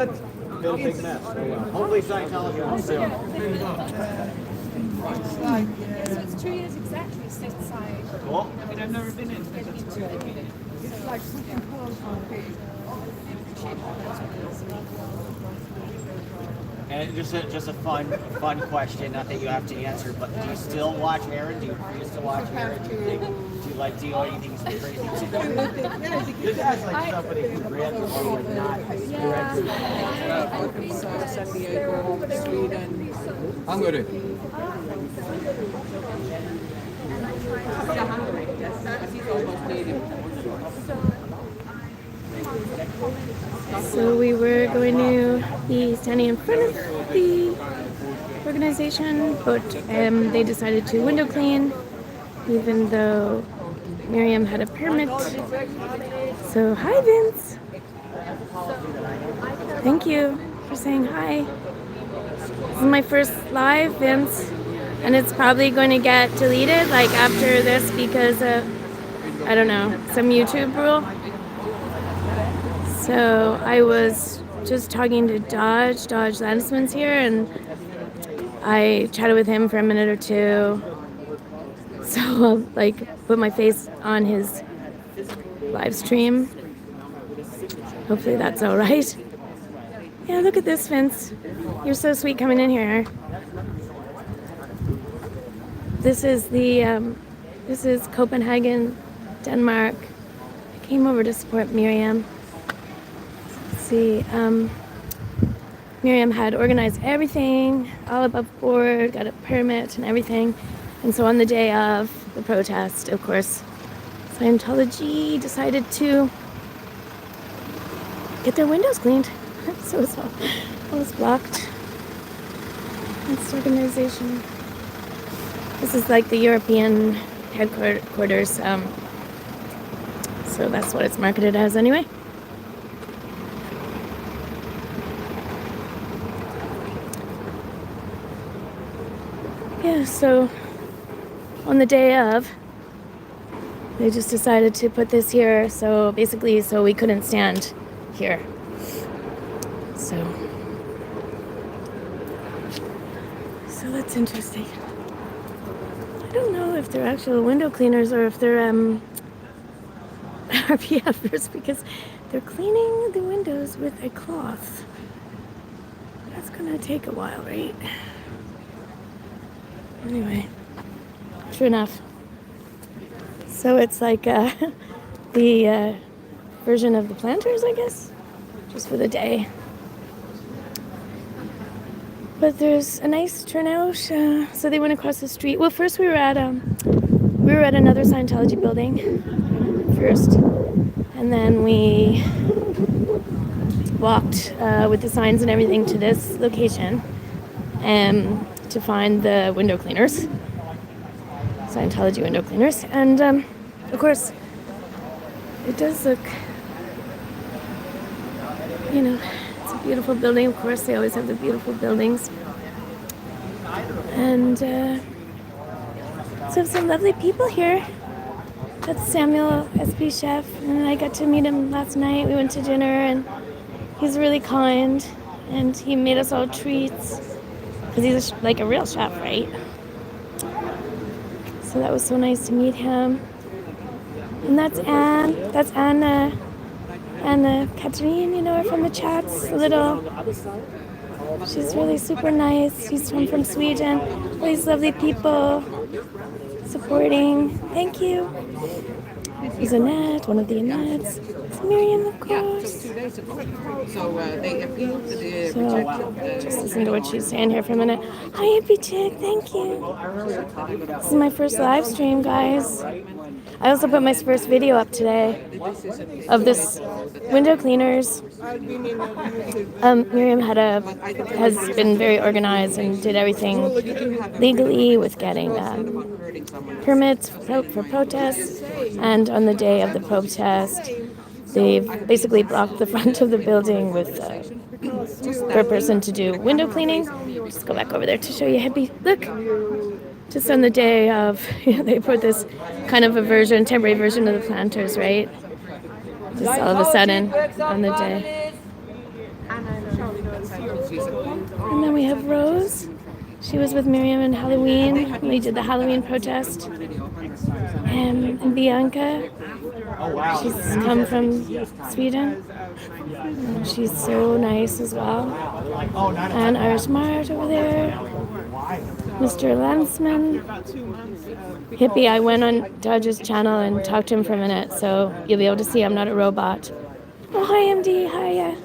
Made a big mess. Hopefully Scientology won't sue. So it's 2 years exactly since I... Cool. I've never been in. It's like something called... And just a fun question, not that you have to answer, but do you still watch Aaron? Do you used to watch Aaron? Do you like do anything crazy? This guy's like somebody who read or would not San Diego, Sweden. Hungary. He's almost native. So we were going to be standing in front of the organization, but they decided to window clean, even though Miriam had a permit. So hi, Vince. Thank you for saying hi. This is my first live, Vince, and it's probably going to get deleted like after this because of, I don't know, some YouTube rule. So I was just talking to Dodge Landisman's here, and I chatted with him for a minute or two. So I'll like put my face on his live stream. Hopefully that's all right. Yeah, look at this, Vince. You're so sweet coming in here. This is this is Copenhagen, Denmark. I came over to support Miriam. See, Miriam had organized everything, all above board, got a permit and everything. And so on the day of the protest, of course, Scientology decided to get their windows cleaned. So it's all blocked. This organization. This is like the European headquarters. So that's what it's marketed as anyway. Yeah, so on the day of, they just decided to put this here, so basically so we couldn't stand here. So that's interesting. I don't know if they're actual window cleaners or if they're RPFers, because they're cleaning the windows with a cloth. That's gonna take a while, right? Anyway, true enough. So it's like the version of the planters, I guess, just for the day. But there's a nice turnout. So they went across the street. Well, first we were at another Scientology building first, and then we walked with the signs and everything to this location. To find the window cleaners, Scientology window cleaners, and of course, it does look, it's a beautiful building. Of course, they always have the beautiful buildings, and so some lovely people here. That's Samuel, SB chef, and I got to meet him last night. We went to dinner, and he's really kind, and he made us all treats. Because he's like a real chef, right? So that was so nice to meet him. And that's Anne. That's Anna. Anna Catherine, you know her from the chats. She's really super nice. She's from Sweden. All these lovely people supporting. Thank you. There's Annette, one of the Annettes. It's Miriam, of course. Just 2 days ago. So they appealed to the rejection. Just listen to what she's saying here for a minute. Hi, Hippie Chick. Thank you. This is my first live stream, guys. I also put my first video up today of this window cleaners. Miriam has been very organized and did everything legally with getting permits for protests. And on the day of the protest, they've basically blocked the front of the building with for a person to do window cleaning. Just go back over there to show you, Hippie. Look, just on the day of, they put this kind of a temporary version of the planters, right? Just all of a sudden on the day. And then we have Rose. She was with Miriam in Halloween. We did the Halloween protest. And Bianca. Oh wow. She's come from Sweden. She's so nice as well. And Irish Mart over there. Mr. Lansman. Hippie, I went on Dodge's channel and talked to him for a minute, so you'll be able to see I'm not a robot. Oh, hi, MD. Hiya.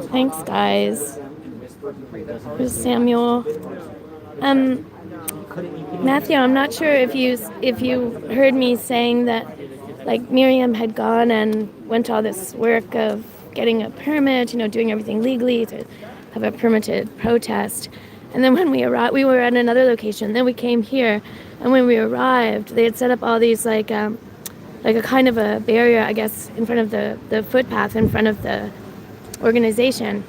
Thanks, guys. Here's Samuel. Matthew, I'm not sure if you heard me saying that, like, Miriam had gone and went to all this work of getting a permit, doing everything legally to have a permitted protest. And then when we arrived, we were at another location. Then we came here, and when we arrived, they had set up all these like a kind of a barrier, I guess, in front of the footpath in front of the organization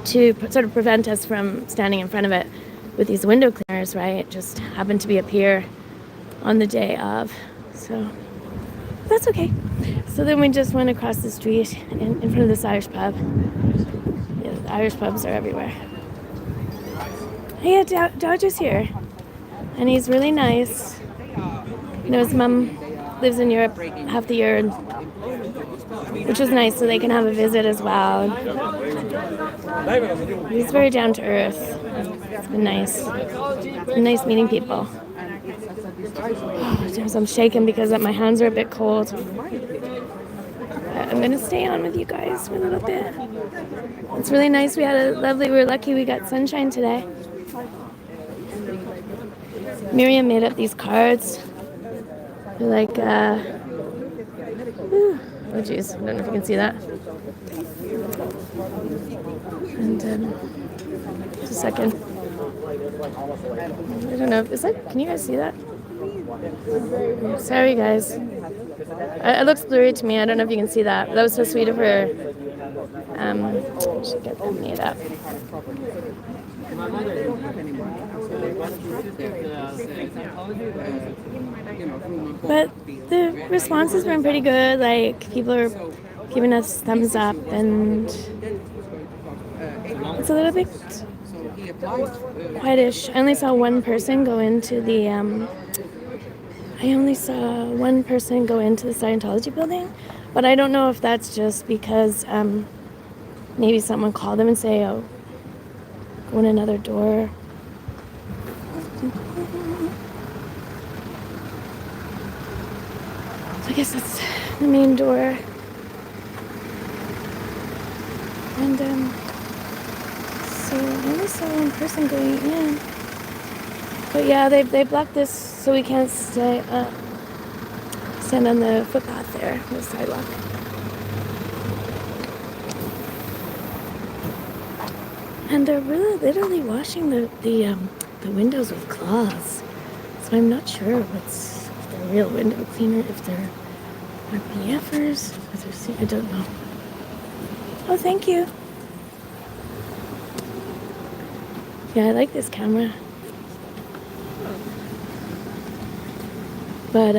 to sort of prevent us from standing in front of it with these window cleaners, right? It just happened to be up here on the day of, so that's okay. So then we just went across the street in front of this Irish pub. Yeah, the Irish pubs are everywhere. Yeah, Dodge is here, and he's really nice. His mom lives in Europe half the year, which was nice, so they can have a visit as well. He's very down to earth. It's been nice. It's been nice meeting people. I'm shaking because my hands are a bit cold. I'm gonna stay on with you guys for a little bit. It's really nice. We were lucky we got sunshine today. Miriam made up these cards. They're like, oh geez, I don't know if you can see that. And just a second. I don't know, can you guys see that? Sorry guys. It looks blurry to me, I don't know if you can see that. That was so sweet of her. Should get them made up. But the response has been pretty good. Like, people are giving us thumbs up, and it's a little bit quietish. I only saw one person go into the Scientology building, but I don't know if that's just because maybe someone called them and say, oh, go in another door. So I guess that's the main door. And so I only saw one person going in. But yeah, they blocked this so we can't stand on the footpath there, the sidewalk. And they're really literally washing the windows with cloths. So I'm not sure if they're real window cleaner, if they're RPFers, I don't know. Oh, thank you. Yeah, I like this camera. But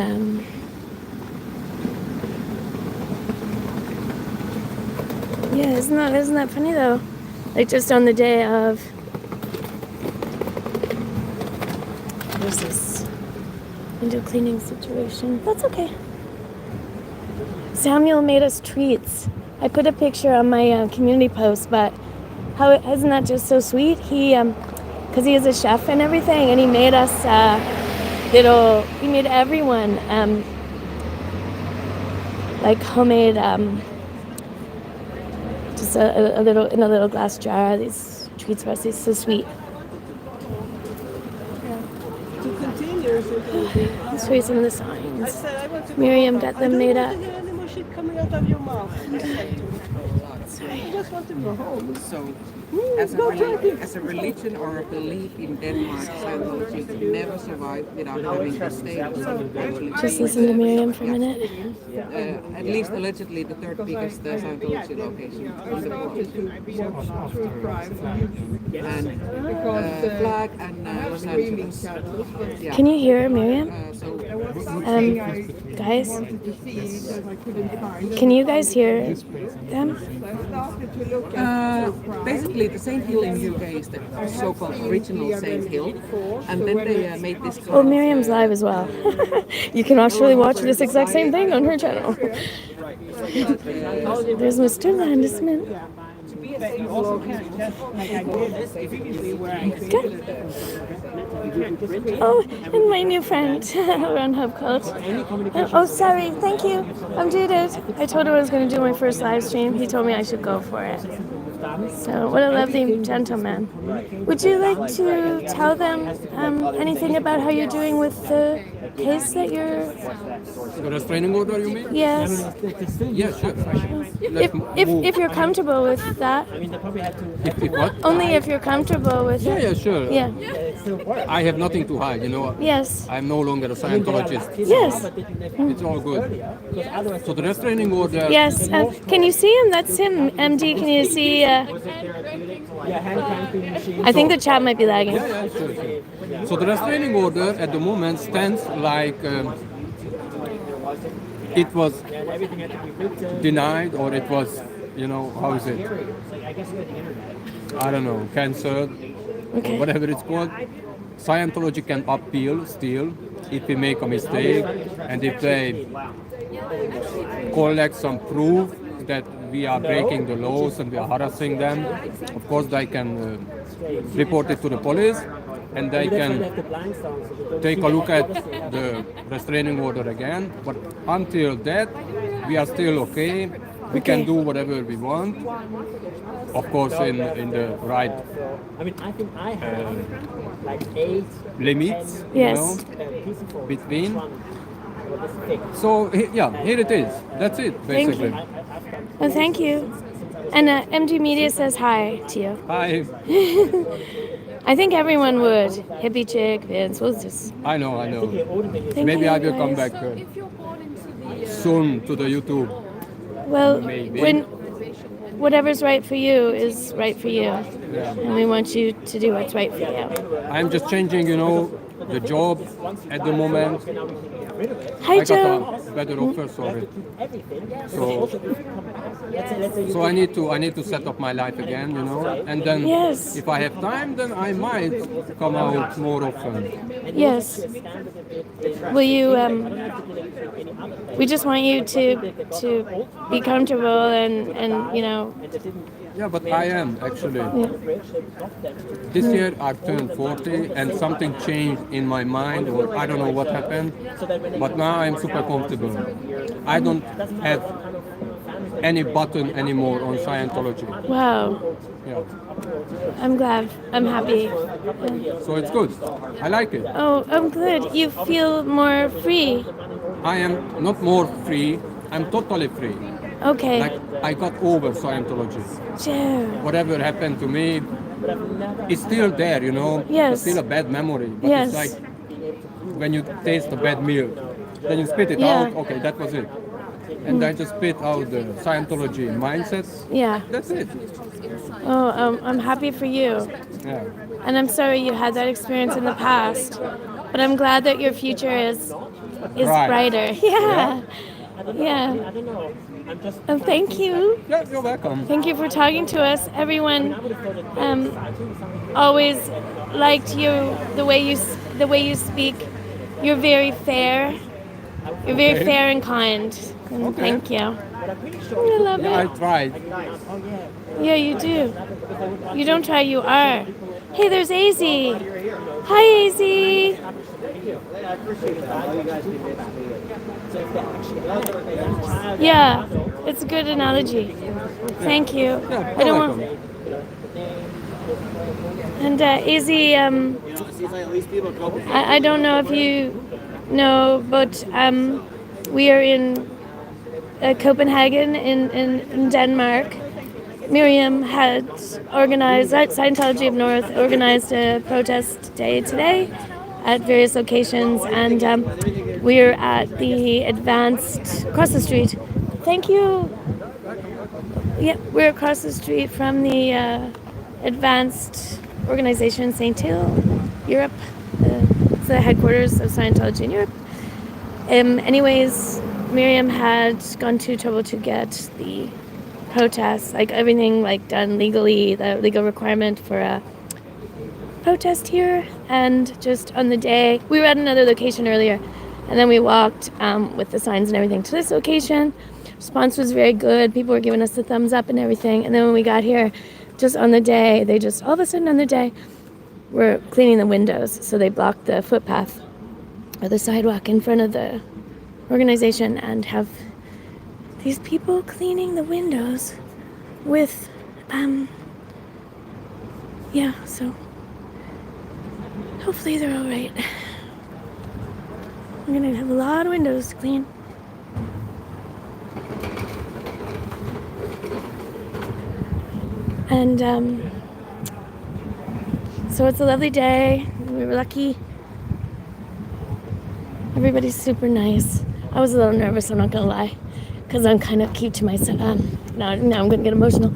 yeah, isn't that funny though? Like, just on the day of, there's this window cleaning situation. That's okay. Samuel made us treats. I put a picture on my community post, but isn't that just so sweet? He, because he is a chef and everything, and he made us he made everyone like homemade, just a little, in a little glass jar, these treats for us. These so sweet. I'll show you some of the signs. Miriam got them made up. Sorry. So, as a religion or a belief in Denmark, Scientology never survived without having the state. Just listen to Miriam for a minute. At least allegedly the third biggest Scientology location in the world. And flag and Los Angeles. Yeah. Can you hear Miriam? Guys? Can you guys hear them? Basically, the Saint Hill in UK is the so-called original Saint Hill, and then they made this. Oh, Miriam's live as well. You can actually watch this exact same thing on her channel. There's Mr. Landisman. Oh, and my new friend around Hub Cult. Oh, sorry, thank you. I'm Judith. I told him I was going to do my first live stream. He told me I should go for it. So, what a lovely gentleman. Would you like to tell them anything about how you're doing with the case that you're... The restraining order, you mean? Yes. Yeah, sure. If you're comfortable with that. If what? Only if you're comfortable with it. Yeah, sure. Yeah. I have nothing to hide, you know. Yes. I'm no longer a Scientologist. Yes. It's all good. So the restraining order... Yes. Can you see him? That's him. MD, can you see? I think the chat might be lagging. Yeah, sure. So the restraining order at the moment stands like it was denied, or it was, you know, how is it? I don't know, cancelled, Okay. or whatever it's called. Scientology can appeal still if we make a mistake, and if they collect some proof that we are breaking the laws and we are harassing them. Of course, they can report it to the police, and they can take a look at the restraining order again. But until that, we are still okay. We can do whatever we want. Of course, in the right limits, Yes. you know, between. So yeah, here it is. That's it, Thank basically. you. Well, thank you. And MG Media says hi to you. Hi. I think everyone would. Hippie chick, Vince. We'll just. I know. Thank Maybe you, I will come guys. back soon to the YouTube. Well, Maybe. when whatever's right for you is right for you, and we want you to do what's right for you. I'm just changing, you know, the job at the moment. Hi, I got Joe. a better offer, sorry. So I need to set up my life again, you know, and then Yes. if I have time, then I might come out more often. Yes. Will you? We just want you to be comfortable and you know. Yeah, but I am actually. Yeah. This year I turned 40 and something changed in my mind, or I don't know what happened, but now I'm super comfortable. I don't have any button anymore on Scientology. Wow. Yeah. I'm glad. I'm happy. So it's good. I like it. Oh, I'm good. You feel more free. I am not more free, I'm totally free. Okay. Like I got over Scientology. Joe. Whatever happened to me, it's still there, you know. Yes. It's still a bad memory. But Yes. it's like when you taste a bad meal, then you spit it Yeah. out. Okay, that was it. And I just spit out the Scientology mindset. Yeah. That's it. Oh, I'm happy for you. Yeah. And I'm sorry you had that experience in the past. But I'm glad that your future is Bright. brighter. Yeah. Yeah. Oh, thank you. Yeah, you're welcome. Thank you for talking to us. Everyone always liked you, the way you speak. You're very fair. You're very Okay. fair and kind. And Okay. thank you. I love Yeah, I it. tried. Yeah, you do. You don't try, you are. Hey, there's AZ. Hi, AZ. Yeah, it's a good analogy. Thank you. Yeah, I you're don't welcome. want. And AZ, I don't know if you know, but we are in Copenhagen in Denmark. Miriam had organized, Scientology of North organized a protest day today at various locations, and we're at the advanced, across the street. Thank you. Yeah, we're across the street from the advanced organization St. Hill, Europe. It's the headquarters of Scientology in Europe. Anyways, Miriam had gone to trouble to get the protests, like everything like done legally, the legal requirement for a protest here. And just on the day, we were at another location earlier, and then we walked with the signs and everything to this location. Response was very good. People were giving us the thumbs up and everything. And then when we got here, just on the day, they just all of a sudden on the day were cleaning the windows. So they blocked the footpath or the sidewalk in front of the organization and have these people cleaning the windows with, yeah, so hopefully they're all right. I'm gonna have a lot of windows to clean. And so it's a lovely day. We were lucky. Everybody's super nice. I was a little nervous, I'm not gonna lie, because I'm kind of keep to myself. Now I'm gonna get emotional,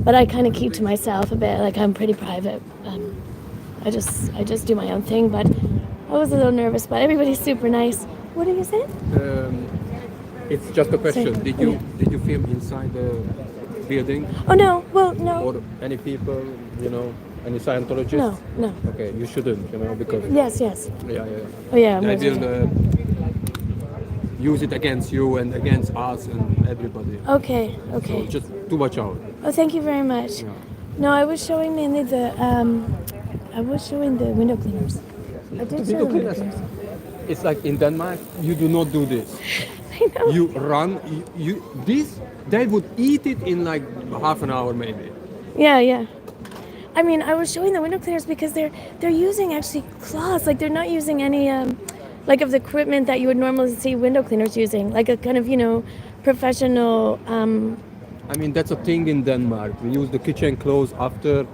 but I kind of keep to myself a bit. Like I'm pretty private. I just do my own thing. But I was a little nervous. But everybody's super nice. What are you saying? It's just a question. Sorry. Did you film inside the building? Oh no. Well, no. Or any people, any Scientologists? No. Okay, you shouldn't, because. Yes. Yeah. Oh yeah. They will use it against you and against us and everybody. Okay. So just to watch out. Oh, thank you very much. Yeah. No, I was showing mainly the window cleaners. I did show the window cleaners. It's like in Denmark, you do not do this. I know. You run, they would eat it in like half an hour maybe. Yeah. I mean, I was showing the window cleaners because they're using actually cloths. Like they're not using any like of the equipment that you would normally see window cleaners using, like a kind of professional. I mean, that's a thing in Denmark. We use the kitchen clothes after.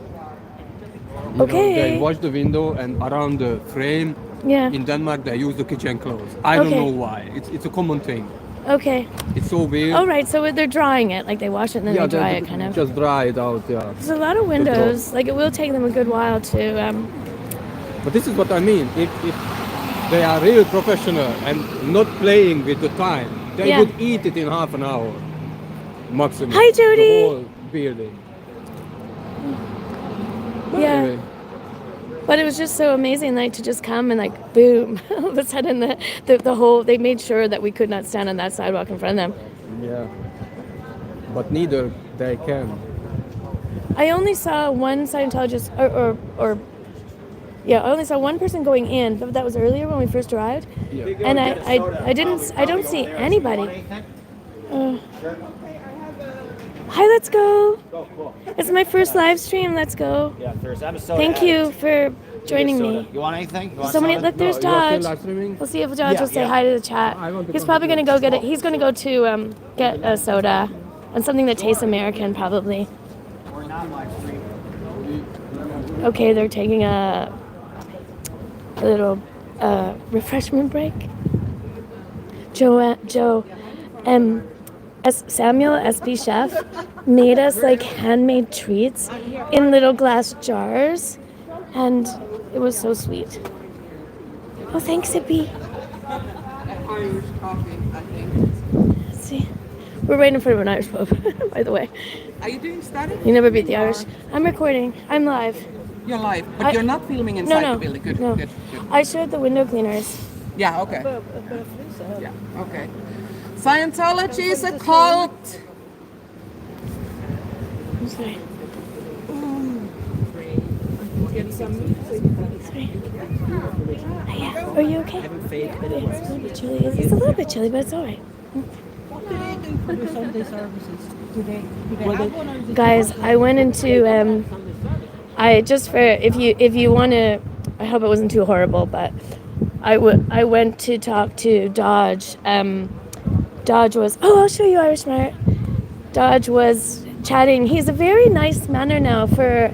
Okay. They wash the window and around the frame. Yeah. In Denmark, they use the kitchen clothes. I don't know why. It's a common thing. Okay. It's so weird. Oh right, so they're drying it, like they wash it and then they dry it, kind of. Just dry it out, yeah. There's a lot of windows. Like it will take them a good while to. But this is what I mean. If they are real professional and not playing with the time, they would eat it in half an hour, maximum. Hi, Jody. The whole building. But Yeah. anyway. But it was just so amazing, like to just come and like boom, all of a sudden the whole they made sure that we could not stand on that sidewalk in front of them. Yeah. But neither they can. I only saw one Scientologist, I only saw one person going in, but that was earlier when we first arrived. Yeah. And I don't see anybody. Hi, let's go. It's my first live stream. Let's go. Yeah, first. I'm so Thank you for joining me. You want anything? You want Somebody, soda? look, there's You are still Dodge. live streaming? We'll see if Dodge will say yeah. hi to the chat. I want to He's come probably to going to go get it. He's going to go to get a soda and something that tastes American, probably. We're not live streaming. Okay, they're taking a little refreshment break. Samuel, SP Chef, made us like handmade treats in little glass jars, and it was so sweet. Oh, thanks, Sippy. Irish coffee, I think. Let's see. We're right in front of an Irish pub, by the way. Are you doing study? You never beat the Irish. I'm recording. I'm live. You're live, but you're not filming inside No. the building. Good, No. good. I showed the window cleaners. Yeah, okay. Yeah, okay. Scientology is a cult. I'm sorry. Sorry. Hiya. Are you okay? It's a little bit chilly. It's a little bit chilly, but it's all right. Guys, I went into I just for if you want to, I hope it wasn't too horrible, but I went to talk to Dodge. Dodge was I'll show you Irish Smart. Dodge was chatting. He's a very nice manner now for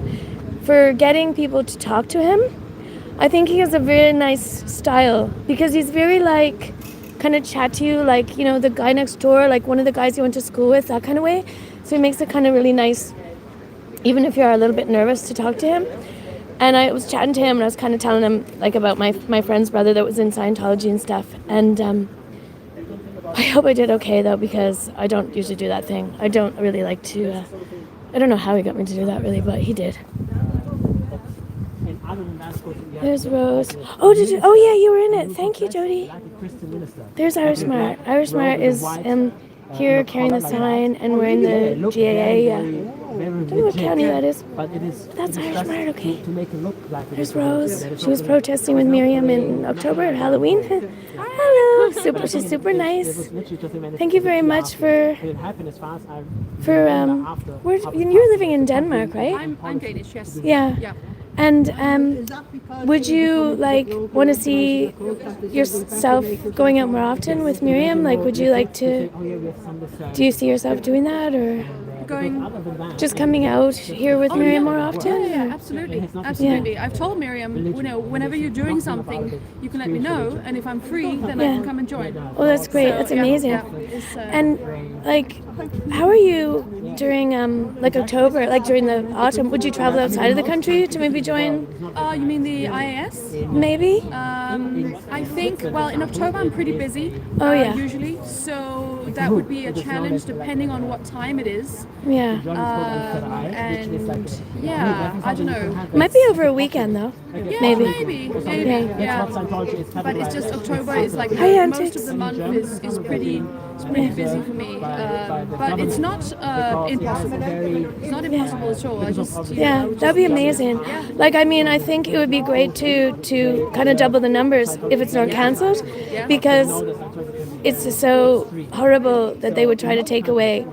getting people to talk to him. I think he has a very nice style because he's very like kind of chat to you like, the guy next door, like one of the guys you went to school with, that kind of way. So he makes it kind of really nice, even if you're a little bit nervous to talk to him. And I was chatting to him and I was kind of telling him like about my friend's brother that was in Scientology and stuff. And I hope I did okay though, because I don't usually do that thing. I don't really like to. I don't know how he got me to do that really, but he did. There's Rose. Oh, did you? Oh yeah, you were in it. Thank you, Jody. There's Irish Mart. Irish Mart is here carrying the sign and wearing the GAA. I don't know what county that is. That's Irish Mart, okay. There's Rose. She was protesting with Miriam in October at Halloween. Hello. She's super nice. Thank you very much for you're living in Denmark, right? I'm Danish, yes. Yeah. And would you like want to see yourself going out more often with Miriam? Like, would you like to? Do you see yourself doing that, or just coming out here with Miriam more often? Yeah, absolutely. Yeah. I've told Miriam, whenever you're doing something, you can let me know, and if I'm free, then I can come and join. Oh, that's great. That's amazing. And like, how are you during like October, like during the autumn? Would you travel outside of the country to maybe join? You mean the IAS? Maybe. I think, well, in October I'm pretty busy. Usually, so that would be a challenge depending on what time it is. Yeah. And yeah, I don't know. Might be over a weekend though. Yeah, Maybe. Yeah. But it's just October is like most of the month is pretty busy for me. But it's not impossible. It's not impossible at all. That'd be amazing. Like, I mean, I think it would be great to kind of double the numbers if it's not cancelled, because it's just so horrible that they would try to take away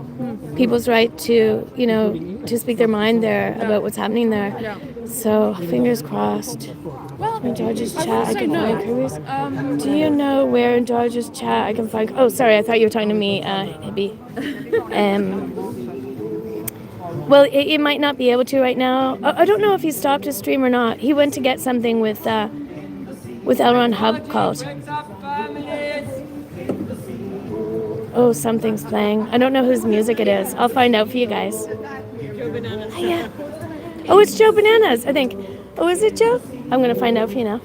people's right to, to speak their mind there about what's happening there. So fingers crossed. Well, in George's chat, I can no. find Cruise. Do you know where in George's chat I can find? Oh, sorry, I thought you were talking to me, Hibby. Well, it might not be able to right now. I don't know if he stopped his stream or not. He went to get something with Elron Hub called. Oh, something's playing. I don't know whose music it is. I'll find out for you guys. Yeah. Oh, it's Joe Bananas, I think. Oh, is it Joe? I'm gonna find out for you now.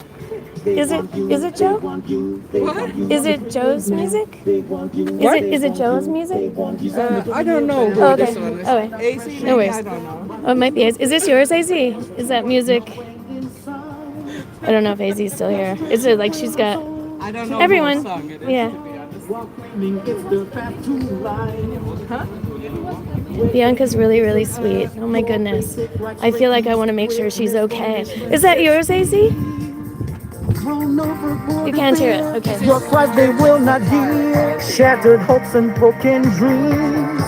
Is it Joe? What? Is it Joe's music? Is it Joe's music? I don't know who this one is. Oh, wait. AC, No worries. I don't know. Oh, it might be. Is this yours, AZ? Is that music? I don't know if AZ's still here. Is it like she's got I don't know everyone? what song it is, Yeah. to be honest. Huh? Bianca's really, really sweet. Oh my goodness. I feel like I want to make sure she's okay. Is that yours, AZ? You can't hear it. Okay. Your cries they will not hear. Shattered hopes and broken dreams.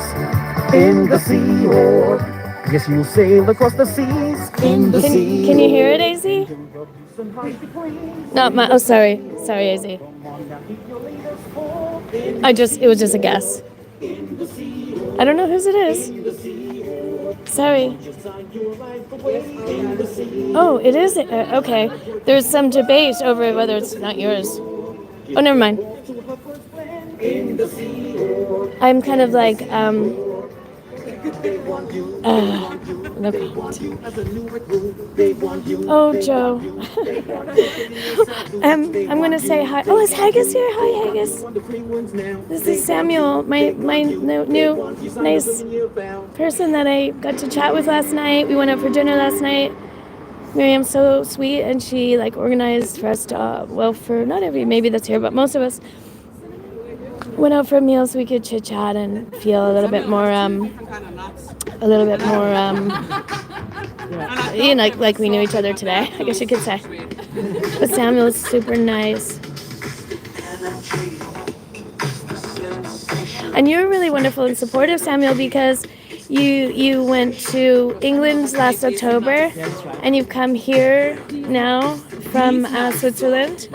In the sea, or yes, you'll sail across the seas. In the sea. Can you hear it, AZ? Not my. Oh, sorry, AZ. It was just a guess. I don't know whose it is. Sorry. Oh, it is. Okay. There's some debate over whether it's not yours. Oh, never mind. I'm kind of like Oh, Joe. I'm gonna say hi. Oh, is Haggis here? Hi, Haggis. This is Samuel, my new nice person that I got to chat with last night. We went out for dinner last night. Miriam's so sweet, and she organized for us to, for not every, maybe that's here, but most of us went out for a meal so we could chit chat and feel a little bit more, like we knew each other today, I guess you could say. But Samuel is super nice. And you're really wonderful and supportive, Samuel, because you went to England last October, and you've come here now from Switzerland,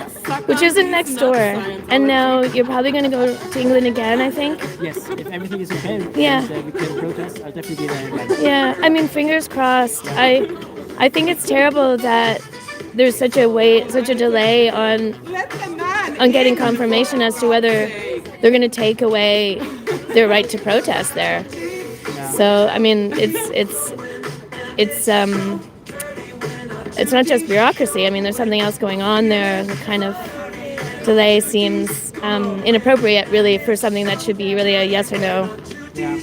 which isn't next door. And now you're probably going to go to England again, I think. Yes, if everything is okay, we can protest. I'll definitely be there again. Yeah, I mean, fingers crossed. I think it's terrible that there's such a delay on getting confirmation as to whether they're going to take away their right to protest there. So I mean, it's not just bureaucracy. I mean, there's something else going on there. The kind of delay seems inappropriate, really, for something that should be really a yes or no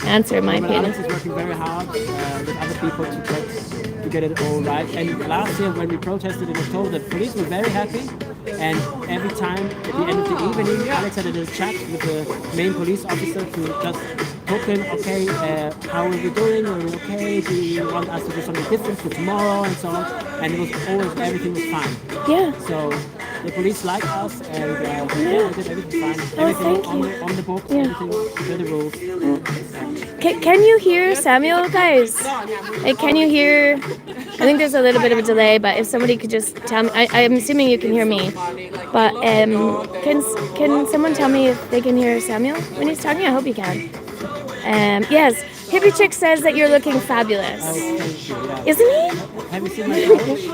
answer, in my opinion. Alex is working very hard with other people to get it all right. And last year when we protested in October, the police were very happy. And every time at the end of the evening, Alex had a little chat with the main police officer to just talk to him, okay, how are we doing? Are we okay? Do you want us to do something different for tomorrow and so on? And it was always, everything was fine. Yeah. So the police like us and we did everything fine. Everything on the books, everything with the rules. Can you hear Samuel, guys? Can you hear? I think there's a little bit of a delay, but if somebody could just tell me, I'm assuming you can hear me, but can someone tell me if they can hear Samuel when he's talking? I hope you can. Yes, Hippie Chick says that you're looking fabulous. Isn't he? Have you seen my brooch?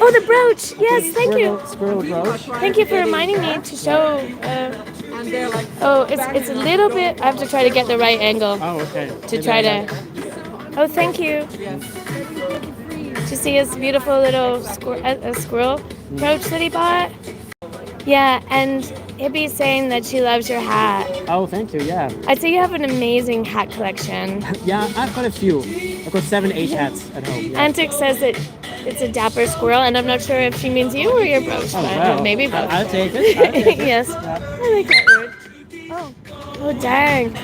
Oh, the brooch. Yes, thank you. Squirrel brooch. Thank you for reminding me to show. Oh, it's a little bit. I have to try to get the right angle. Oh, okay. To try to. Oh, thank you. To see his beautiful little squirrel brooch that he bought. Yeah, and Hippie's saying that she loves your hat. Oh, thank you, yeah. I'd say you have an amazing hat collection. Yeah, I've got a few. I've got 7-8 hats at home. Yeah. Antic says that it's a dapper squirrel, and I'm not sure if she means you or your brooch, but well, maybe both. I'll take it. I'll take it. Yes, Yeah. I like that word. Oh dang!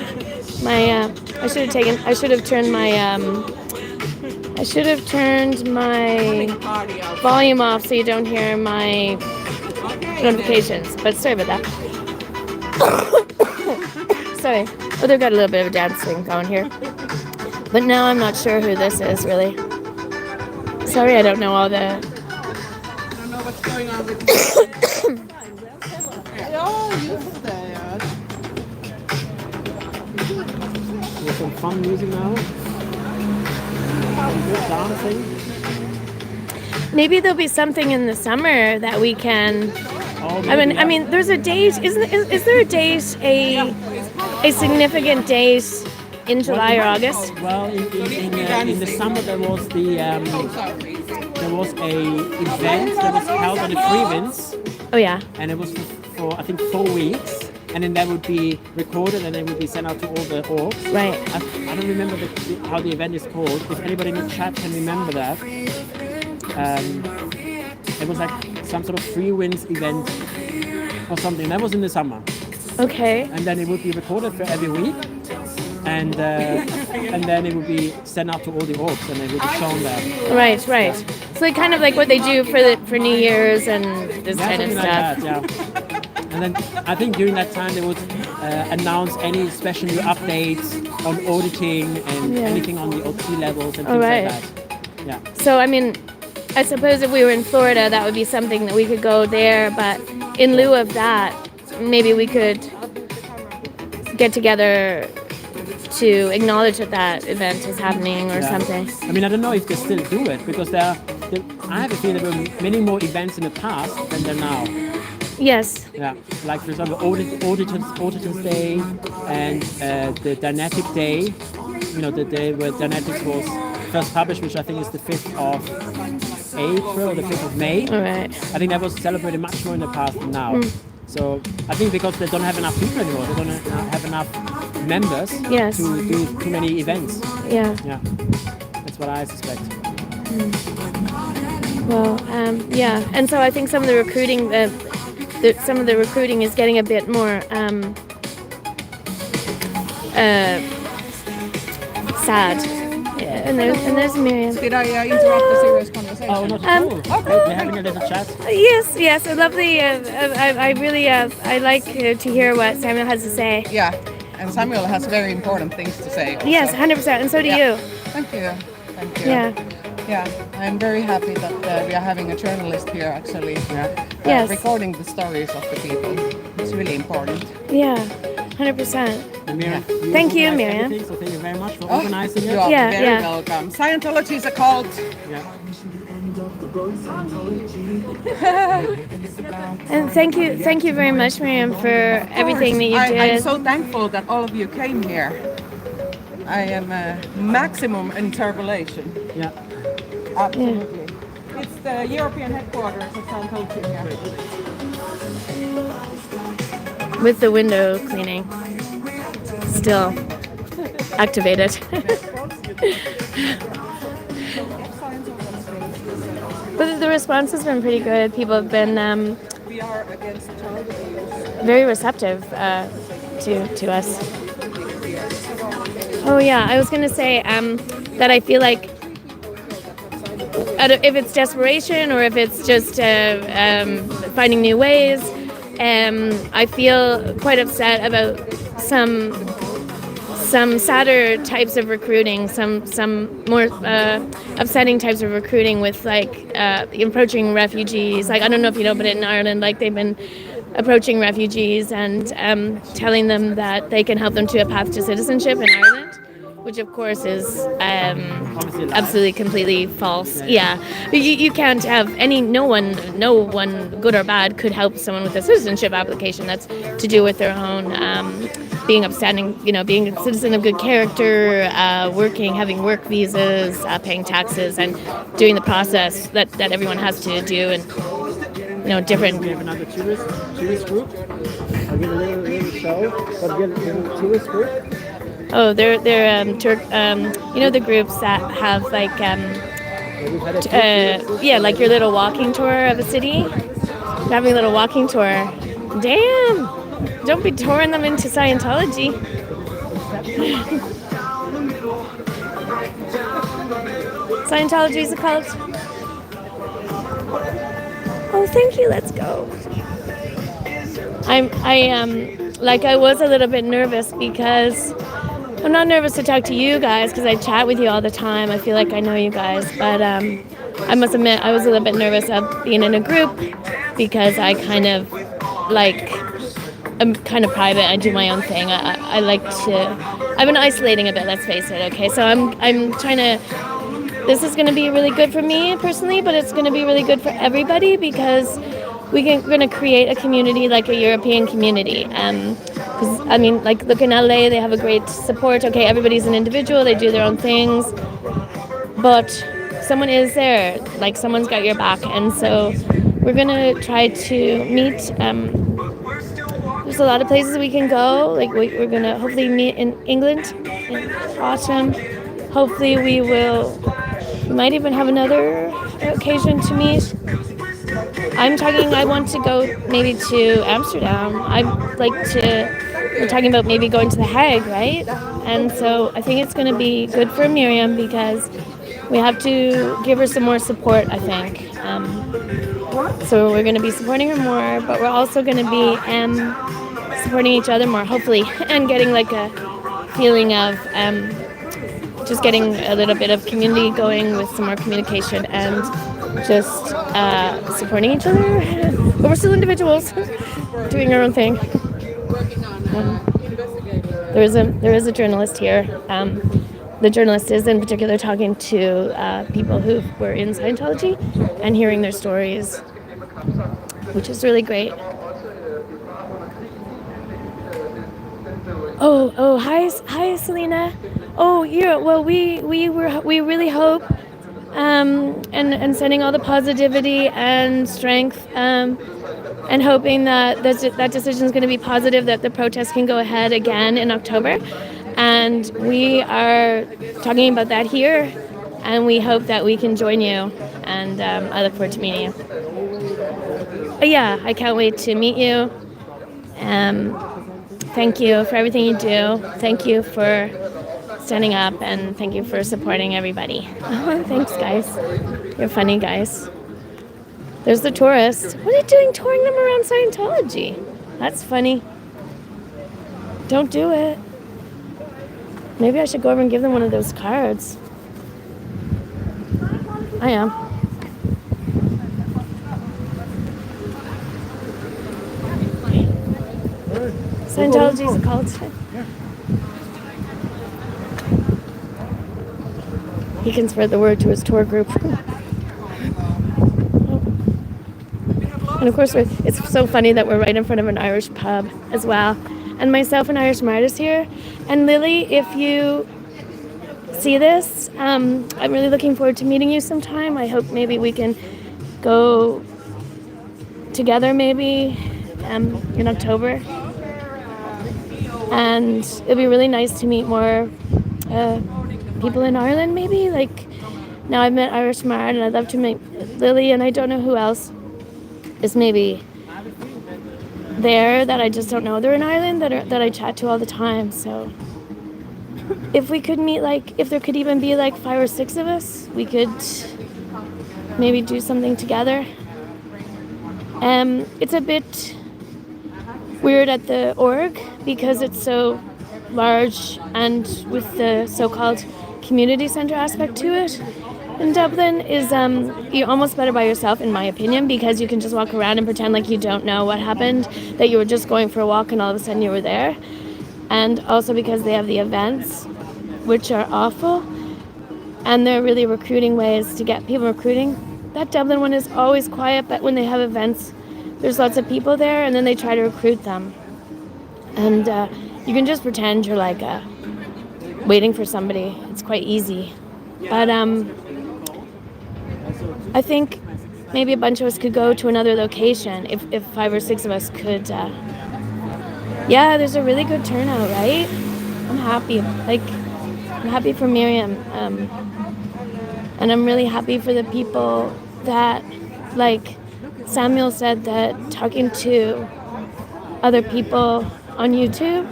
I should have turned my volume off so you don't hear my notifications. But sorry about that. Sorry. Oh, they've got a little bit of a dance thing going here. But now I'm not sure who this is really. Sorry, I don't know all the. I don't know what's going on with There's some fun music now. Some good dancing. Maybe there'll be something in the summer that we can. I mean, there's a date. Is there a date, a significant date in July or August? Well, in the summer there was a event that was held on the Freewinds. Oh yeah. And it was for I think 4 weeks. And then that would be recorded and then would be sent out to all the orgs. Right. I don't remember how the event is called. If anybody in the chat can remember that. It was like some sort of Freewinds event or something. That was in the summer. Okay. And then it would be recorded for every week. And then it would be sent out to all the orgs and it would be shown there. Right. So like kind of like what they do for New Year's and this kind of stuff. Like that, yeah. And then I think during that time they would announce any special new updates on auditing and anything on the OT levels and things like that. Yeah. So I mean, I suppose if we were in Florida, that would be something that we could go there. But in lieu of that, maybe we could get together to acknowledge that event is happening or something. I mean, I don't know if they still do it because I have a feeling there were many more events in the past than there are now. Yes. Yeah, like for example, Auditors Day and the Dynetic Day. You know, the day where Dynetics was first published, which I think is the 5th of April or the 5th of May. All right. I think that was celebrated much more in the past than now. So I think because they don't have enough people anymore, they don't have enough members to do too many events. Yeah. Yeah, that's what I suspect. Well, yeah, and so I think some of the recruiting, is getting a bit more sad. Yeah, and there's Miriam. Did I interrupt the serious conversation? Oh, not at all. We're having a little chat. Yes, I love the. I really I like to hear what Samuel has to say. Yeah, and Samuel has very important things to say also. Yes, 100%, and so do you. Thank you. Yeah. I'm very happy that we are having a journalist here actually recording the stories of the people. It's really important. Yeah, 100%. Miriam, thank you, Miriam. So thank you very much for organizing it. You are very welcome. Scientology is a cult. Yeah. And thank you very much, Miriam, for everything that you did. I'm so thankful that all of you came here. I am maximum interpolation. Yeah. Absolutely. It's the European headquarters of Scientology here. with the window cleaning still activated. But the response has been pretty good. People have been very receptive to us. Oh yeah, I was gonna say that I feel like if it's desperation or if it's just finding new ways, I feel quite upset about some sadder types of recruiting, some more upsetting types of recruiting with like approaching refugees. Like I don't know if you know, but in Ireland, like they've been approaching refugees and telling them that they can help them to a path to citizenship in Ireland, which of course is absolutely completely false. Yeah. You can't have no one good or bad could help someone with a citizenship application. That's to do with their own being upstanding, being a citizen of good character, working, having work visas, paying taxes, and doing the process that everyone has to do, and different. We have another tourist group. I'll give a little show. But we have a tourist group. Oh, they're the groups that have like like your little walking tour of a city. You're having a little walking tour. Damn! Don't be touring them into Scientology. Scientology is a cult. Oh, thank you. Let's go. I was a little bit nervous because I'm not nervous to talk to you guys because I chat with you all the time. I feel like I know you guys, but I must admit I was a little bit nervous of being in a group because I kind of I'm kind of private. I do my own thing. I like to. I've been isolating a bit. Let's face it. Okay, so I'm trying to. This is going to be really good for me personally, but it's going to be really good for everybody because we're going to create a community like a European community. Because look in LA, they have a great support. Okay, everybody's an individual. They do their own things, but someone is there. Like someone's got your back, and so we're going to try to meet. There's a lot of places we can go. Like we're going to hopefully meet in England in autumn. Hopefully we might even have another occasion to meet. I want to go maybe to Amsterdam. We're talking about maybe going to The Hague, right? And so I think it's going to be good for Miriam because we have to give her some more support, I think. So we're going to be supporting her more, but we're also going to be supporting each other more, hopefully, and getting like a feeling of just getting a little bit of community going with some more communication and just supporting each other. But we're still individuals doing our own thing. There is a journalist here. The journalist is in particular talking to people who were in Scientology and hearing their stories, which is really great. Oh, hi, Selena. Oh, yeah. Well, we really hope, and sending all the positivity and strength, and hoping that that decision is going to be positive, that the protest can go ahead again in October, and we are talking about that here, and we hope that we can join you, and I look forward to meeting you. Yeah, I can't wait to meet you. Thank you for everything you do. Thank you for standing up, and thank you for supporting everybody. Thanks, guys. You're funny, guys. There's the tourists. What are you doing touring them around Scientology? That's funny. Don't do it. Maybe I should go over and give them one of those cards. I am. Scientology's a cult. He can spread the word to his tour group. And of course, it's so funny that we're right in front of an Irish pub as well. And myself and Irish Martis here. And Lily, if you see this, I'm really looking forward to meeting you sometime. I hope maybe we can go together maybe in October. And it'd be really nice to meet more people in Ireland, maybe. Like, now I've met Irish from Ireland, I'd love to meet Lily, and I don't know who else is maybe there that I just don't know. They're in Ireland that I chat to all the time. So if we could meet, like, if there could even be like 5 or 6 of us, we could maybe do something together. It's a bit weird at the org because it's so large and with the so-called community center aspect to it. In Dublin is you're almost better by yourself, in my opinion, because you can just walk around and pretend like you don't know what happened, that you were just going for a walk and all of a sudden you were there. And also because they have the events, which are awful, and they're really recruiting ways to get people recruiting. That Dublin one is always quiet, but when they have events, there's lots of people there, and then they try to recruit them. And you can just pretend you're like waiting for somebody. It's quite easy. But I think maybe a bunch of us could go to another location if 5 or 6 of us could. Yeah, there's a really good turnout, right? I'm happy. Like, I'm happy for Miriam. And I'm really happy for the people that, like Samuel said, that talking to other people on YouTube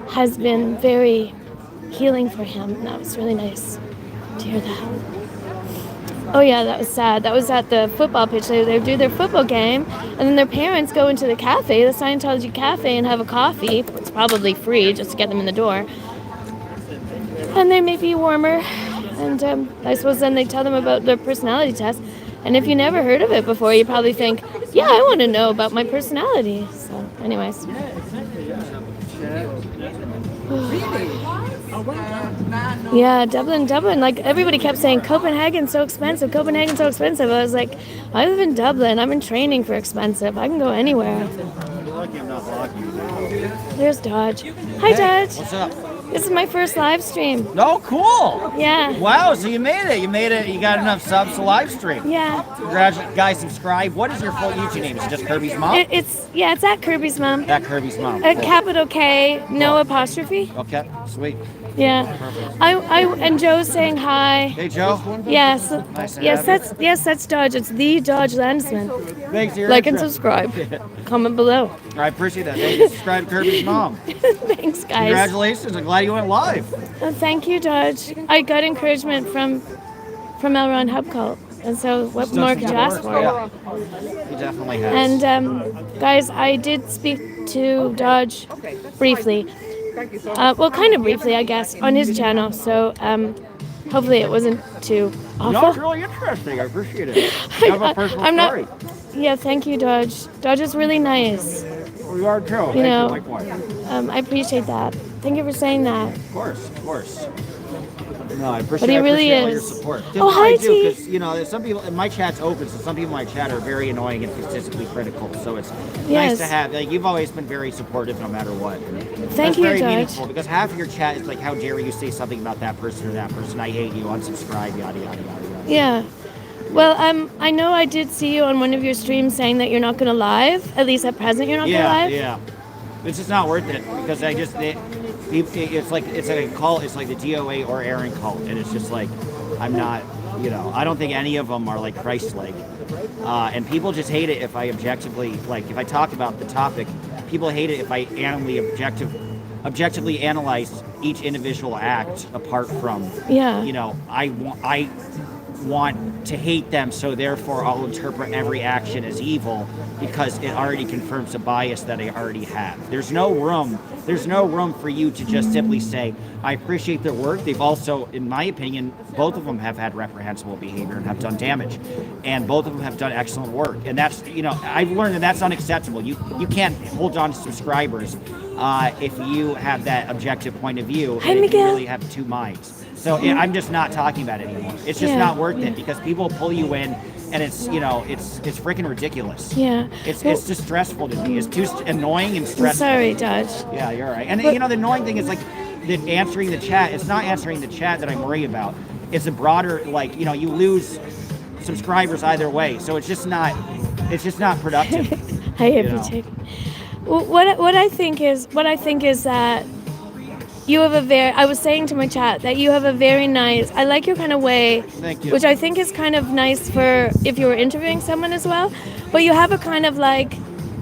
has been very healing for him. And that was really nice to hear that. Oh yeah, that was sad. That was at the football pitch. They do their football game, and then their parents go into the cafe, the Scientology cafe, and have a coffee. It's probably free just to get them in the door. And they may be warmer, and I suppose then they tell them about their personality test. And if you never heard of it before, you probably think, yeah, I want to know about my personality. So, anyways. Yeah, Dublin. Like, everybody kept saying, Copenhagen's so expensive. I was like, I live in Dublin. I'm in training for expensive. I can go anywhere. There's Dodge. Hi, Dodge. What's up? This is my first live stream. Oh, cool. Yeah. Wow, so you made it. You got enough subs to live stream. Yeah. Congratulations, guys, subscribe. What is your full YouTube name? Is it just Kirby's Mom? It's at Kirby's Mom. At Kirby's Mom. A capital K, no apostrophe. Okay, sweet. Yeah. I and Joe's saying hi. Hey, Joe. Yes. Nice to Yes, have you. that's Dodge. It's the Dodge Landsman. Thanks for your Like and interest. subscribe. Comment below. I appreciate that. Thank you. Subscribe to Kirby's Mom. Thanks, guys. Congratulations. I'm glad you went live. Thank you, Dodge. I got encouragement from L. Ron Hubcult. And so what more could you ask for? Yeah. You definitely have. And guys, I did speak to Dodge briefly. Well, kind of briefly, I guess, on his channel. So hopefully it wasn't too awful. No, it's really interesting. I appreciate it. You have a personal story. Yeah, thank you, Dodge. Dodge is really nice. We are too. Thank know, you. Likewise. I appreciate that. Thank you for saying that. Of course. No, I appreciate, But he really all your is. support. Oh, hi, I do, T. because some people, my chat's open, so some people in my chat are very annoying and statistically critical. So it's Yes. nice to have. Like, you've always been very supportive, no matter what. Thank you, very Dodge. meaningful because half of your chat is like, how dare you say something about that person or that person? I hate you. Unsubscribe. Yada yada yada. Yeah. Well, I know I did see you on one of your streams saying that you're not going to live. At least at present, you're not going to live. Yeah. It's just not worth it because it's like it's a cult. It's like the DOA or Aaron cult, and it's just like I'm not. I don't think any of them are like Christ-like, and people just hate it if I objectively if I talk about the topic. People hate it if I objectively analyze each individual act apart from. Yeah. I want to hate them, so therefore I'll interpret every action as evil because it already confirms a bias that I already have. There's no room for you to just simply say, I appreciate their work. They've also, in my opinion, both of them have had reprehensible behavior and have done damage. And both of them have done excellent work. And that's, I've learned that that's unacceptable. You can't hold on to subscribers if you have that objective point of view. Hi, and if you Miguel. really have two minds. So I'm just not talking about it anymore. It's just not worth it because people pull you in, and it's it's freaking ridiculous. Yeah. It's just stressful to me. It's too annoying and stressful. Sorry, Dodge. Yeah, you're right. And the annoying thing is answering the chat. It's not answering the chat that I'm worried about. It's a broader you lose subscribers either way. So it's just not productive. Hi, every chick. What I think is that you have a very, I was saying to my chat that you have a very nice, I like your kind of way, Thank you. which I think is kind of nice for if you were interviewing someone as well, but you have a kind of like,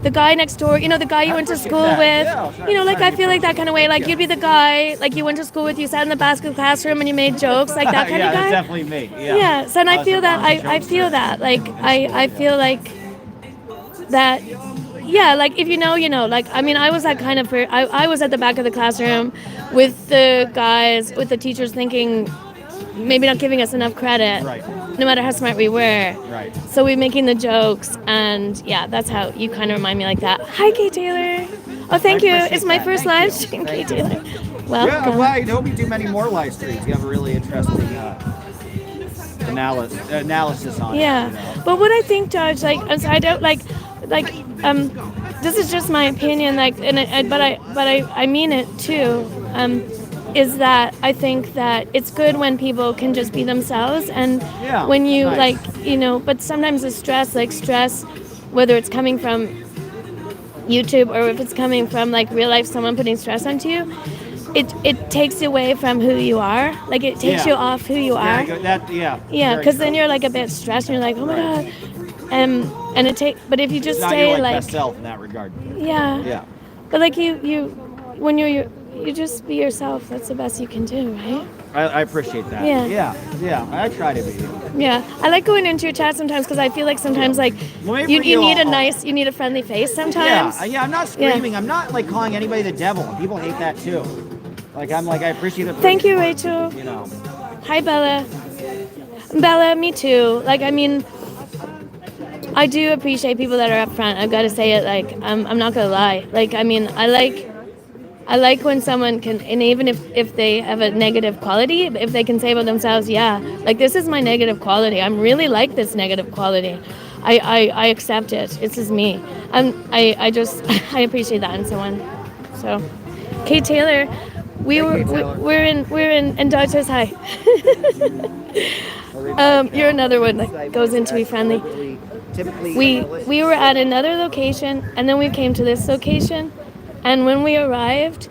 the guy next door, you know, the guy you went to school that. with, Yeah, you know, like I feel like that kind of way, like you'd be the guy, like you went to school with, you sat in the back of the classroom and you made jokes, like that kind yeah, of guy. that's definitely me. Yeah. Yes, and I feel that, was a I feel that, like, I feel like that, yeah, like if you know, you know, like, I mean, I was that kind of, I was at the back of the classroom with the guys, with the teachers thinking, maybe not giving us enough credit, Right. no matter how smart we were. Right. So we're making the jokes, and yeah, that's how you kind of remind me like that. Hi, Kate Taylor. Oh, thank you. appreciate It's my that. first Thank live you. stream, Thank Kate you. Taylor. Yeah, Welcome. well, I hope you do many more live streams. You have a really interesting analysis on it. Yeah, You know? but what I think, George, like, I'm sorry, I don't like, this is just my opinion, like, and but I mean it too. Is that I think that it's good when people can just be themselves, and Yeah, when you nice. like, you know, but sometimes the stress, whether it's coming from YouTube or if it's coming from like real life, someone putting stress onto you, it takes away from who you are. Like it takes Yeah. you off who you are. Yeah, Yeah, very because then true. you're like a bit stressed and you're like, oh my god. And but if you just Not stay your like, best self in that regard. yeah, Yeah. but like when you just be yourself. That's the best you can do, right? I appreciate that. Yeah. Yeah. I try to be. Yeah, I like going into your chat sometimes because I feel like sometimes like Well, maybe you for you, need I'll- you need a friendly face sometimes. Yeah. I'm not screaming. I'm not like calling anybody the devil. People hate that too. Like I'm like I appreciate the. Thank you, Rachel. You know. Hi, Bella. Bella, me too. Like, I mean, I do appreciate people that are up front. I've got to say it. Like, I'm not gonna lie. Like, I mean, I like when someone can, and even if they have a negative quality, if they can say about themselves, yeah, like this is my negative quality. I'm really like this negative quality. I accept it. This is me. I just I appreciate that in someone. So, Kate Taylor, we're in and Dodge says hi. You're another one that goes into be friendly. Typically. We were at another location, and then we came to this location, and when we arrived,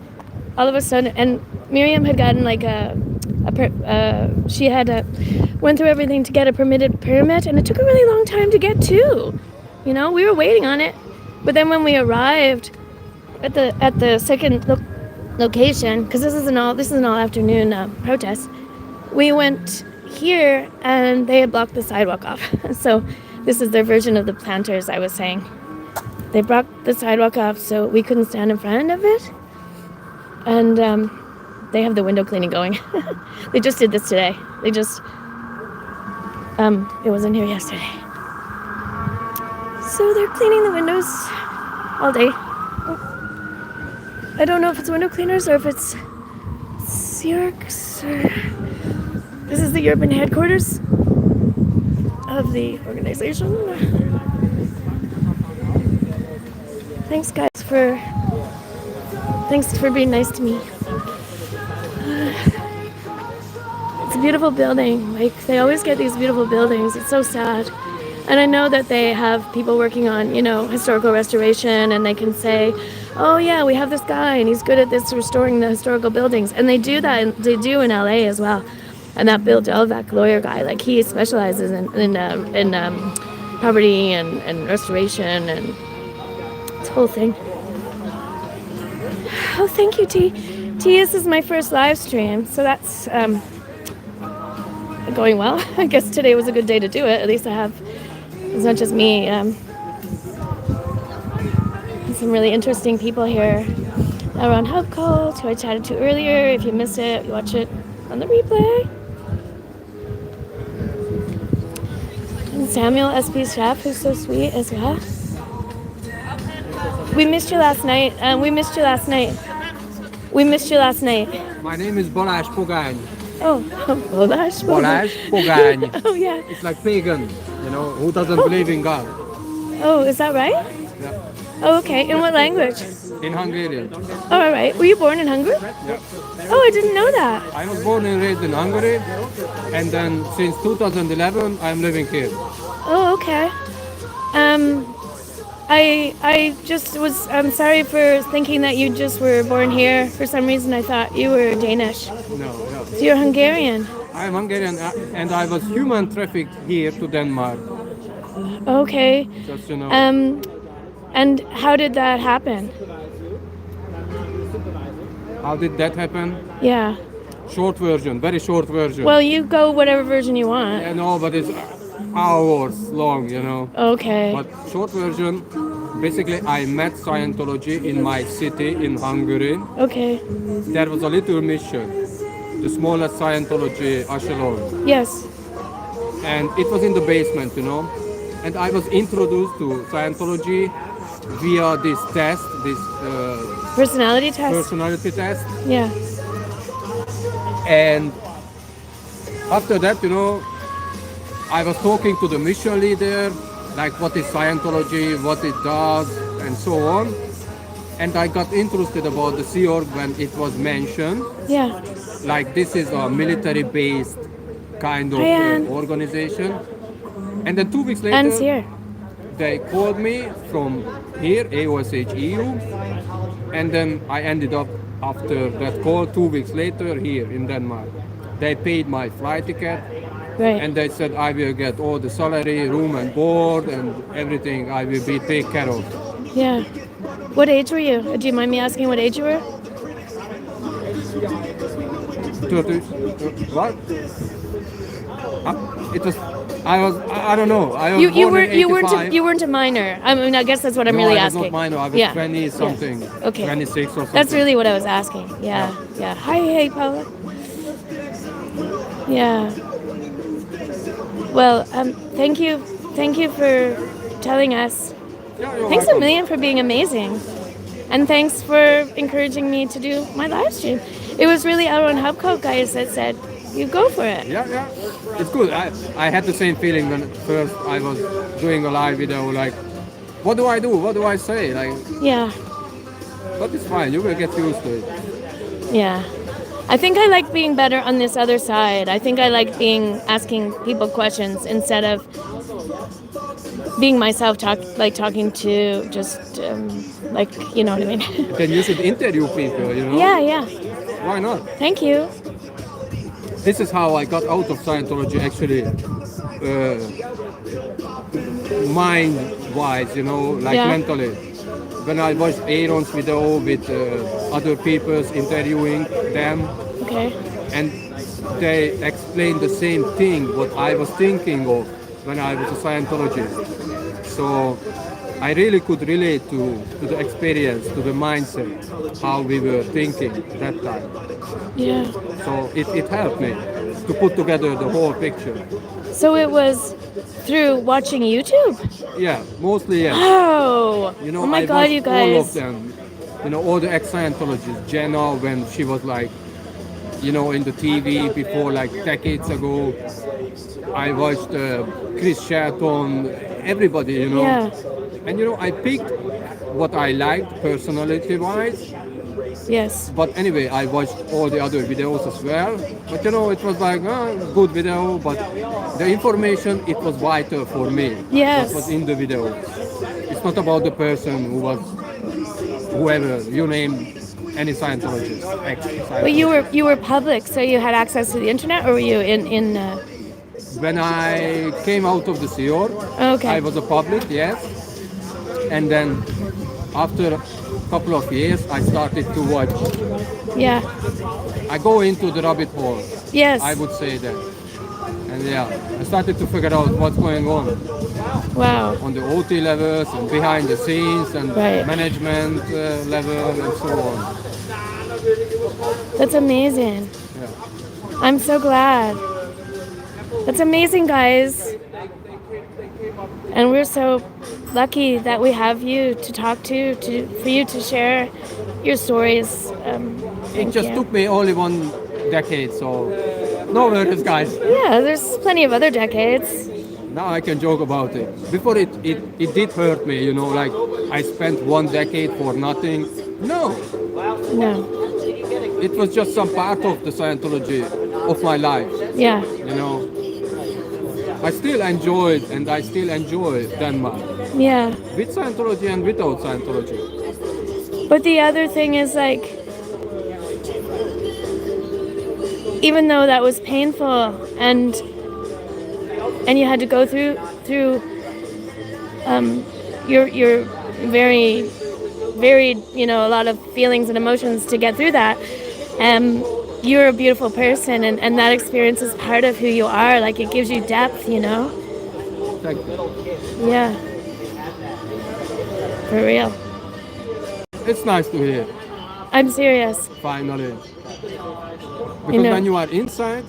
all of a sudden, and Miriam had gotten like she had went through everything to get a permit, and it took a really long time to get to. You know, we were waiting on it, but then when we arrived at the second location, because this is an all afternoon protest, we went here, and they had blocked the sidewalk off. So this is their version of the planters I was saying. They blocked the sidewalk off so we couldn't stand in front of it. And they have the window cleaning going. They just did this today. They just, it wasn't here yesterday. So they're cleaning the windows all day. I don't know if it's window cleaners or if it's Xerox or... This is the urban headquarters of the organization. Thanks for being nice to me. It's a beautiful building. Like, they always get these beautiful buildings. It's so sad. And I know that they have people working on, you know, historical restoration, and they can say, oh yeah, we have this guy and he's good at this, restoring the historical buildings. And they do that, they do in LA as well. And that Bill Delvac lawyer guy, like, he specializes in property and restoration and this whole thing. Oh, thank you, T. T, this is my first live stream, so that's going well. I guess today was a good day to do it. At least it's not just me. Some really interesting people here. Around Hub Cult, who I chatted to earlier. If you missed it, you watch it on the replay. And Samuel S.P. Chef, who's so sweet as well. We missed you last night. We missed you last night. My name is Balázs Pogány. Oh, Balázs. Balázs Pogány. Oh, yeah. It's like pagan, you know, who doesn't believe in God. Oh, is that right? Yeah. Oh, okay. In what language? In Hungarian. Oh, all right. Were you born in Hungary? Yeah. Oh, I didn't know that. I was born and raised in Hungary, and then since 2011 I'm living here. Oh, okay. I just was. I'm sorry for thinking that you just were born here. For some reason, I thought you were Danish. No. So you're Hungarian. I'm Hungarian and I was human trafficked here to Denmark. Okay. Just, you know. And how did that happen? How did that happen? Yeah. Short version, very short version. Well, you go whatever version you want. Yeah, no, but it's hours long, you know. Okay. But short version, basically I met Scientology in my city in Hungary. Okay. There was a little mission, the smallest Scientology echelon. Yes. And it was in the basement, you know. And I was introduced to Scientology via this test, this Personality test. personality test. Yeah. And after that, you know, I was talking to the mission leader, like what is Scientology, what it does, and so on. And I got interested about the Sea Org when it was mentioned. Yeah. Like this is a military-based kind of organization. And then 2 weeks later, Anne's here. they called me from here, AOSH EU, and then I ended up after that call 2 weeks later here in Denmark. They paid my flight ticket, Right. and they said I will get all the salary, room and board, and everything I will be taken care of. Yeah. What age were you? Do you mind me asking what age you were? 30, what? It was. I don't know. I was born in 85. You weren't a minor. I mean, I guess that's what I'm No, really I was asking. not minor. I was Yeah. 20 something. Yeah. Okay. 26 or something. That's really what I was asking. Yeah. Yeah. Hi, hey, Paula. Yeah. Well, thank you for telling us. Yeah, you're Thanks welcome. a million for being amazing, and thanks for encouraging me to do my live stream. It was really our own Hubcode guys that said, "You go for it." Yeah. It's good. I had the same feeling when first I was doing a live video. Like, what do I do? What do I say? Like, Yeah. but it's fine. You will get used to it. Yeah. I think I like being better on this other side. I think I like asking people questions instead of being myself, talking to just like, you know what I mean? Then you should interview people. You know. Yeah. Why not? Thank you. This is how I got out of Scientology. Actually, mind-wise, you know, like Yeah. mentally. When I watched Aaron's video with other people interviewing them, Okay. and they explained the same thing what I was thinking of when I was a Scientologist. So I really could relate to the experience, to the mindset, how we were thinking that time. Yeah. So it helped me to put together the whole picture. So it was through watching YouTube? Yeah, mostly yes. Oh. You know, Oh my I God, watched you all of guys. them. You know, all the ex-Scientologists. Jenna, when she was like, you know, in the TV before, like decades ago. I watched Chris Shelton, everybody, you know. Yeah. And you know, I picked what I liked personality-wise. Yes. But anyway, I watched all the other videos as well. But you know, it was like good video, but the information, it was vital for me. Yes. What was in the video. It's not about the person who was whoever you name, any Scientologist. But you were public, so you had access to the internet, or were you in? When I came out of the Sea Org, Okay. I was a public, yes. And then after a couple of years, I started to watch. Yeah. I go into the rabbit hole. Yes. I would say that. And yeah, I started to figure out what's going on Wow. the OT levels and behind the scenes and Right. management level and so on. That's amazing. Yeah. I'm so glad. That's amazing, guys. And we're so lucky that we have you to talk to for you to share your stories. It Thank just you. took me only 1 decade, so no worries, guys. Yeah, there's plenty of other decades. Now I can joke about it. Before it did hurt me, you know, like I spent 1 decade for nothing. No, No. it was just some part of the Scientology of my life, Yeah. you know. I still enjoyed and I still enjoy Denmark Yeah. with Scientology and without Scientology. But the other thing is like, even though that was painful and you had to go through your very varied, a lot of feelings and emotions to get through that. You're a beautiful person, and that experience is part of who you are. Like, it gives you depth, Thank you. Yeah. For real. It's nice to hear, I'm serious. finally. Because when you are inside,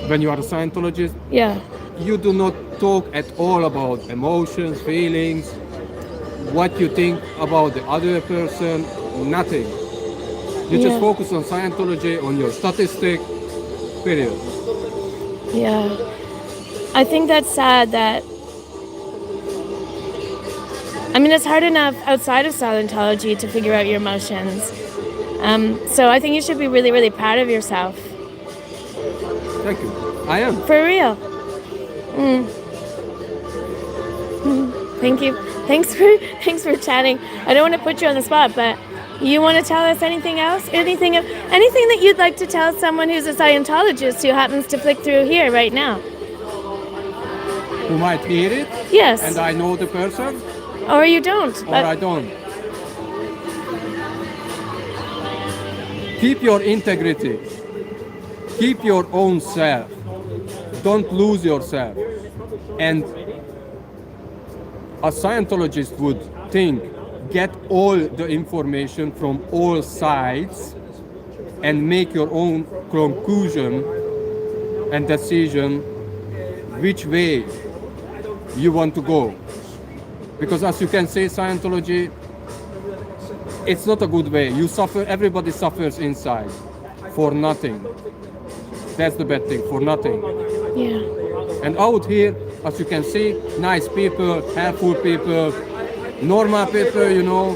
when you are a Scientologist, Yeah. you do not talk at all about emotions, feelings, what you think about the other person, nothing. You just focus on Scientology, on your statistic, period. Yeah. I think that's sad that, it's hard enough outside of Scientology to figure out your emotions. So I think you should be really, really proud of yourself. Thank you. I am. For real. Thank you. Thanks for chatting. I don't want to put you on the spot, but you want to tell us anything else? Anything that you'd like to tell someone who's a Scientologist who happens to flick through here right now? Who might hear it, Yes. and I know the person, Or you don't. or I don't. Keep your integrity. Keep your own self. Don't lose yourself. And a Scientologist would think, get all the information from all sides and make your own conclusion and decision which way you want to go. Because as you can say, Scientology, it's not a good way. You suffer, everybody suffers inside for nothing. That's the bad thing, for nothing. Yeah. And out here, as you can see, nice people, helpful people, normal people,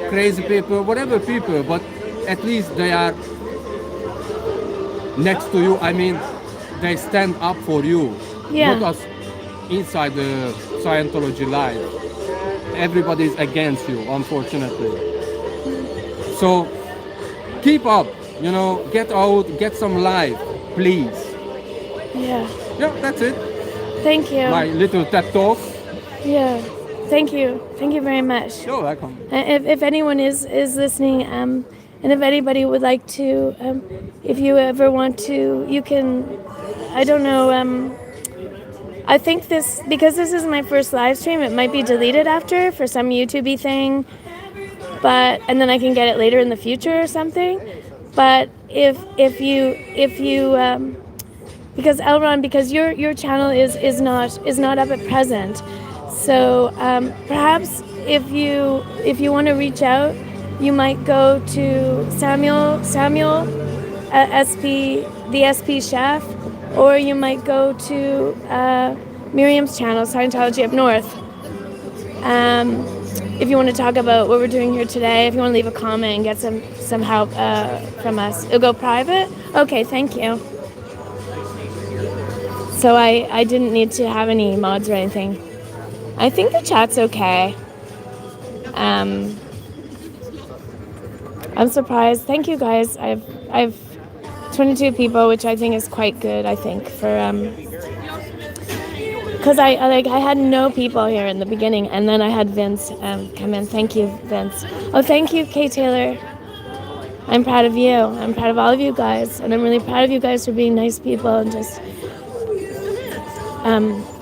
crazy people, whatever people, but at least they are next to you. They stand up for you. Yeah. Not as inside the Scientology life. Everybody is against you, unfortunately. So keep up, get out, get some life, please. Yeah. Yeah, that's it. Thank you. My little TED talk. Yeah. Thank you. Thank you very much. You're welcome. If anyone is listening, and if anybody would like to, if you ever want to, you can, I don't know, I think because this is my first live stream, it might be deleted after for some YouTube-y thing, and then I can get it later in the future or something. But if you because Elron, because your channel is not up at present, so perhaps if you want to reach out, you might go to Samuel the SP chef, or you might go to Miriam's channel, Scientology Up North. If you want to talk about what we're doing here today, if you want to leave a comment and get some help from us, it'll go private. Okay, thank you. So I didn't need to have any mods or anything. I think the chat's okay. I'm surprised. Thank you guys. I've 22 people, which I think is quite good. I think for because I had no people here in the beginning, and then I had Vince come in. Thank you, Vince. Oh, thank you, Kay Taylor. I'm proud of you. I'm proud of all of you guys, and I'm really proud of you guys for being nice people and just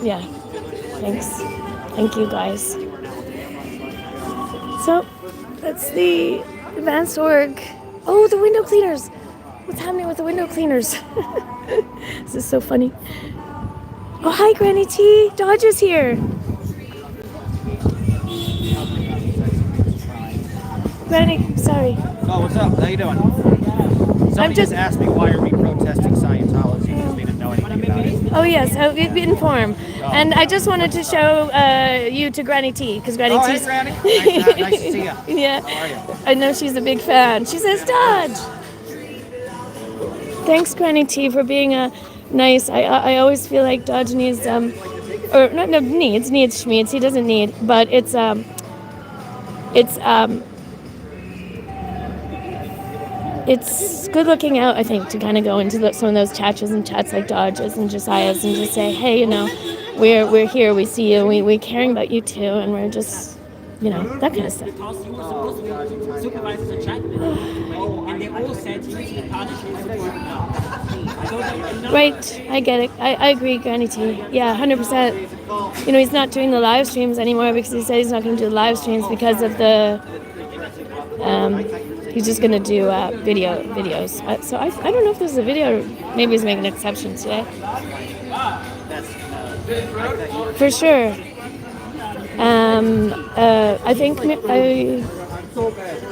yeah. Thanks. Thank you guys. So that's the advanced org. Oh, the window cleaners. What's happening with the window cleaners? This is so funny. Oh, hi, Granny T. Dodge is here. Granny, sorry. Oh, what's up? How you doing? Somebody just asked me why are we protesting Scientology because we didn't know anything about it. Oh, yes, inform. And I just wanted to show you to Granny T, because Granny T's... Hey, Granny. Nice to see you. Yeah. How are you? I know she's a big fan. She says, Dodge! Thanks, Granny T, for being a nice. I always feel like Dodge needs or not no, needs Schmeeds. He doesn't need, but it's good looking out, I think, to kind of go into some of those chats like Dodge's and Josiah's and just say, hey, you know, we're here, we see you, we're caring about you too, and we're just, you know, that kind of stuff. Because you were supposed to be supervisors at Chapman, and they all said you need to be part of the Right, I get it. I agree, Granny T. Yeah, 100%. You know, he's not doing the live streams anymore because he said he's not going to do the live streams because of the. He's just going to do videos. So I don't know if there's a video. Maybe he's making an exception today. For sure. I think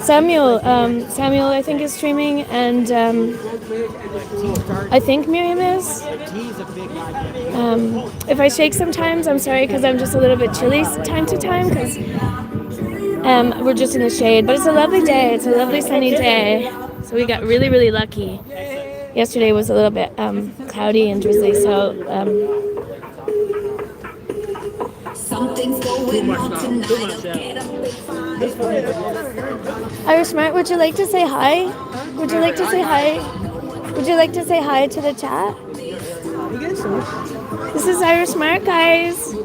Samuel I think is streaming, and I think Miriam is. If I shake sometimes, I'm sorry because I'm just a little bit chilly time to time because we're just in the shade. But it's a lovely day. It's a lovely sunny day. So we got really, really lucky. Yesterday was a little bit cloudy and drizzly, so something's going on tonight. Irish Smart, would you like to say hi? Would you like to say hi? Would you like to say hi to the chat? This is Irish Smart, guys.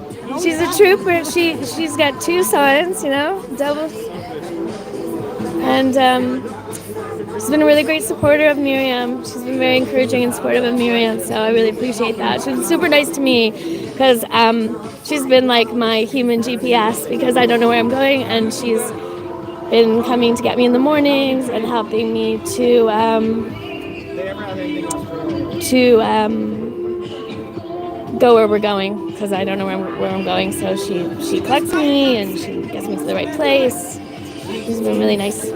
She's a trooper. She's got 2 sons, you know, double. And she's been a really great supporter of Miriam. She's been very encouraging and supportive of Miriam, so I really appreciate that. She's been super nice to me because she's been like my human GPS because I don't know where I'm going, and she's been coming to get me in the mornings and helping me to go where we're going because I don't know where I'm going. So she collects me and she gets me to the right place. She's been really nice.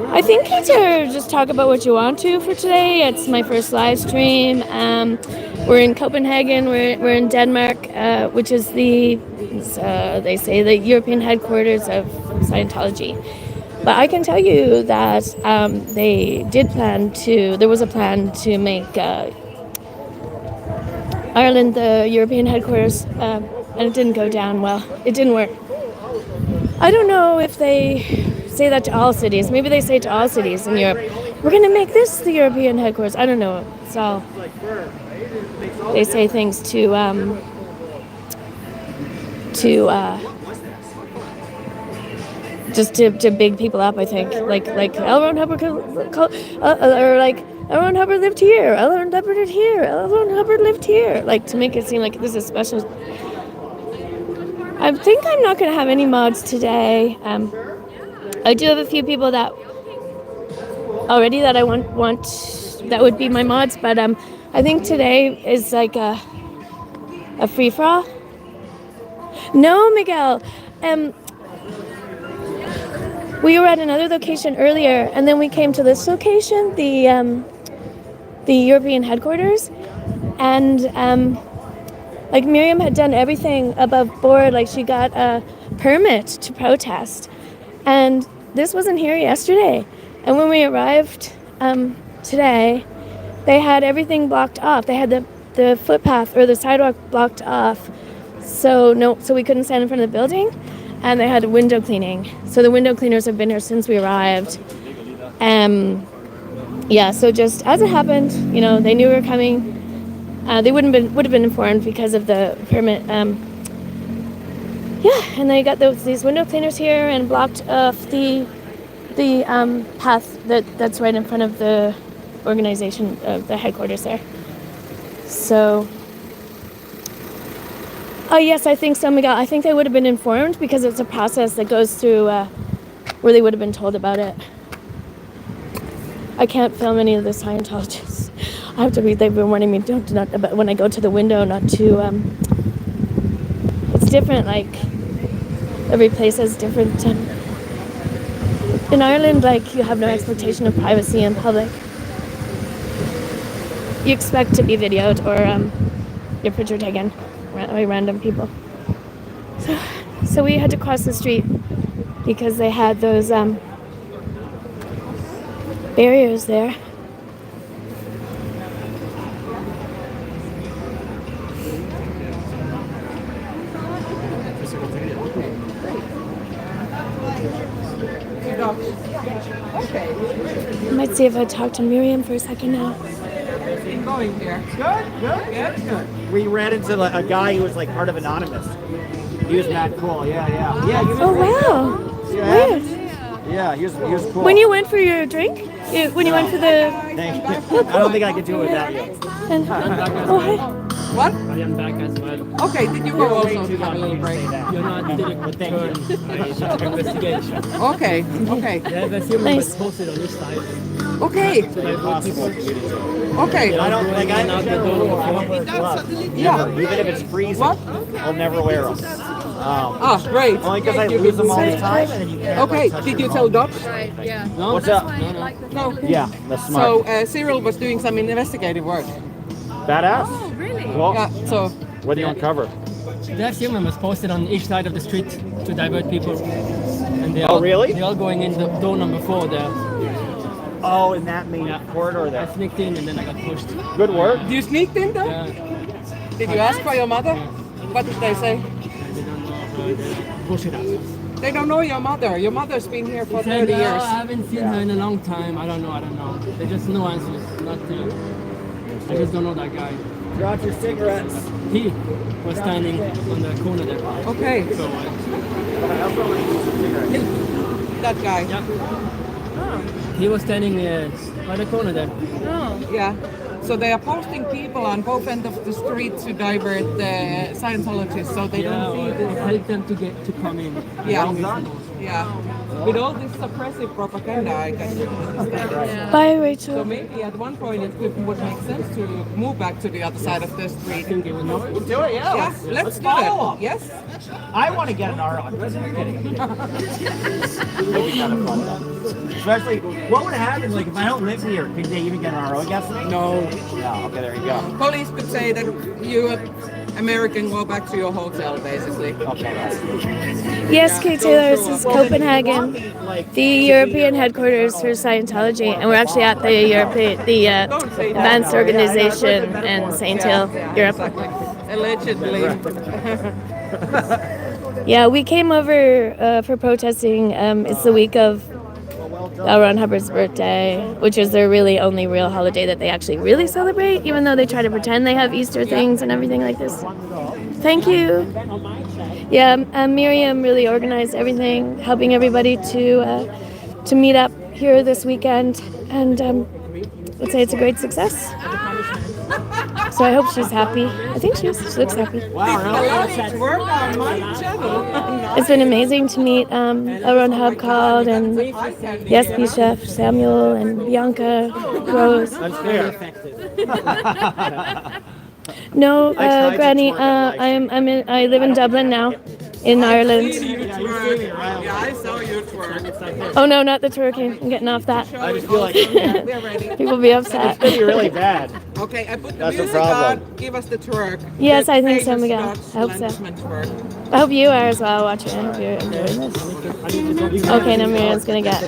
I think you to just talk about what you want to for today. It's my first live stream. We're in Copenhagen. We're in Denmark, which is they say the European headquarters of Scientology. But I can tell you that there was a plan to make Ireland the European headquarters, and it didn't go down well. It didn't work. I don't know if they say that to all cities. Maybe they say to all cities in Europe, we're going to make this the European headquarters. I don't know. It's all, they say things to just to big people up, I think. Like L. Ron Hubbard or like L. Ron Hubbard lived here, L. Ron Hubbard lived here, L. Ron Hubbard lived here. Like to make it seem like this is special. I think I'm not going to have any mods today. I do have a few people that I want that would be my mods, but I think today is like a free for all. No, Miguel. We were at another location earlier, and then we came to this location, the European headquarters, and like Miriam had done everything above board. Like she got a permit to protest, and this wasn't here yesterday. And when we arrived today, they had everything blocked off. They had the footpath or the sidewalk blocked off, so we couldn't stand in front of the building. And they had window cleaning. So the window cleaners have been here since we arrived. Yeah, so just as it happened, you know, they knew we were coming. They would have been informed because of the permit. Yeah, and they got these window cleaners here and blocked off the path that's right in front of the organization, the headquarters there. So. Oh, yes, I think so, Miguel. I think they would have been informed because it's a process that goes through where they would have been told about it. I can't film any of the Scientologists. I have to read. They've been warning me not about when I go to the window not to. It's different. Like every place has different. In Ireland, like you have no expectation of privacy in public. You expect to be videoed or your picture taken. Random people. So we had to cross the street because they had those barriers there. Okay. I might see if I talk to Miriam for a second now. How's it going here? Good. We ran into a guy who was like part of Anonymous. He was mad cool. Yeah. Oh wow. Weird. Yeah, he was cool. When you went for your drink? When you went for the... Thank you. I don't think I could do it without you. And, oh, hi. What? I am back as well. Okay, did you go also to have a little break? You're not did a turn investigation. Okay. They have a few Nice. members posted on this side. Okay. Okay. I don't like. I Out the door. don't wear gloves. Yeah. Never. Even if it's freezing, What? I'll never wear them. Great. Only because I lose them all the time, and then you can't. Okay, did you tell Doc? No, What's up? No. Yeah, that's smart. So Cyril was doing some investigative work. Badass. Oh, really? Well, Yeah. So what do you uncover? They have few members posted on each side of the street to divert people. And they Oh, really? They're all going in the door number 4 there. Oh, in that main corridor I there. sneaked in and then I got pushed. Good work. you sneaked in though? Yeah. Did you ask for your mother? What did they say? They don't know bullshit assholes. They don't know your mother. Your mother's been here for Said, 30 "No, years. I haven't seen her in a long time. I don't know. They just no answers. Nothing. I just don't know that guy. Brought your cigarettes. He was standing on the corner there. Okay, So that guy. he was standing by the corner there. Yeah. So they are posting people on both ends of the street to divert the Scientologists so they don't see this. Help them to come in. Yeah. Yeah. With all this suppressive propaganda, I can understand. Bye, So Rachel. maybe at one point it would make sense to move back to the other side of the I street. think it would not. Do it, yeah. Yeah, let's do follow it. 'em. Yes. I want to get an R on. It would be kind of fun though. Especially, what would happen like if I don't live here? Could they even get an RO against me? No. No. Okay, there you go. Police could say that you American go back to your hotel, basically. Okay. That's Yes, Kate Taylor, this is Copenhagen, the European headquarters for Scientology, and we're actually at the events organization in St. Hill, Europe. Exactly. Allegedly. Yeah, we came over for protesting. It's the week of L. Ron Hubbard's birthday, which is their really only real holiday that they actually really celebrate, even though they try to pretend they have Easter things and everything like this. Thank you. Yeah, Miriam really organized everything, helping everybody to meet up here this weekend, and I'd say it's a great success. So I hope she's happy. I think she is. She looks happy. Work on my channel. It's been amazing to meet L. Ron Hubb called, and yes, B Chef Samuel and Bianca Rose. That's fair. No, Granny, I live in Dublin now, in Ireland. Yeah, I saw you twerk. Oh no, not the twerking. I'm getting off that. I just feel like We're ready. People be upset. it's gonna be really bad. Okay, I put the That's the music problem. on. Give us the twerk. Yes, The I think so, famous Miguel. Dutch I hope so. Lensman twerk. I hope you are as well watching. I hope you're enjoying this. Okay, now Miriam's gonna get.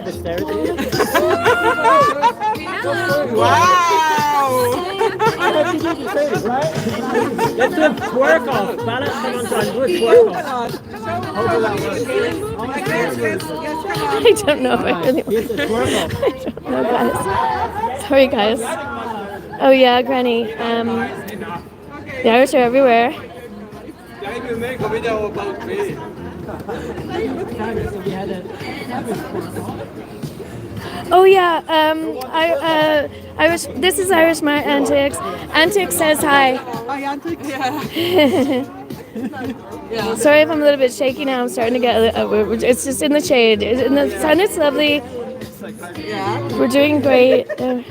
Wow! Let's do a twerk off. Balance someone's on. Do a twerk off. I don't know if I really. I don't know, guys. Sorry, guys. Oh yeah, Granny. The Irish are everywhere. Oh yeah, Irish. This is Irish Mart Antics. Antics says hi. Yeah. Sorry if I'm a little bit shaky now. I'm starting to get. It's just in the shade. In the sun, it's lovely. Yeah. We're doing great. Very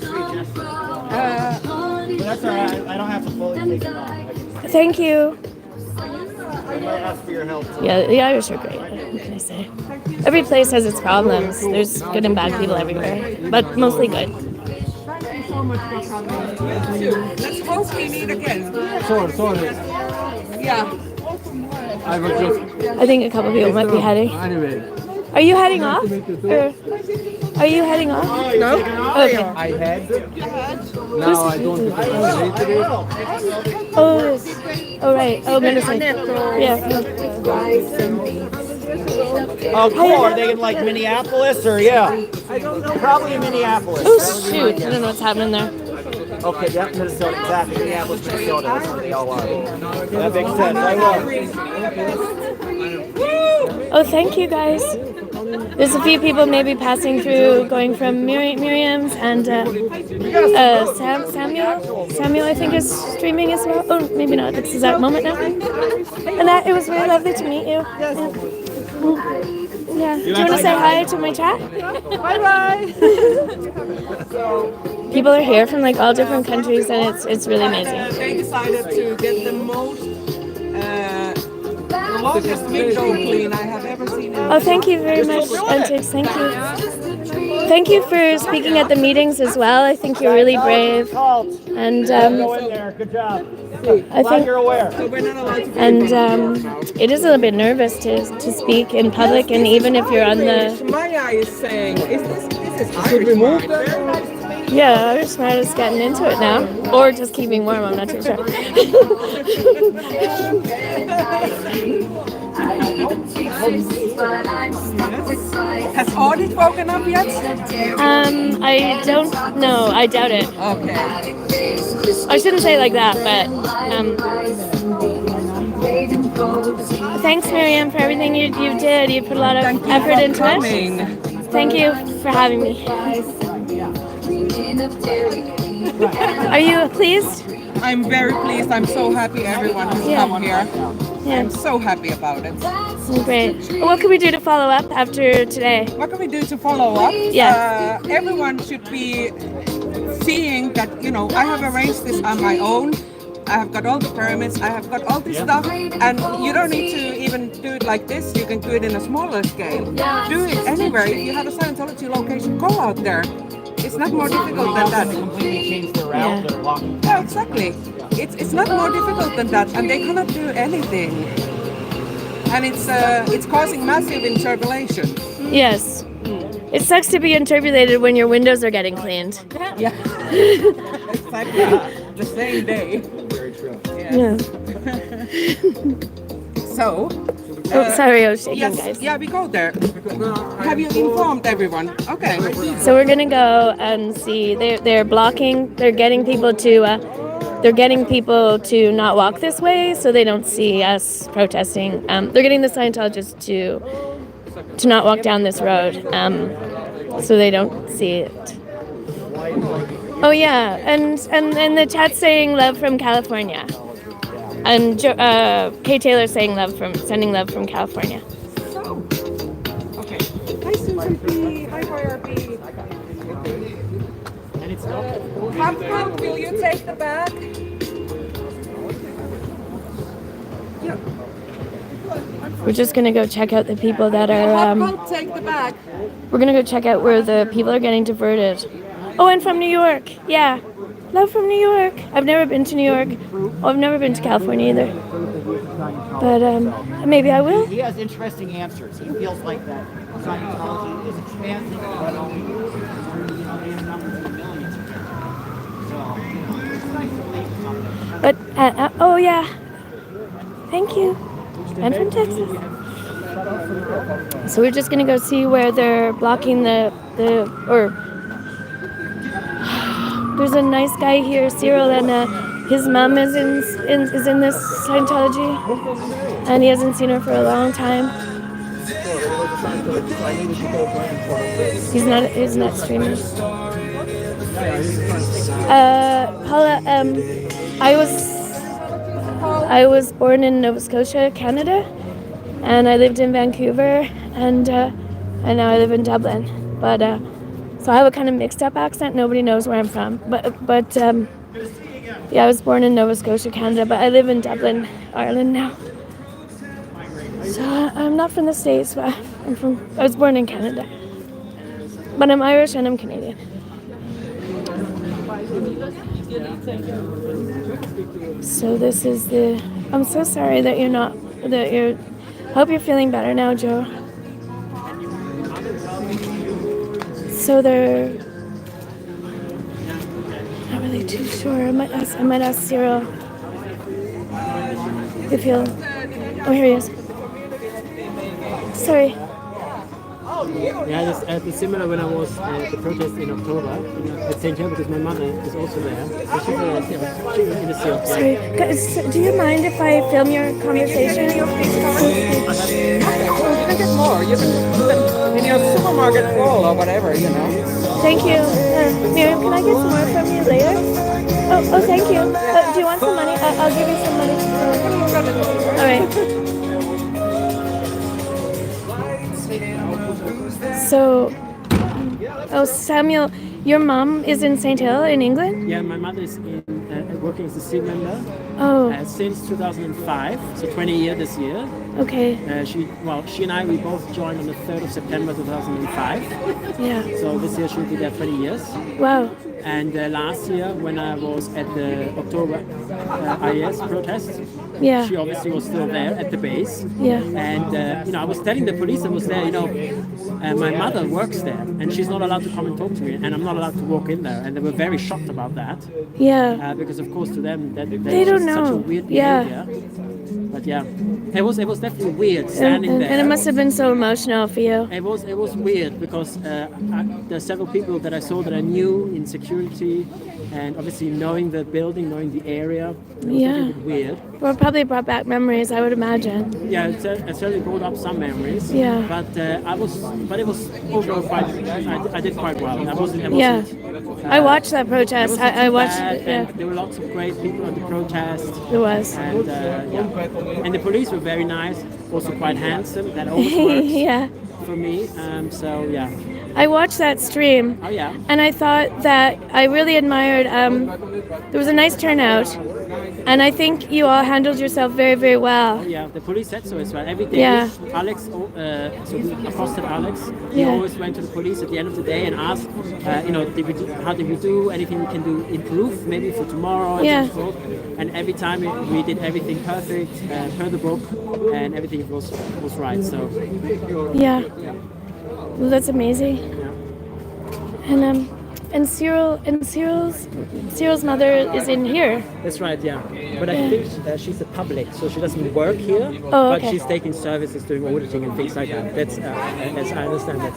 sweet gesture. But that's alright. I don't have to fully take it off. Thank you. I might ask for your help. Too. Yeah, the Irish are great. What can I say? Every place has its problems. There's good and bad people everywhere, but mostly good. Let's hope we meet again. Sorry. Yeah. I was just I think a couple people might be heading. anyway. Are you heading off? Or are you heading off? No? Okay. I had. Now I don't relate to it. Oh, right. Oh, I'm gonna say. Yeah. Oh, cool. Are they in like Minneapolis or yeah? I don't know. Probably in Minneapolis. Oh shoot! I don't know what's happening there. Okay, yeah, Minnesota, exactly. Minneapolis, Minnesota. That's where they all are. That makes sense. I will. Oh, thank you guys. There's a few people maybe passing through, going from Miriam's and Samuel, I think, is streaming as well. Oh, maybe not. This is that moment now. And it was really lovely to meet you. Yeah. Do you want to say hi to my chat? Bye-bye. People are here from like all different countries, and it's really amazing. They decided to get the longest window clean I have ever seen. Oh, thank you very much, Antix. Thank you. Thank you for speaking at the meetings as well. I think you're really brave, and Go in there. Good job. I think You're aware. and it is a little bit nervous to speak in public, and even if you're on the Maya is saying, is this Irish? yeah, Irish Smart is getting into it now, or just keeping warm. I'm not too sure. Has audit woken up yet? I don't know. I doubt it. Okay. I shouldn't say it like that, but thanks, Miriam, for everything you did. You put a lot of effort into it. Thank you for having me. Are you pleased? I'm very pleased. I'm so happy everyone has come here. Yeah. I'm so happy about it. Great. What can we do to follow up after today? What can we do to follow up? Yeah. Everyone should be seeing that, I have arranged this on my own. I have got all the permits, I have got all this stuff, and you don't need to even do it like this. You can do it in a smaller scale. Do it anywhere. If you have a Scientology location, go out there. It's not more difficult than that. Completely changed the route they're walking. Yeah, exactly. It's not more difficult than that, and they cannot do anything. And it's causing massive interpolation. Yes. It sucks to be interpolated when your windows are getting cleaned. Yeah. Exactly. The same day. Very true. Yeah. So. Sorry, I was shaking, Yes, guys. yeah, we go there. Have you informed everyone? Okay. So we're gonna go and see. They're blocking. They're getting people to. They're getting people to not walk this way, so they don't see us protesting. They're getting the Scientologists to not walk down this road, so they don't see it. Oh yeah, and the chat's saying love from California, and Kay Taylor saying sending love from California. Okay. Hi Susan P. Hi RP. Popcorn, will you take the bag? Yeah. We're just gonna go check out the people that are. Popcorn, take the bag. We're gonna go check out where the people are getting diverted. Oh, and from New York. Yeah, love from New York. I've never been to New York. Oh, I've never been to California either. But maybe I will. He has interesting answers. He feels like that Scientology is expanding, but only in numbers of millions. So, it's nice to believe something. But oh yeah, thank you. And from Texas. So we're just gonna go see where they're blocking there's a nice guy here, Cyril, and his mom is in this Scientology, and he hasn't seen her for a long time. He's not streaming. Paula, I was born in Nova Scotia, Canada, and I lived in Vancouver, and now I live in Dublin. But so I have a kind of mixed up accent. Nobody knows where I'm from. But yeah, I was born in Nova Scotia, Canada, but I live in Dublin, Ireland now. So I'm not from the States, but I was born in Canada. But I'm Irish and I'm Canadian. So this is I'm so sorry that I hope you're feeling better now, Joe. So they're not really too sure. I might ask Cyril if he'll. Oh, here he is. Sorry. Yeah, it's similar when I was at the protest in October at St. Hill because my mother is also there. So she's in the SEAL. Sorry, guys, do you mind if I film your conversation? You can get more. You can in your supermarket roll or whatever, you know. Thank you. Miriam, can I get some more from you later? Oh, thank you. Do you want some money? I'll give you some money. All right. So, Samuel, your mom is in St. Hill in England? Yeah, my mother is working as a SEAL member since 2005, so 20 years this year. Okay. She and I, we both joined on the 3rd of September 2005. Yeah. So this year she'll be there 20 years. Wow. And last year, when I was at the October IS protest, Yeah. she obviously was still there at the base. Yeah. And I was telling the police that was there, my mother works there, and she's not allowed to come and talk to me, and I'm not allowed to walk in there. And they were very shocked about that. Yeah. Because of course to them that They don't know. such a weird Yeah. behavior. But yeah, it was definitely weird standing there. And it must have been so emotional for you. It was weird because there are several people that I saw that I knew in security, and obviously knowing the building, knowing the area. It was a little bit weird. Well, probably brought back memories, I would imagine. Yeah, it certainly brought up some memories. Yeah. But it was overall quite. I did quite well. I wasn't. Yeah. I watched that protest. I watched. Bad, Yeah. and there were lots of great people at the protest. It was. And and the police were very nice, also quite handsome. That always works Yeah. for me. So yeah. I watched that stream. Oh yeah. And I thought that I really admired. There was a nice turnout, and I think you all handled yourself very, very well. Yeah, the police said so as well. Every day, Yeah. Alex, so we accosted Alex. He Yeah. always went to the police at the end of the day and asked, how did we do? Anything we can do improve, maybe for tomorrow? And Yeah. so forth. And every time we did everything perfect per the book, and everything was right. So Yeah. Well, that's amazing. And Cyril's mother is in here. that's right. Yeah, but I think she's a public, so she doesn't work here. Oh, But okay. she's taking services, doing auditing and things like that. That's as I understand it.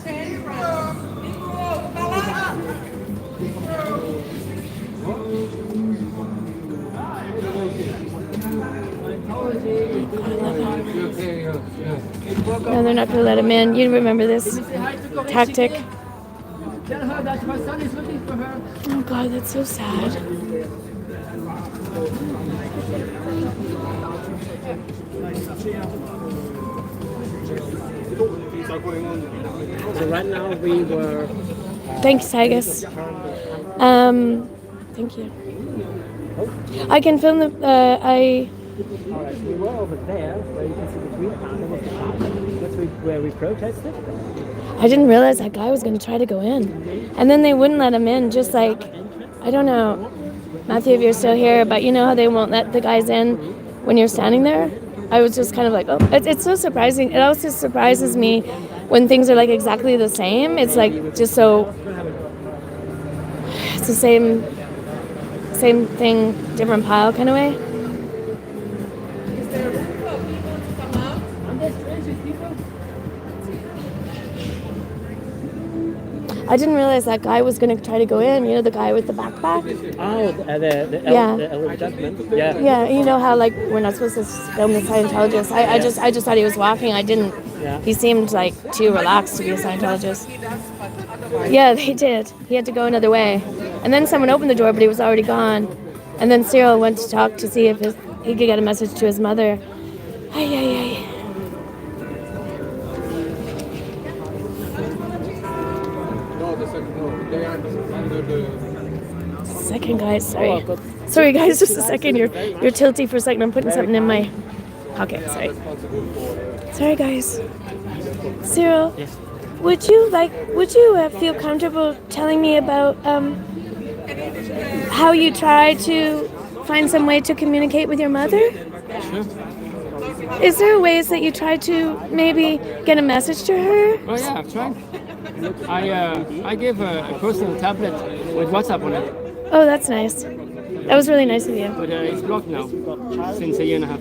No, they're not going to let him in. You remember this tactic? Tell her that my son is looking for her. Oh God, that's so sad. So right now we were. Thanks, Tigus. Thank you. I can film the. Alright, we were over there where you can see the green part. That was the park. That's where we protested. I didn't realize that guy was going to try to go in, and then they wouldn't let him in. Just like, I don't know, Matthew, if you're still here, but you know how they won't let the guys in when you're standing there. I was just kind of like, oh, it's so surprising. It also surprises me when things are like exactly the same. It's like just so. It's the same thing, different pile kind of way. I didn't realize that guy was going to try to go in. You know, the guy with the backpack. Oh, the elder gentleman. Yeah. Yeah, you know how like we're not supposed to film the Scientologist. I just thought he was walking. I didn't. Yeah. He seemed like too relaxed to be a Scientologist. Yeah, they did. He had to go another way, and then someone opened the door, but he was already gone. And then Cyril went to talk to see if he could get a message to his mother. Ay, ay, ay. Second, guys, sorry. Sorry, guys, just a second. You're tilty for a second. I'm putting something in my pocket. Sorry. Sorry, guys. Cyril, Yes. would you feel comfortable telling me about how you try to find some way to communicate with your mother? Sure. Is there ways that you try to maybe get a message to her? Oh yeah, I've tried. I gave her a personal tablet with WhatsApp on it, Oh, that's nice. That was really nice of you. but it's blocked now since a year and a half.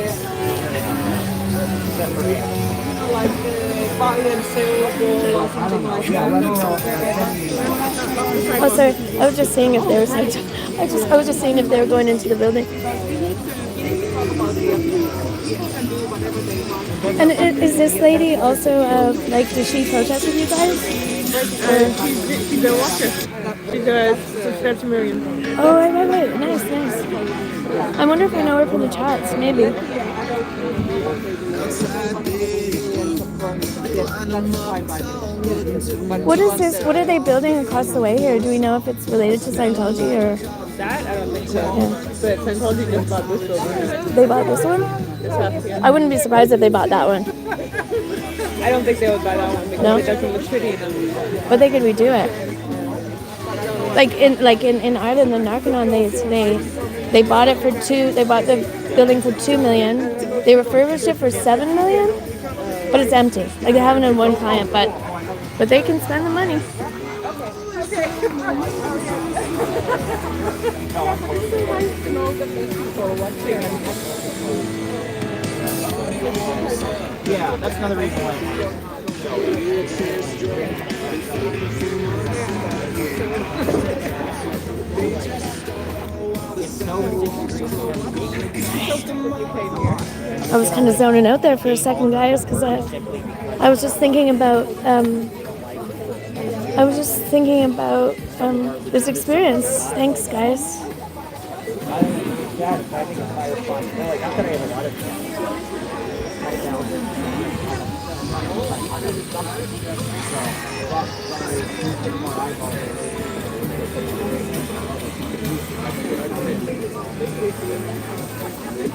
like buy and sell or something like that. Oh, sorry. I was just seeing if they were. I was just seeing if they were going into the building. And is this lady also like? Does she protest with you guys? She's a watcher. She's a subscribed to Miriam. Oh, right. Nice. I wonder if I know her from the chats. Maybe. What is this? What are they building across the way here? Do we know if it's related to Scientology or? That? I don't think so. Yeah. But Scientology just bought this building. They bought this one? Yeah. I wouldn't be surprised if they bought that one. I don't think they would buy that one because it doesn't look pretty enough. But they could redo it. Like in Ireland, in Narconon, they bought it for they bought the building for $2 million. They refurbished it for $7 million, but it's empty. Like they haven't had one client, but they can spend the money. Yeah, that's another reason why. I was kind of zoning out there for a second, guys, because I was just thinking about this experience. Thanks, guys.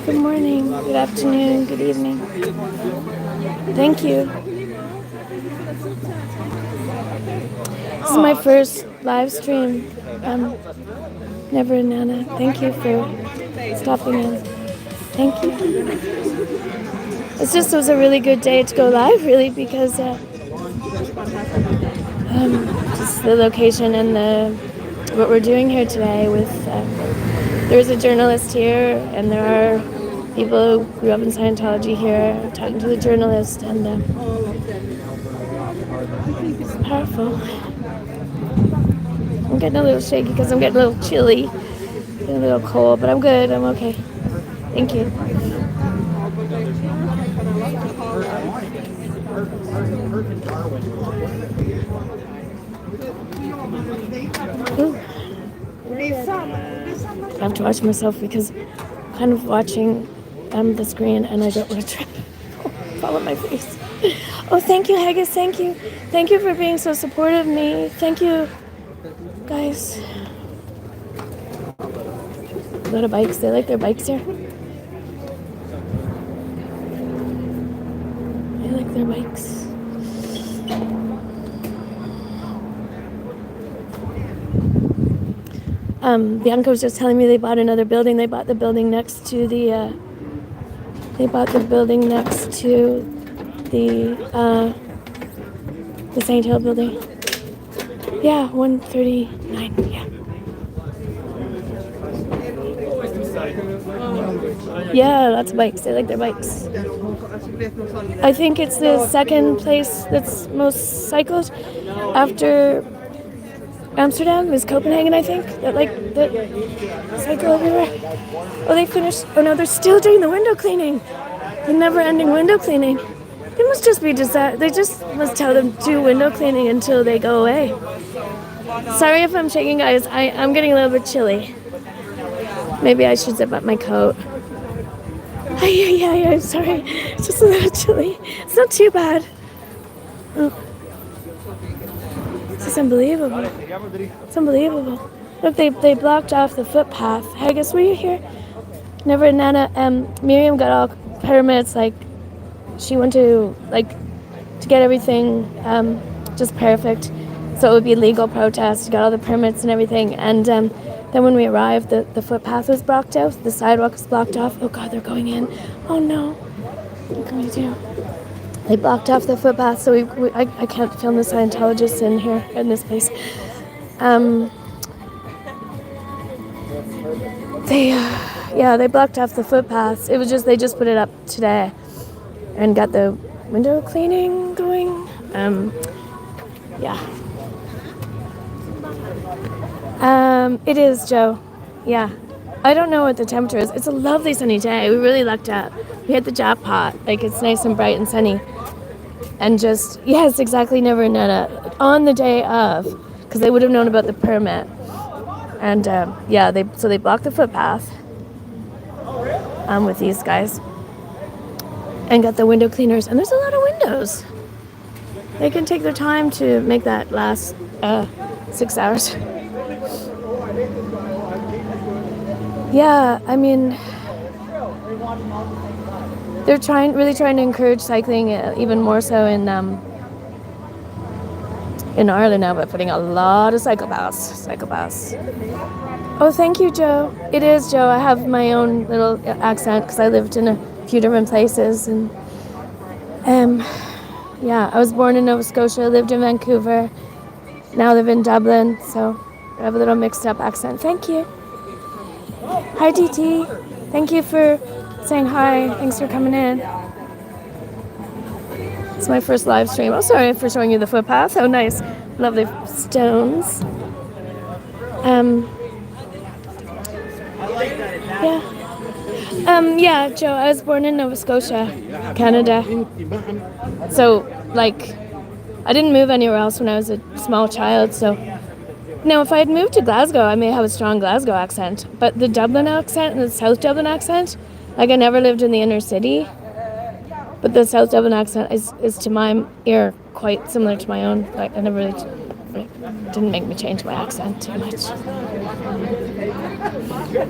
Good morning, good afternoon, good evening. Thank you. This is my first live stream. Never Nana. Thank you for stopping in. Thank you. It was a really good day to go live, really, because just the location and what we're doing here today with there's a journalist here, and there are people who grew up in Scientology here talking to the journalist, and it's powerful. I'm getting a little shaky because I'm getting a little chilly, getting a little cold, but I'm good. I'm okay. Thank you. Ooh. I have to watch myself because I'm kind of watching the screen and I don't want to trip. Fall on my face. Oh, thank you, Haggis. Thank you. Thank you for being so supportive of me. Thank you, guys. A lot of bikes. They like their bikes here. They like their bikes. Bianca was just telling me they bought another building. They bought the building next to the. They bought the building next to the St. Hill building. Yeah, 139. Yeah. Yeah, lots of bikes. They like their bikes. I think it's the second place that's most cycled after Amsterdam is Copenhagen, I think. That cycle everywhere. Oh, they finished. Oh no, they're still doing the window cleaning. The never-ending window cleaning. They must just be they just must tell them to do window cleaning until they go away. Sorry if I'm shaking, guys. I'm getting a little bit chilly. Maybe I should zip up my coat. Yeah, I'm sorry. It's just a little chilly. It's not too bad. Oh. This is unbelievable. It's unbelievable. Look, they blocked off the footpath. I guess were you here? Never Nana. Miriam got all permits. Like she went to get everything just perfect, so it would be legal protest. She got all the permits and everything. And then when we arrived, the footpath was blocked out. The sidewalk was blocked off. Oh God, they're going in. Oh no. What can we do? They blocked off the footpath, so I can't film the Scientologists in here, in this place. They blocked off the footpaths. It was they just put it up today. and got the window cleaning going. Yeah. It is, Joe. Yeah. I don't know what the temperature is. It's a lovely sunny day. We really lucked out. We hit the jackpot. Like, it's nice and bright and sunny. And just, yes, exactly, never Netta. On the day of, because they would have known about the permit. And, yeah, they blocked the footpath with these guys. And got the window cleaners. And there's a lot of windows. They can take their time to make that last 6 hours. Yeah, I mean, they're really trying to encourage cycling, even more so in Ireland now, by putting a lot of cycle paths. Oh, thank you, Joe. It is, Joe. I have my own little accent because I lived in a few different places, and yeah, I was born in Nova Scotia, lived in Vancouver, now live in Dublin, so I have a little mixed up accent. Thank you. Hi, DT. Thank you for saying hi. Thanks for coming in. It's my first live stream. Oh, sorry for showing you the footpath. Oh, nice. Lovely stones. Yeah, Joe, I was born in Nova Scotia, Canada. So, like, I didn't move anywhere else when I was a small child, so... Now, if I had moved to Glasgow, I may have a strong Glasgow accent, but the Dublin accent and the South Dublin accent, like, I never lived in the inner city, but the South Dublin accent is to my ear quite similar to my own. Like, I never really... didn't make me change my accent too much.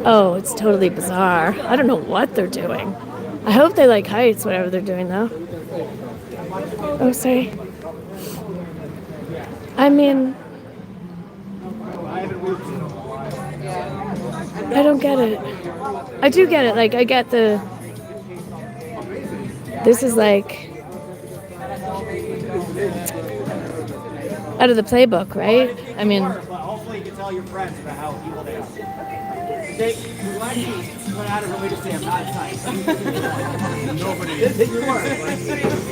Oh, it's totally bizarre. I don't know what they're doing. I hope they like heights, whatever they're doing, though. Oh, sorry. I mean... I don't get it. I do get it. Like, I get the... This is like... out of the playbook, right? I mean... Hopefully you can tell your friends about how evil they are. They actually went out of their way to say I'm not science. Nobody.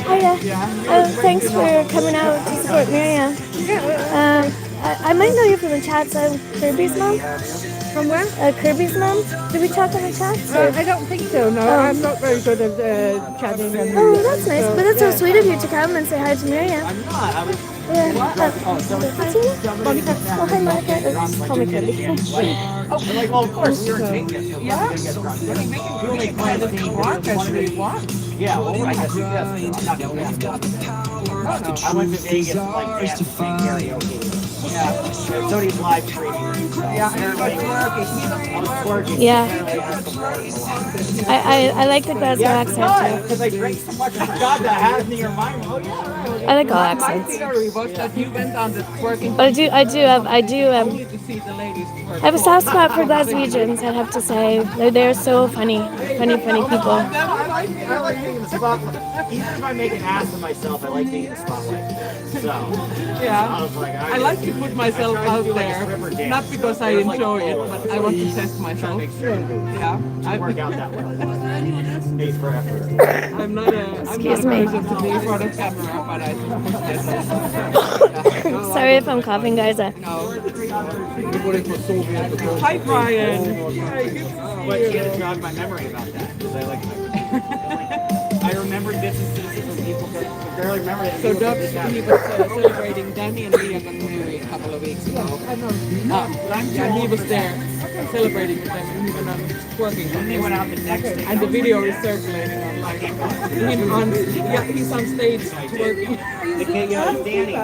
Hiya. Thanks for coming out to support Miriam. I might know you from the chats. I'm Kirby's mom. From where? Kirby's mom. Did we talk on the chats? I don't think so, no. I'm not very good at chatting. Oh, that's nice. But that's so sweet of you to come and say hi to Miriam. I'm not. I was... Yeah. What's your name? Monica. Oh, hi, Monica. Just call me Kirby. Oh, like, well, of course, you're in Vegas. Yeah. We'll make plans to walk as we walk. Yeah, well, I guess yes. I'm not going to I went to Vegas like that to sing karaoke. Yeah. Somebody's live streaming. Yeah, everybody's working. Yeah. I like the Glasgow accent too. Because I drank so much, I forgot that has me your mind. Oh yeah. I like all accents. You went on the twerking. But I do have I have a soft spot for Glaswegians, I'd have to say. They're so funny people. I like being in the spotlight. Even if I make an ass of myself, I like being in the spotlight. So, Yeah, I was like, I like to put myself out there, not because I enjoy it, but I want to test myself. Yeah, I work out that well. Pays for effort. I'm not a person to be in front of camera, but I just Sorry if I'm coughing, guys. Hi, Brian. But you gotta jog my memory about that because I remembered bits and pieces from people that I barely remember that. So Doug, he was celebrating Danny and Leah got married a couple of weeks ago. And he was there celebrating with them and he went on twerking. And they went out the next day. And the video is circulating online. He's on stage twerking. They can't get on Danny.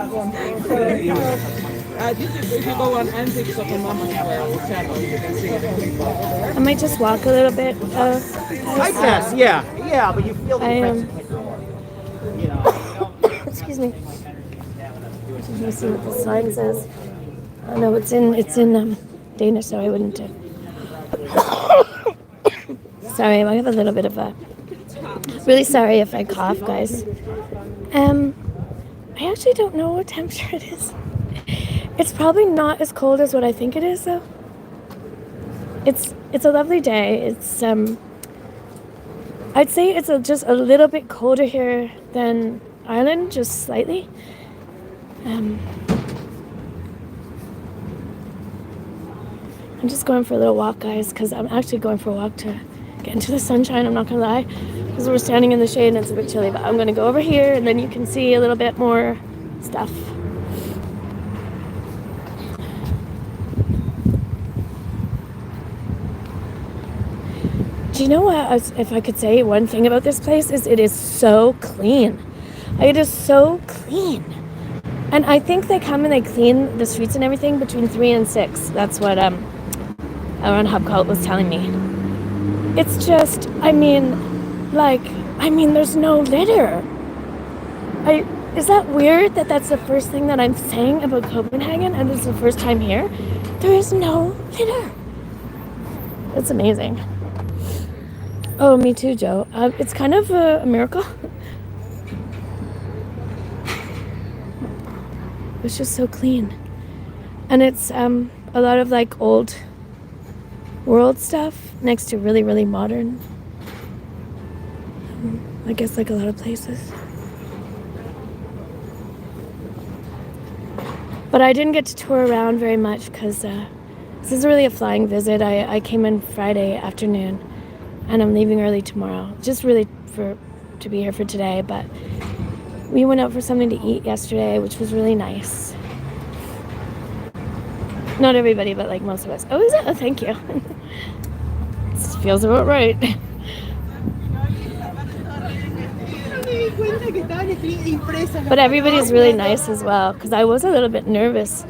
If you go on Antics of a Mama's channel, you can see it. I might just walk a little bit. I guess, yeah, but you feel the difference. You know. Excuse me. Let me see what the sign says. Oh no, it's in Danish, so I wouldn't. Sorry, I have a little bit of a. Really sorry if I cough, guys. I actually don't know what temperature it is. It's probably not as cold as what I think it is, though. It's a lovely day. It's I'd say it's just a little bit colder here than Ireland, just slightly. I'm just going for a little walk, guys, because I'm actually going for a walk to get into the sunshine, I'm not gonna lie, because we're standing in the shade and it's a bit chilly, but I'm gonna go over here and then you can see a little bit more stuff. Do you know what, if I could say one thing about this place, is it is so clean. It is so clean. And I think they come and they clean the streets and everything between 3 and 6. That's what Aaron Hubcult was telling me. It's just, there's no litter. Is that weird that that's the first thing that I'm saying about Copenhagen and this is the first time here? There is no litter. It's amazing. Oh, me too, Joe. It's kind of a miracle. It's just so clean. And it's a lot of like old world stuff next to really, really modern. I guess like a lot of places. But I didn't get to tour around very much because this is really a flying visit. I came in Friday afternoon and I'm leaving early tomorrow. Just really to be here for today, but we went out for something to eat yesterday, which was really nice. Not everybody, but like most of us. Oh, is it? Oh, thank you. This feels about right. But everybody's really nice as well, because I was a little bit nervous.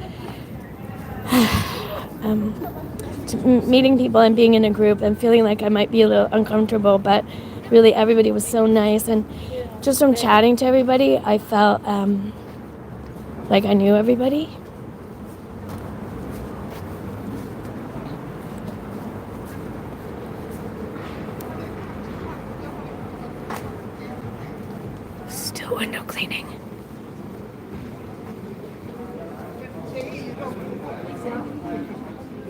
Meeting people and being in a group and feeling like I might be a little uncomfortable, but really everybody was so nice. And just from chatting to everybody, I felt like I knew everybody. Still window cleaning.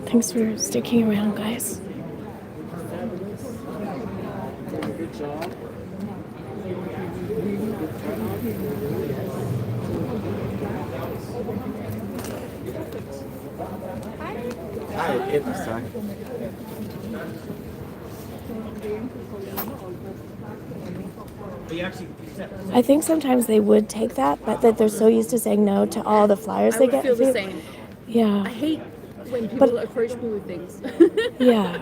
Thanks for sticking around, guys. Good job. Hi, it's time. I think sometimes they would take that, but that they're so used to saying no to all the flyers they get. I would feel the same. Yeah. I hate when people approach me with things. Yeah.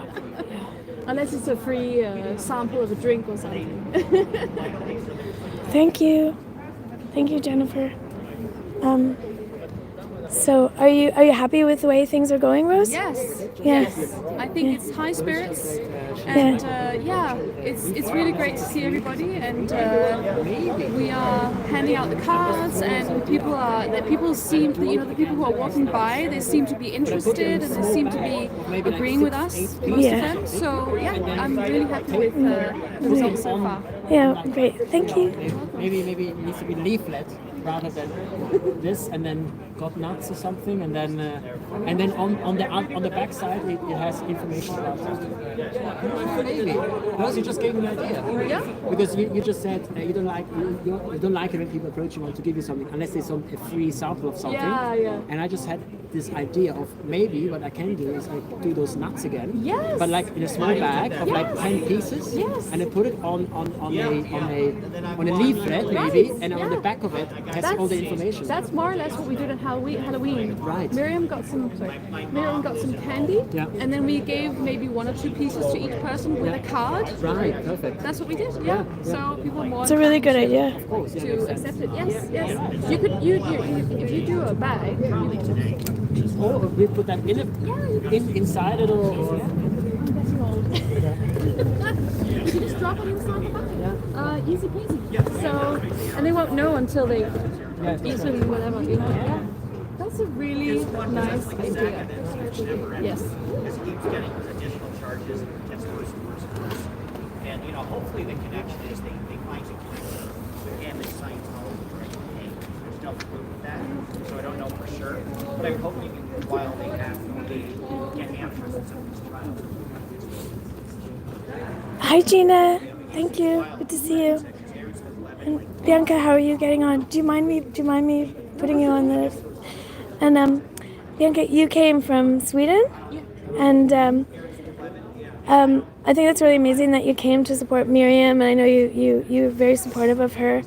Unless it's a free sample of a drink or something. Thank you, Jennifer. So are you happy with the way things are going, Rose? Yes. Yes. I think it's high spirits, and it's really great to see everybody. And we are handing out the cards, and people seem, the people who are walking by, they seem to be interested, and they seem to be agreeing with us, most of them. So I'm really happy with the results so far. Yeah, great. Thank you. Maybe it needs to be leaflet rather than this, and then got nuts or something, and then on the back side it has information about something. Maybe. Because you just gave me an idea. Yeah. Because you just said you don't like it when people approach you want to give you something unless there's a free sample of something. Yeah. And I just had this idea of maybe what I can do is like do those nuts again. Yes. But like in a small bag of like 10 pieces. Yes. And I put it on a leaflet maybe, and on the back of it has all the information. That's more or less what we did at Halloween. Right. Miriam got some candy, and then we gave maybe 1 or 2 pieces to each person with a card. Right, perfect. That's what we did. Yeah. So people more. It's a really good idea. To accept it. Yes. You could if you do a bag. Or we put them inside it or You can just drop it inside the bag. Easy peasy. So, and they won't know until they easily whatever. Yeah. That's a really nice idea. Yes. Because it keeps getting additional charges and it gets worse and worse and worse. And hopefully the connection is they find a connection. Again, the Scientology, right? There's no proof of that, so I don't know for sure. But I'm hoping while they get answers in some of these trials. Hi, Gina. Thank you. Good to see you. And Bianca, how are you getting on? Do you mind me putting you on this? And Bianca, you came from Sweden, and I think that's really amazing that you came to support Miriam, and I know you're very supportive of her.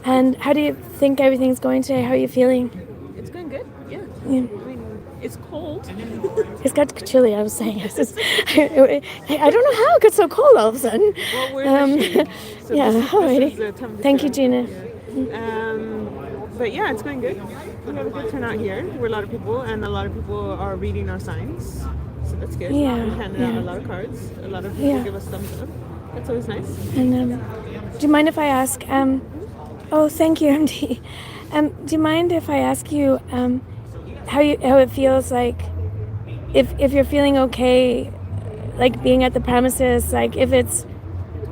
And how do you think everything's going today? How are you feeling? It's going good. Yeah. Yeah. I mean, it's cold. It's got chilly, I was saying. I don't know how it got so cold all of a sudden. Well, we're in the shade, so yeah, this is alrighty. the temperature. Thank you, Gina. But yeah, it's going good. We have a good turnout here. We're a lot of people, and a lot of people are reading our signs. So that's good. Yeah, We handed out yeah. a lot of cards. A lot of people give us thumbs up. That's always nice. And do you mind if I ask? Oh, thank you, MD. Do you mind if I ask you how it feels like if you're feeling okay, like being at the premises, like if it's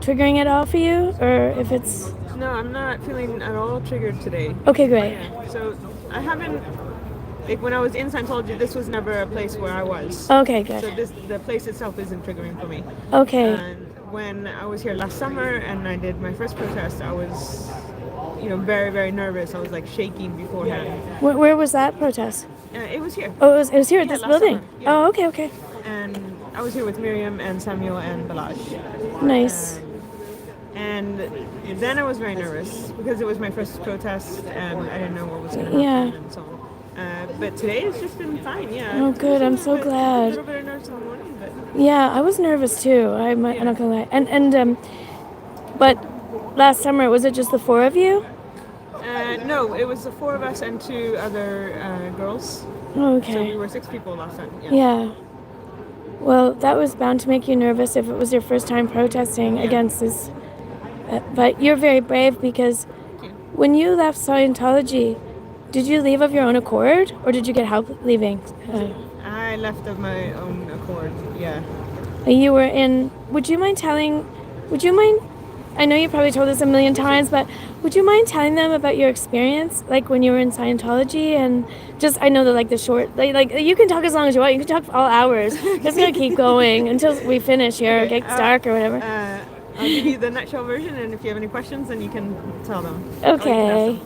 triggering at all for you, or if it's No, I'm not feeling at all triggered today. okay, great. Yeah. So I haven't, like when I was in Scientology, this was never a place where I was. Okay, good. So the place itself isn't triggering for me. Okay. And when I was here last summer and I did my first protest, I was, very, very nervous. I was like shaking beforehand. Where was that protest? It was here. Oh, it was here at this last building. summer, yeah. Oh, okay. And I was here with Miriam and Samuel and Balazs. Nice. And then I was very nervous because it was my first protest and I didn't know what was going to happen Yeah. and so on. But today it's just been fine, yeah. Oh, good. I'm so A glad. little bit of nerves in the morning, but Yeah, I was nervous too. I'm not gonna lie. But last summer, was it just the four of you? no, it was the four of us and two other girls. Oh, So we okay. were 6 people last time. Yeah. Yeah. Well, that was bound to make you nervous if it was your first time protesting against this. But you're very brave because when you left Scientology, did you leave of your own accord or did you get help leaving? I left of my own accord, yeah. You were in. Would you mind? I know you probably told us a million times, but would you mind telling them about your experience, like when you were in Scientology, and just I know that like the short, like you can talk as long as you want. You can talk for all hours. Just gonna keep going until we finish here, or it gets dark or whatever. I'll give you the nutshell version, and if you have any questions, then you can tell them. Okay.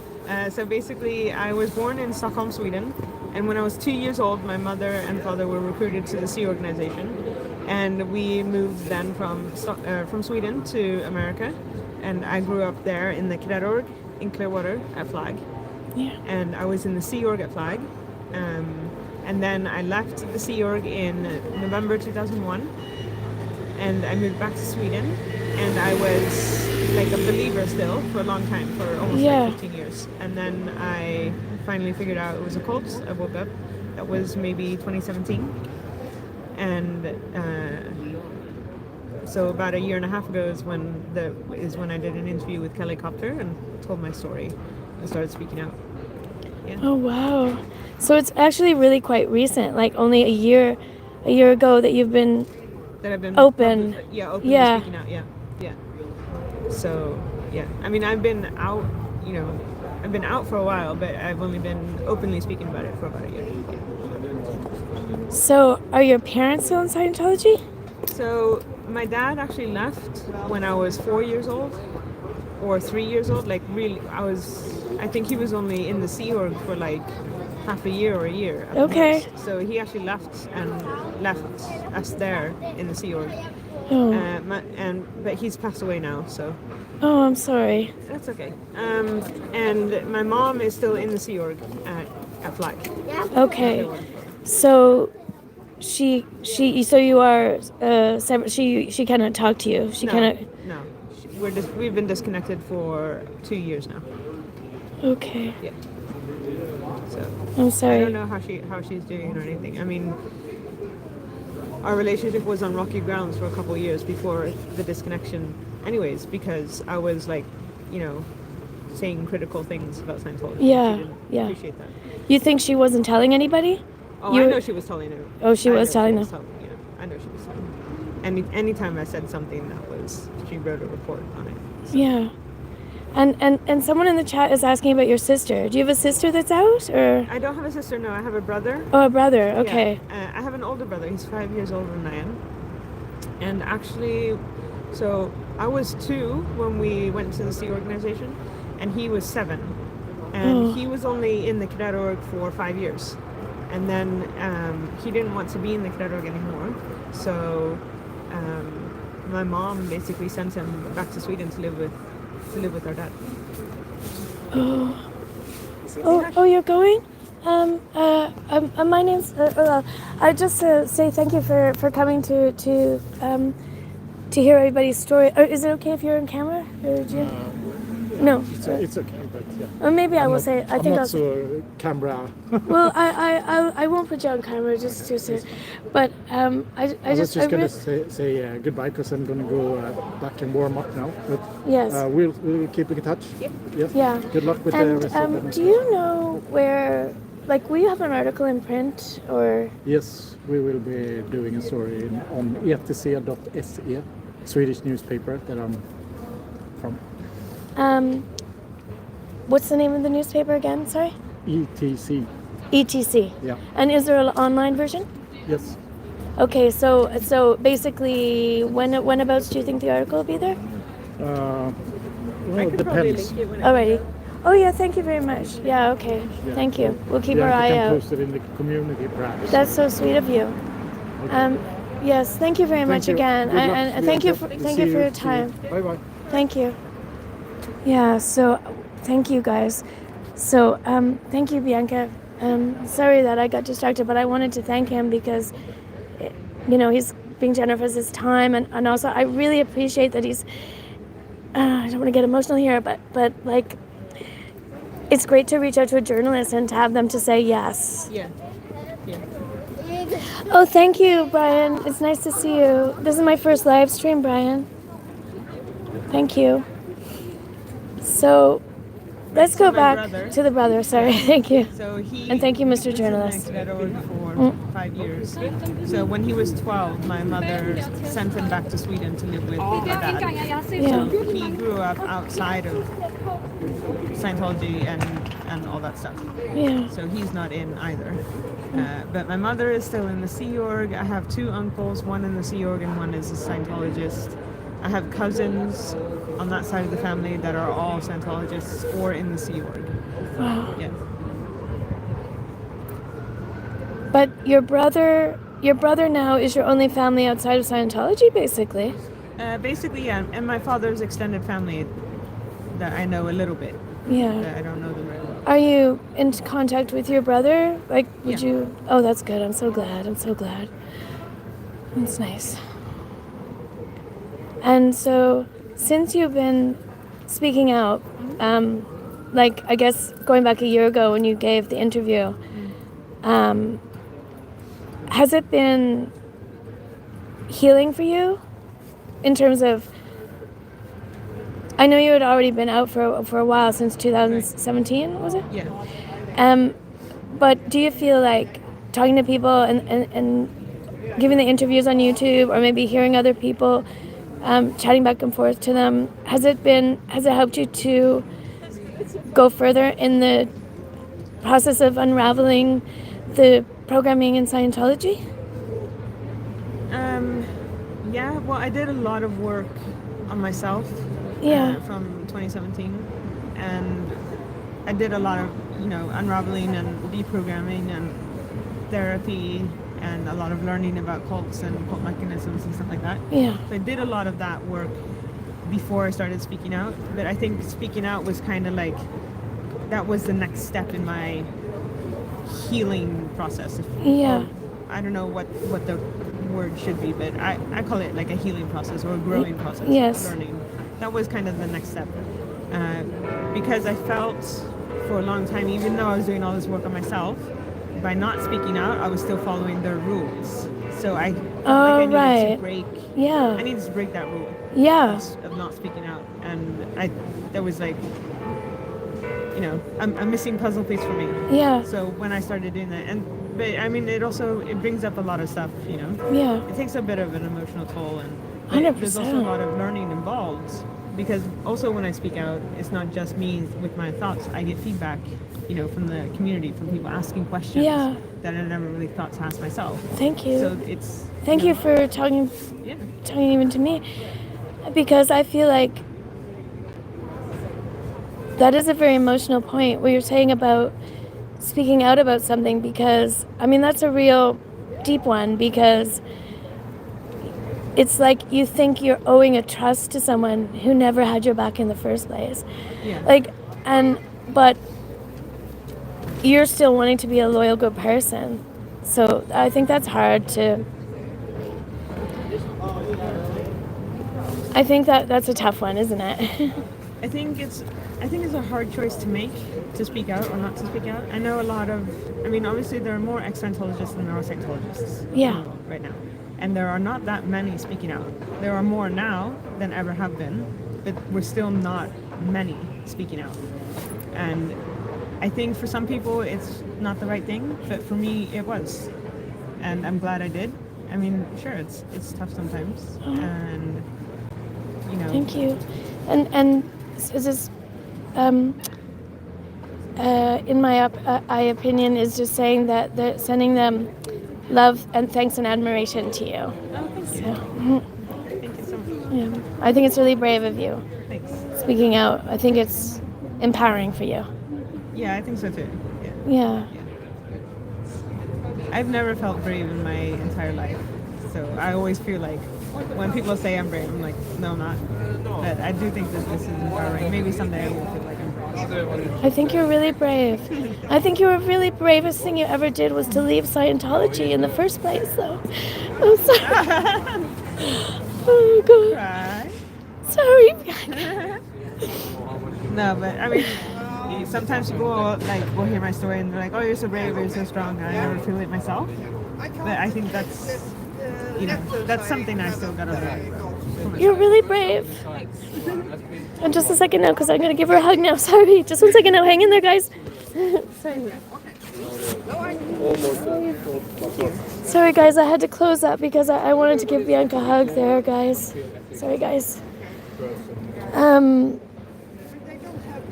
So basically, I was born in Stockholm, Sweden, and when I was 2 years old, my mother and father were recruited to the Sea Organization, and we moved then from Sweden to America, and I grew up there in the Cadet Org in Clearwater at Flag, and I was in the Sea Org at Flag, and then I left the Sea Org in November 2001, and I moved back to Sweden. And I was like a believer still for a long time, for almost like 15 years. And then I finally figured out it was a cult. I woke up. That was maybe 2017. And so about a year and a half ago is when I did an interview with Kelly Copter and told my story and started speaking out. Yeah. Oh wow! So it's actually really quite recent, like only a year ago that you've been. That I've been open. Openly speaking out. Yeah. So yeah, I mean, I've been out. I've been out for a while, but I've only been openly speaking about it for about a year. Yeah. So, are your parents still in Scientology? So my dad actually left when I was 4 years old, or 3 years old. Like really, I think he was only in the Sea Org for like half a year or a year. Okay. So he actually left us there in the Sea Org. Oh. But he's passed away now, so. Oh, I'm sorry. That's okay. And my mom is still in the Sea Org at Flag. Okay. So so you are separate. She cannot talk to you. She cannot. No. We've been disconnected for 2 years now. Okay. Yeah. So. I'm sorry. I don't know how she's doing or anything. I mean, our relationship was on rocky grounds for a couple of years before the disconnection anyways, because I was like, saying critical things about Scientology. Yeah, She didn't yeah. appreciate that. You think she wasn't telling anybody? Oh, I know she was telling them. Oh, she was telling them. I know she was telling them. Anytime I said something she wrote a report on it. So. Yeah. And someone in the chat is asking about your sister. Do you have a sister that's out, or? I don't have a sister, no. I have a brother. Oh, a brother. Okay. Yeah. I have an older brother. He's 5 years older than I am. And actually, So I was 2 when we went to the Sea Organization, and he was 7. And he was only in the cadet org for 5 years. And then he didn't want to be in the cadet org anymore. So my mom basically sent him back to Sweden to live with our dad. Oh, you're going? My name's. I just say thank you for coming to hear everybody's story. Is it okay if you're on camera? Or would you? No. It's okay, but yeah. Or maybe I will say. I think I'll. So camera. Well, I won't put you on camera just to say, but I I was just gonna really, say goodbye because I'm gonna go back and warm up now. But yes. we'll keep in touch. Yep. Yes. Yeah. Good luck with the rest of the. Do you know where? Like, will you have an article in print or? Yes, we will be doing a story on etc.se, Swedish newspaper that I'm from. What's the name of the newspaper again? Sorry. ETC. ETC. Yeah. And is there an online version? Yes. Okay, so basically, whenabouts do you think the article will be there? Well, I it could probably depends. link it when Alrighty. Oh yeah, thank you very much. Yeah, okay. Yeah. Thank you. We'll keep Yeah, our if eye you can out. post it in the community, perhaps. That's so sweet of you. Yes, thank you very much you. again, Good luck. and thank you for your time. Bye bye. Thank you. Yeah. So, thank you guys. So, thank you, Bianca. Sorry that I got distracted, but I wanted to thank him because, he's being generous with his time, and also I really appreciate that he's. I don't want to get emotional here, but like, it's great to reach out to a journalist and to have them to say yes. Yeah. Oh, thank you, Brian. It's nice to see you. This is my first live stream, Brian. Thank you. So, let's go my back brother. to the brother. Sorry, thank you. So he And thank you, Mr. was Journalist. in the cadet org for 5 years. So when he was 12, my mother sent him back to Sweden to live with my dad. Yeah. So he grew up outside of Scientology and all that stuff. Yeah. So he's not in either. But my mother is still in the Sea Org. I have 2 uncles, one in the Sea Org and one is a Scientologist. I have cousins on that side of the family that are all Scientologists or in the Sea Org. Wow. Yeah. But your brother now is your only family outside of Scientology, basically. Basically, yeah. And my father's extended family that I know a little bit. Yeah. But I don't know them very well. Are you in contact with your brother? Like, would Yeah. you? Oh, that's good. I'm so glad. That's nice. And so, since you've been speaking out, like, I guess going back a year ago when you gave the interview, has it been healing for you in terms of, I know you had already been out for a while, since 2017, was it? Yeah. But do you feel like talking to people and giving the interviews on YouTube, or maybe hearing other people chatting back and forth to them, has it helped you to go further in the process of unraveling the programming in Scientology? Yeah, well, I did a lot of work on myself from 2017, and I did a lot of, unraveling and deprogramming and therapy and a lot of learning about cults and cult mechanisms and stuff like that. Yeah. So I did a lot of that work before I started speaking out, but I think speaking out was kind of like, that was the next step in my healing process. Yeah. I don't know what the word should be, but I call it like a healing process or a growing process. Yes. Learning. That was kind of the next step. Because I felt for a long time, even though I was doing all this work on myself, by not speaking out, I was still following their rules. So I Oh, needed right. to break. Yeah. I needed to break that rule Yeah. of not speaking out, and that was like, a missing puzzle piece for me. Yeah. So when I started doing that, but I mean, it brings up a lot of stuff, Yeah. It takes a bit of an emotional toll, and 100%. there's also a lot of learning involved. Because also when I speak out, it's not just me with my thoughts. I get feedback, from the community, from people asking questions Yeah. that I never really thought to ask myself. Thank you. So it's Thank you for talking yeah. even to me. because I feel like that is a very emotional point where you're saying about speaking out about something, because I mean that's a real deep one, because it's like you think you're owing a trust to someone who never had your back in the first place. Yeah. Like, but you're still wanting to be a loyal, good person. So I think that's hard to. I think that's a tough one, isn't it? I think it's a hard choice to make, to speak out or not to speak out. I know a lot of, I mean, obviously there are more ex-Scientologists than there are Scientologists Yeah. right now. And there are not that many speaking out. There are more now than ever have been, but we're still not many speaking out. And I think for some people it's not the right thing, but for me it was. And I'm glad I did. I mean, sure, it's tough sometimes. And, you know. Thank you. And is this, in my opinion, is just saying that sending them love and thanks and admiration to you. Oh, thank you. So, Thank you so much. yeah, I think it's really brave of you Thanks. speaking out. I think it's empowering for you. Yeah, I think so too. Yeah. Yeah. I've never felt brave in my entire life. So I always feel like when people say I'm brave, I'm like, no, I'm not. But I do think that this is empowering. Maybe someday I will feel like I'm brave. I think you're really brave. I think you were really bravest thing you ever did was to leave Scientology in the first place, though. I'm sorry. Oh, God. Right? Sorry. No, but I mean, sometimes people will hear my story and they're like, oh, you're so brave, you're so strong. And I never feel it myself. But I think that's, you know, that's something I still gotta learn. You're really brave. And just a second now, because I'm going to give her a hug now. Sorry. Just 1 second now. Hang in there, guys. Sorry. Sorry, guys. I had to close that because I wanted to give Bianca a hug there, guys. Sorry, guys.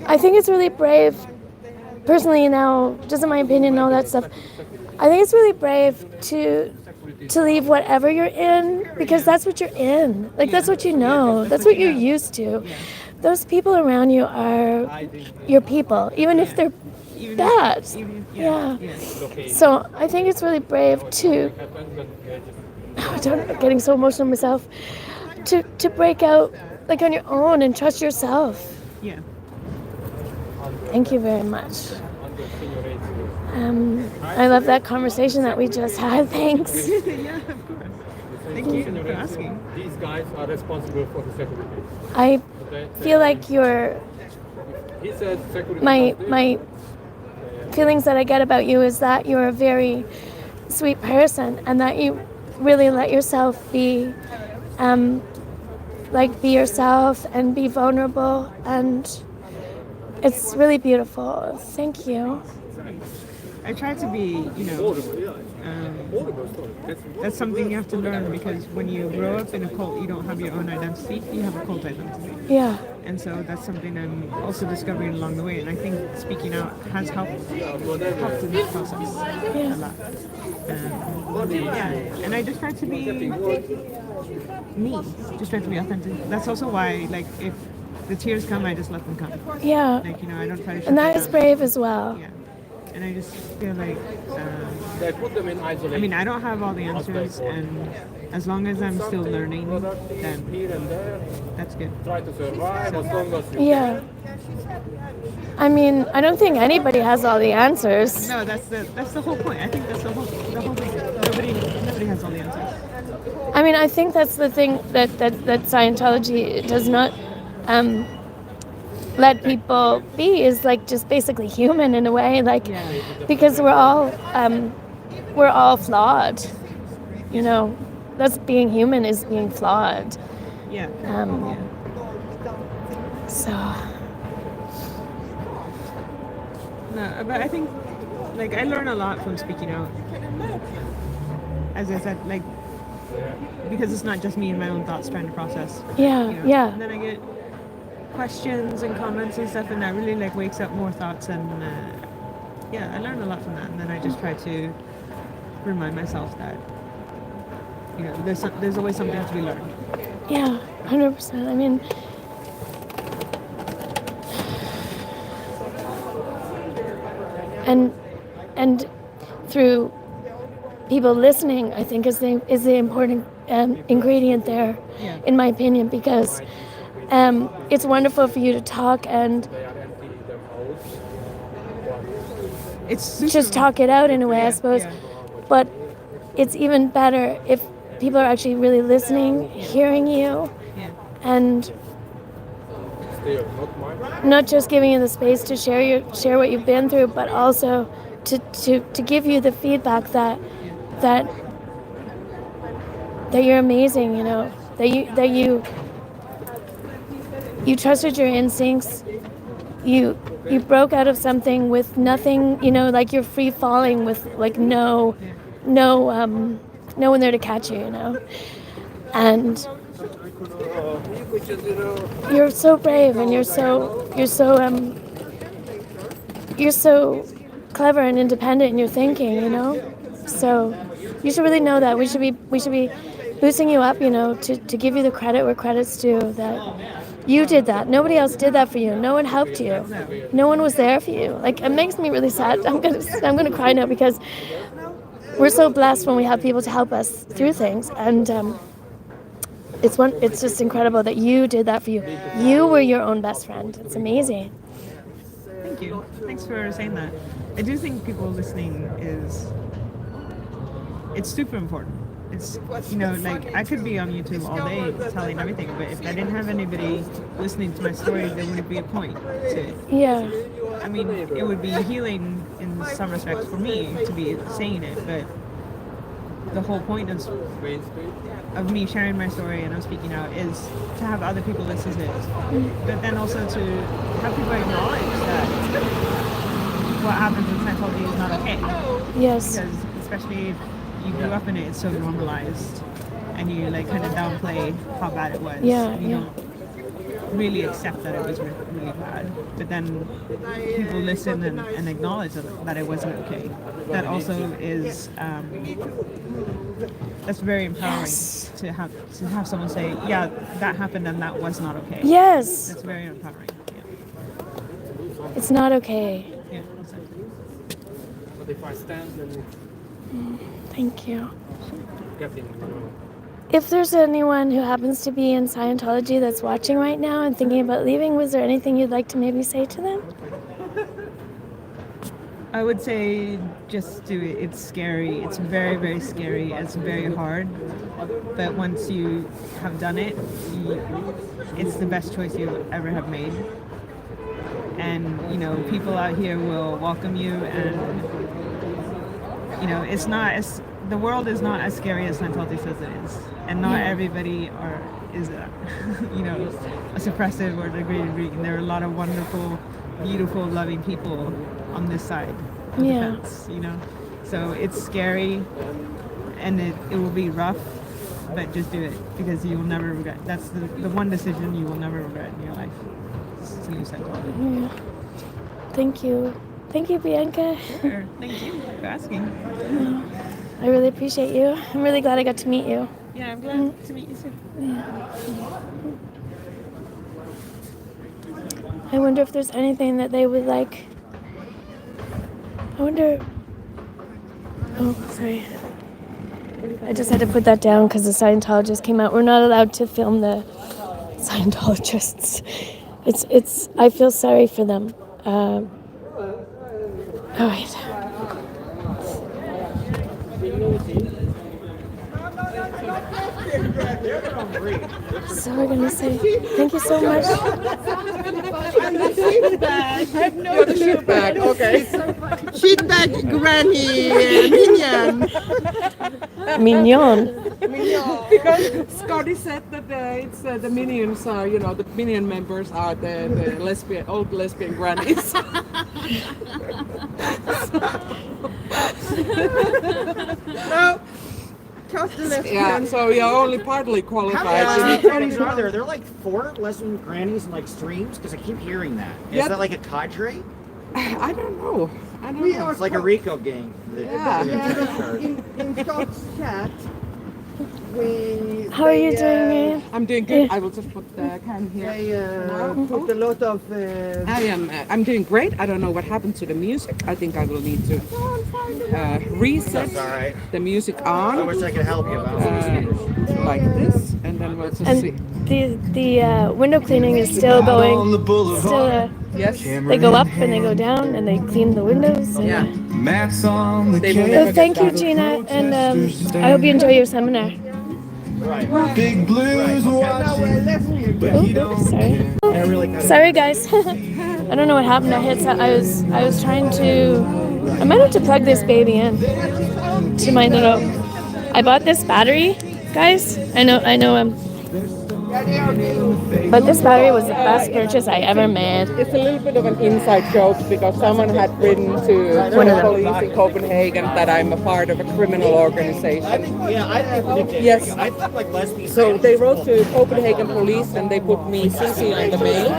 I think it's really brave. Personally now, just in my opinion and all that stuff, I think it's really brave to leave whatever you're in, because that's what you're in. Like, that's what you know. That's what you're used to. Those people around you are your people, even if they're bad. Yeah. So I think it's really brave to, I'm getting so emotional myself, to break out like on your own and trust yourself. Yeah. Thank you very much. I love that conversation that we just had. Thanks. Yeah, of course. Thank you for asking. These guys are responsible for the security. I feel like you're He said security. my feelings that I get about you is that you're a very sweet person, and that you really let yourself be be yourself and be vulnerable, and it's really beautiful. Thank you. I try to be, you know, that's something you have to learn, because when you grow up in a cult, you don't have your own identity, you have a cult identity. Yeah. And so that's something I'm also discovering along the way, and I think speaking out has helped in this process a lot. Yeah, and I just try to be me, just try to be authentic. That's also why, like, if the tears come, I just let them come. Yeah. Like, you know, I don't try to shut And that them is down. brave as well. Yeah. And I just feel like, They put them in isolation. I mean, I don't have all the answers, and as long as I'm still learning, then Here and there, that's good. try to survive as long as you Yeah. I mean, I don't think anybody has all the answers. No, that's the whole point. I think that's the whole thing. Nobody has all the answers. I mean, I think that's the thing that Scientology does not let people be, is like just basically human in a way, like, because we're all flawed, you know. That's being human, is being flawed. Yeah. So No, but I think, like, I learn a lot from speaking out. As I said, like, because it's not just me and my own thoughts trying to process. yeah, You know? yeah. And then I get questions and comments and stuff, and that really, like, wakes up more thoughts, and yeah, I learn a lot from that. And then I just try to remind myself that, you know, there's always something to be learned. Yeah, 100%. I mean, and through people listening, I think is the important ingredient there, in my opinion, because it's wonderful for you to talk and It's just talk it out in a way, I suppose. But it's even better if people are actually really listening, hearing you, and not just giving you the space to share what you've been through, but also to give you the feedback that you're amazing, you know, that you trusted your instincts, you broke out of something with nothing, you know, like you're free falling with like no one there to catch you, you know, and you're so brave and you're so clever and independent in your thinking, you know. So you should really know that we should be boosting you up, you know, to give you the credit where credit's due. That you did that. Nobody else did that for you. No one helped you. No one was there for you. Like, it makes me really sad. I'm gonna cry now because we're so blessed when we have people to help us through things, and it's just incredible that you did that for you. You were your own best friend. It's amazing. Thank you. Thanks for saying that. I do think people listening it's super important. It's, you know, like, I could be on YouTube all day telling everything, but if I didn't have anybody listening to my story, there wouldn't be a point to it. Yeah. I mean, it would be healing in some respects for me to be saying it, but the whole point of me sharing my story and I'm speaking out is to have other people listen to it, but then also to have people acknowledge that what happens in Scientology is not okay. Yes. Because especially if you grew up in it, it's so normalized, and you like kind of downplay how bad it was. Yeah, you don't really accept that it was really bad. But then people listen and acknowledge that it wasn't okay. That also is that's very empowering to have someone say, yeah, that happened and that was not okay. Yes. That's very empowering. Yeah. It's not okay. Yeah, exactly. But if I stand, then Thank you. getting, If there's anyone who happens to be in Scientology that's watching right now and thinking about leaving, was there anything you'd like to maybe say to them? I would say just do it. It's scary. It's very, very scary. It's very hard. But once you have done it, it's the best choice you ever have made. And, you know, people out here will welcome you, and, you know, it's not as, the world is not as scary as Scientology says it is. And not everybody is you know, a suppressive or degraded being. There are a lot of wonderful, beautiful, loving people on this side of the fence, you know. So it's scary, and it will be rough, but just do it, because you will never regret. That's the one decision you will never regret in your life. To use Scientology. Yeah. Thank you. Thank you, Bianca. Sure. Thank you for asking. I really appreciate you. I'm really glad I got to meet you. Yeah, I'm glad to meet you too. I wonder if there's anything that they would like. I wonder. Oh, sorry. I just had to put that down because the Scientologists came out. We're not allowed to film the Scientologists. It's. I feel sorry for them. Oh wait. So we're gonna say thank you so much. You're the shitbag, okay. Shitbag granny minion. Mignon. Because Scotty said that it's the minions are, you know, the minion members are the old lesbian grannies. No. Yeah, so you're only partly qualified. How many grannies are there? There are like 4 lesbian grannies in like streams, because I keep hearing that. Is that like a cadre? I don't know. I don't know. It's like a Rico gang. Yeah. In Scott's chat, How are you doing, Miriam? I'm doing good. I will just put the can here. Put a lot of. I'm doing great. I don't know what happened to the music. I think I will need to reset the music on. I wish I could help you about like this, and then we'll just see. And the window cleaning is still going. Still, Yes. they go up and they go down and they clean the windows. And, Yeah. So They will never thank get you, done. Gina, and I hope you enjoy your seminar. Big blues Oops, sorry. Sorry, guys. I don't know what happened. I was trying to. I might have to plug this baby in to my little. I bought this battery, guys. I know. But this battery was the best purchase I ever made. It's a little bit of an inside joke because someone had written to the police in Copenhagen that I'm a part of a criminal organization. I think Yes. I think like lesbians. So they wrote to Copenhagen police and they put me CC on the mail,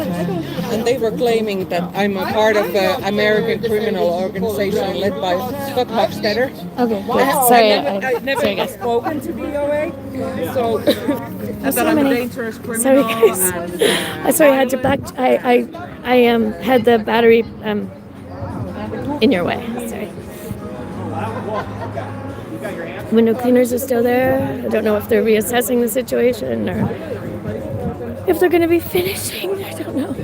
and they were claiming that I'm a part of an American criminal organization led by Scott Hofstadter. Okay, good. Sorry, I never sorry, guys. spoken to DOA, so that so I'm a many- dangerous criminal. Sorry, guys. And, Sorry, I had to back. I had the battery in your way. Sorry. Window cleaners are still there. I don't know if they're reassessing the situation or if they're going to be finishing. I don't know.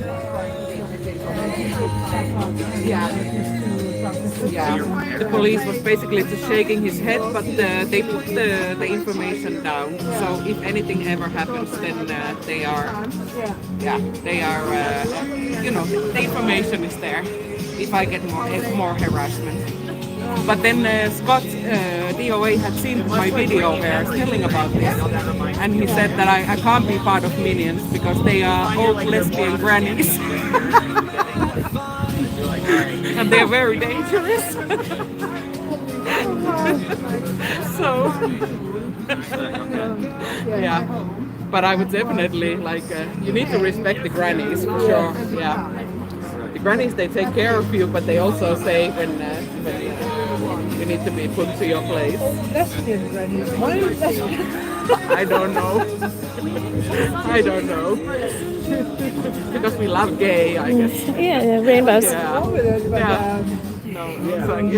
Yeah, the police was basically just shaking his head, but they put the information down. So if anything ever happens, then they are, the information is there. If I get more harassment. But then Scott, DOA, had seen my video where I was telling about this, and he said that I can't be part of Minions because they are old lesbian grannies. And they're very dangerous. So, yeah. But I would definitely you need to respect the grannies for sure. Yeah. The grannies, they take care of you, but they also say when you need to be put to your place. Lesbian grannies. Why lesbian? I don't know. I don't know. Because we love gay, I guess. Yeah, rainbows. Yeah. No, it's like,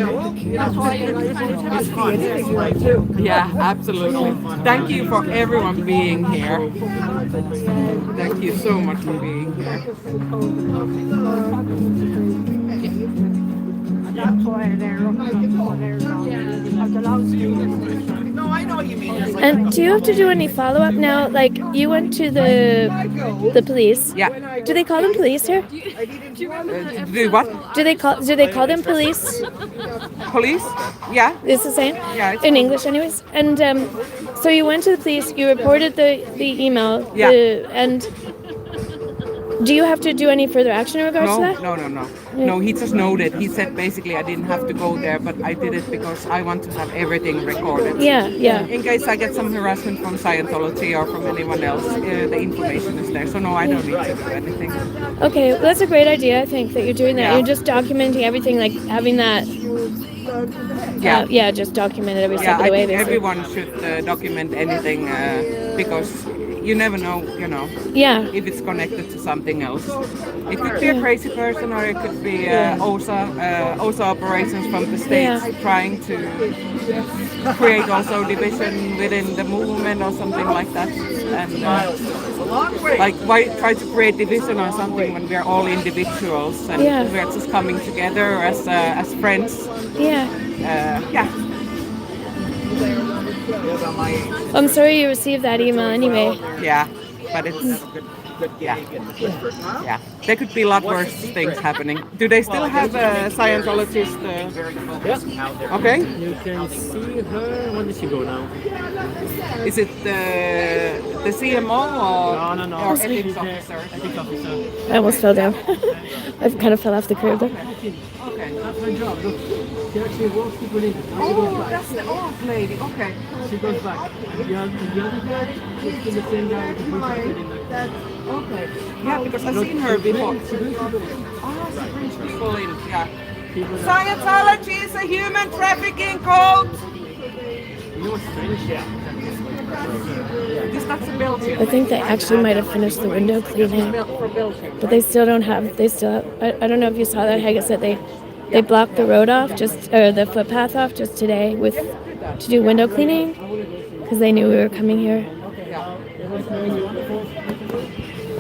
yeah, absolutely. Thank you for everyone being here. Thank you so much for being here. That's why they're No, I know what you mean. It's like, And do you have to do any follow up now? Like you went to the police. Yeah. Do they call them police here? Do what? Do they call them police? Police? Yeah. It's the same? Yeah, it's In English anyways. And so you went to the police, you reported the email. Yeah. And do you have to do any further action in regards to that? No. No, he just noted. He said basically I didn't have to go there, but I did it because I want to have everything recorded. Yeah. In case I get some harassment from Scientology or from anyone else, the information is there. So no, I don't need to do anything. Okay, well, that's a great idea, I think, that you're doing that. Yeah. You're just documenting everything, like having that. Yeah. Just document it every Yeah, step of I the way, think basically. everyone should document anything because you never know, Yeah. if it's connected to something else. It could be a crazy person, or it could be OSA operations from the States trying to create also division within the movement or something like that. And why try to create division or something when we're all individuals and we're just coming together as friends. Yeah. Yeah. I'm sorry you received that email anyway. Yeah, but it's yeah. There could be a lot worse things happening. Do they still have a Scientologist? Yeah. Okay. You can see her. When did she go now? Is it the CMO or No. or She's ethics the officer? ethics officer. I almost fell down. I kind of fell off the curb there. Okay. That's her job. Look, she actually walks people in. Oh, that's the old lady. Okay. She goes back. The other guy is the same guy with the blue jacket in there. Okay. Yeah, because I've seen her before. She brings people in. Oh, she brings people in. Yeah. People that, Scientology is a human trafficking cult. you know what's strange? Yeah. This that's a built-in. I think they actually might have finished the window cleaning, For built-in. but they still don't have. They still. I don't know if you saw that. Haggis said they blocked the road off or the footpath off just today to do window cleaning because they knew we were coming here.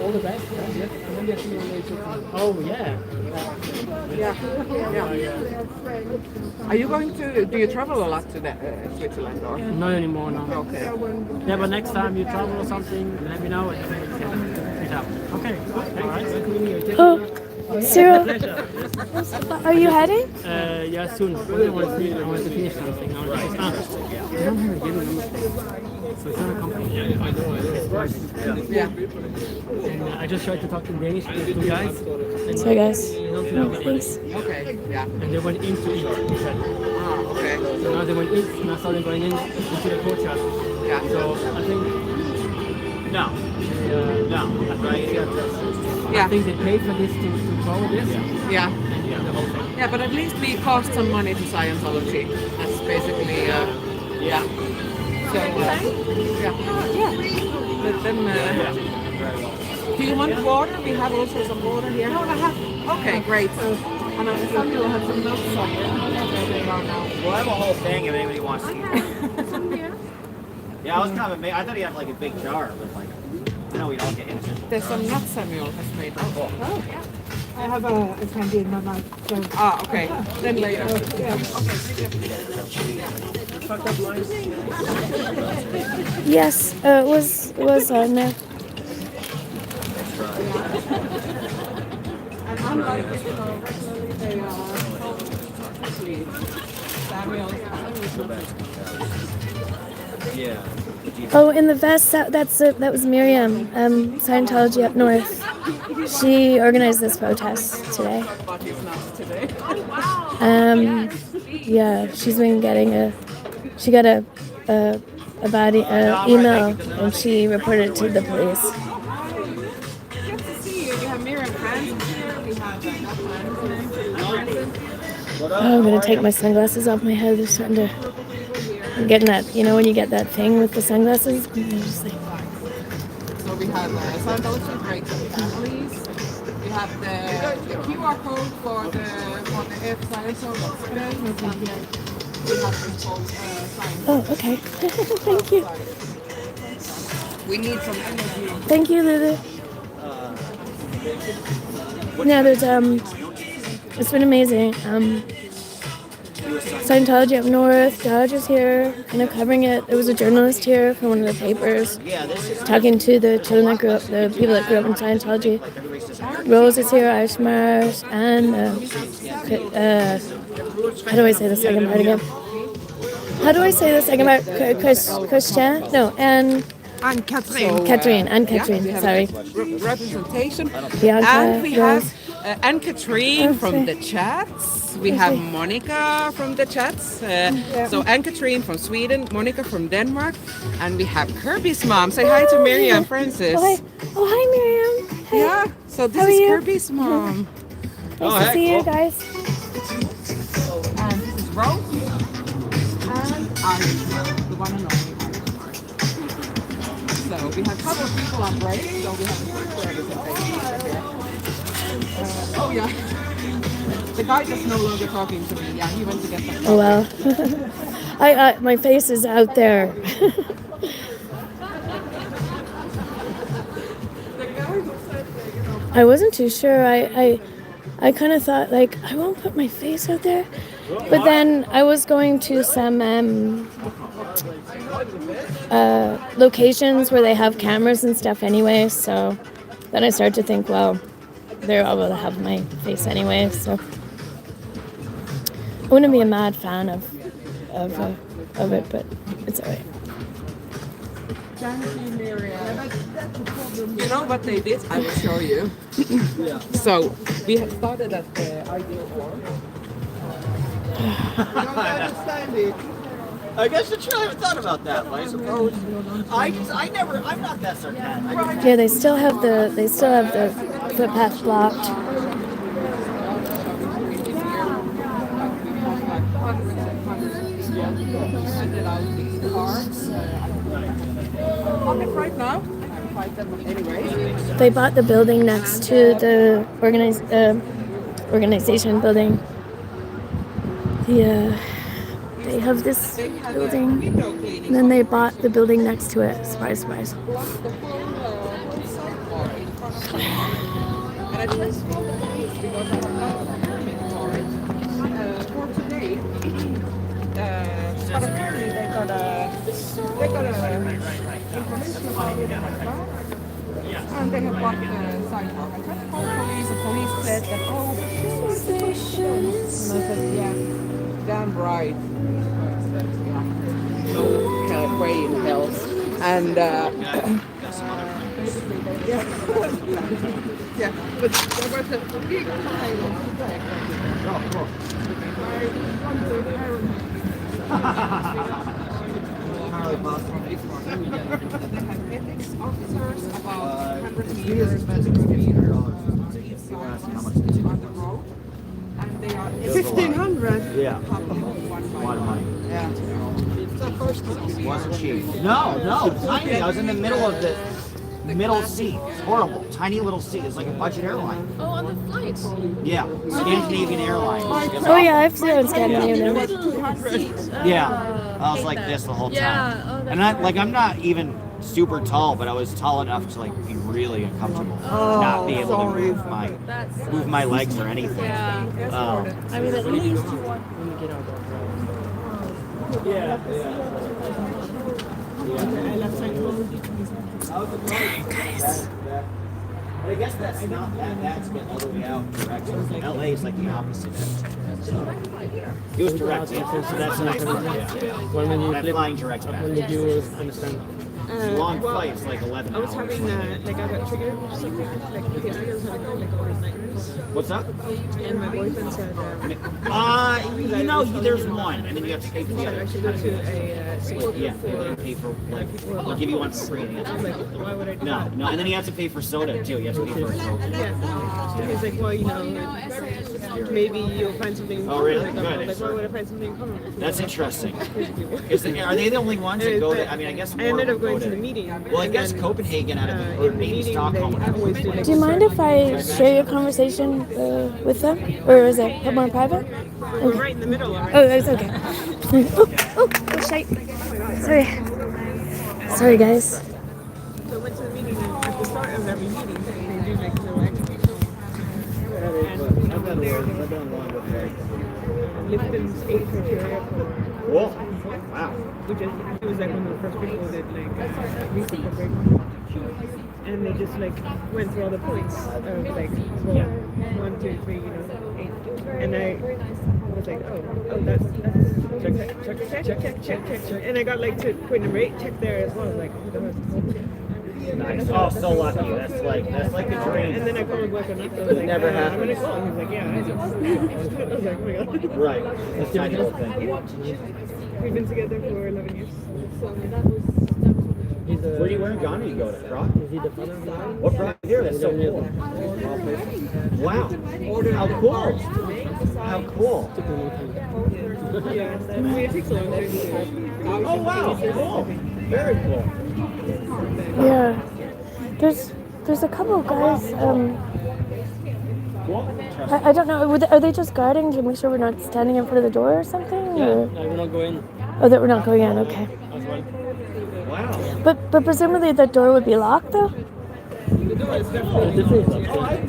All the best. Oh yeah. Are you going to? Do you travel a lot to Switzerland or? Not anymore, no. Okay. Yeah, but next time you travel or something, let me know and we can meet up. Okay, good. All right. Oh, Cyril, are you heading? Yeah, soon. I want to finish something. I don't have a yellow number. So it's not a company. It's private. Yeah. And I just tried to talk in Danish with two guys. And Sorry, guys. they don't know what it is. Okay. Yeah. And they went into it. Ah, okay. So now they went in, and I saw them going into the courtyard. Yeah. So I think no, after I get this, Yeah. I think they paid for this to follow this. Yeah. And yeah, the whole thing. Yeah, but at least we cost some money to Scientology. That's basically, yeah. So, yeah. But then, do you want water? We have also some water here. No, I have. Okay, great. And I thought you'll have some notes on it. Well, I have a whole thing if anybody wants to hear. Yeah, I was kind of amazed. I thought he had like a big jar, but like, I know we don't get into it. There's some nuts Samuel has made. Oh, I have a candy in my mouth. So. Ah, okay. Then later. Yes, it was on there. And unlike Samuel. yeah. Oh, in the vest, that was Miriam, Scientology up north. She organized this protest today. But it's not today. Yeah, she's been getting she got a bad email and she reported it to the police. Good to see you. You have Miriam Francis here. We have Oh, I'm gonna take my sunglasses off my head. They're starting to. I'm getting that, when you get that thing with the sunglasses. I'm just like, So we have Scientology breaks of families. We have the QR code for the F Scientology. We have this called Science. oh, okay. Thank you. We need some energy. Thank you, Lulu. Yeah, there's it's been amazing. Scientology up north, Dodge is here, kind of covering it. There was a journalist here from one of the papers, talking to the children that grew up, the people that grew up in Scientology. Rose is here, Irish Mars, and how do I say the second part again? How do I say the second part? Christian? No, and Catherine. Catherine, sorry. Representation. Bianca, And we Rose. have Anne-Catherine from the chats. We have Monica from the chats. So Anne-Catherine from Sweden, Monica from Denmark, and we have Kirby's mom. Say hi to Miriam Francis. Oh, hi, Miriam. Hey. Yeah, so this How are is you? Kirby's mom. Nice to see you guys. And this is Rose. And Irish, the one and only Irish. So we have a couple of people on break, so we have a quick representation here. Oh yeah. The guy that's no longer talking to me. Yeah, he went to get some. Oh well. My face is out there. I wasn't too sure. I kind of thought like I won't put my face out there, but then I was going to some locations where they have cameras and stuff anyway. So then I started to think, well, they're all going to have my face anyway. So I wouldn't be a mad fan of it, but it's alright. Thank you, Miriam. You know what they did? I will show you. So we had started at the ideal form. I guess it's true. I haven't thought about that, but I suppose I'm not that sarcastic. Yeah, they still have the footpath blocked. pocket right now. I find them anyway. They bought the building next to the organization building. They have this building, and then they bought the building next to it. Surprise, surprise. And I just called the police because I have not a permit for it for today. But apparently they got a information about it as well. And they have got the sidewalk. I tried to call the police. The police said that, oh, and I said, yeah, damn right. So kind of way in hell. And yeah, but there was a big pile of today. Ethics officers about 100 meters on the road, and they are 1,500. Yeah. a lot of money. Yeah. So first, Wasn't cheap. No, tiny. I was in the middle of the middle seat. It's horrible. Tiny little seat. It's like a budget airline. Oh, on the flight. Yeah, Scandinavian Airlines. Oh yeah, I've flown Scandinavian. Yeah, I was like this the whole time. Yeah, oh, that's And I'm not even super tall, but I was tall enough to like be really uncomfortable, not be able to move my legs or anything. Yeah. I mean, at least you want. Guys. But I guess that's not that bad to get all the way out direct. LA is like the opposite. So it was direct, so that's nice. When you That flip, flying direct back. when did you understand? It's a long flight, it's like 11 I was hours. having like I got triggered or something like because I was having like all these nightmares, What's up? and my boyfriend said There's one, and then you have to pay for the I other. should go to a support Yeah, group you for. pay for like they'll give you one for free. I was like, why would I do that? No, and then you have to pay for soda too. You have to pay for a soda. Yeah. He's like, well, you know, maybe you'll find something. Oh, really? Like, Good. I'm like, why would I find something common? That's interesting. Are they the only ones that go to? I mean, I guess I more ended up will go going to the meeting. Well, I guess Copenhagen out of or in the maybe meeting, Stockholm. they always do like Do you mind if I share your conversation with them, or is it put more private? we're right in the middle already. Oh, it's okay. Oh, shite. Sorry, guys. So I went to the meeting, and at the start of every meeting, they do like little exercises. And there, Lipton's 8 criteria for, Whoa! Wow. which is, it was like one of the first people that like research for break. And they just like went through all the points of like, well, 1, 2, 3, 8. And I was like, oh, that's check. And I got like to point number 8, check there as well. Like, who the hell is this? Nice. Oh, so lucky. That's like the dream. And then I called my boyfriend up. I was like, Never I'm happened. gonna call. He's like, yeah. I was like, oh my god. Right. That's kind of thing. We've been together for 11 years. Where do you wear Ghana? You go to Prague? Is he the father of the guy? What Prague? Here, that's so cool. Wow. How cool. How cool. Yeah, it takes a long time to do. Oh wow. Cool. Very cool. Yeah. There's a couple of guys. I don't know. Are they just guarding to make sure we're not standing in front of the door or something? Yeah, Or? I will not go in Oh, that we're not going in. Okay. as well. Wow. But presumably the door would be locked though.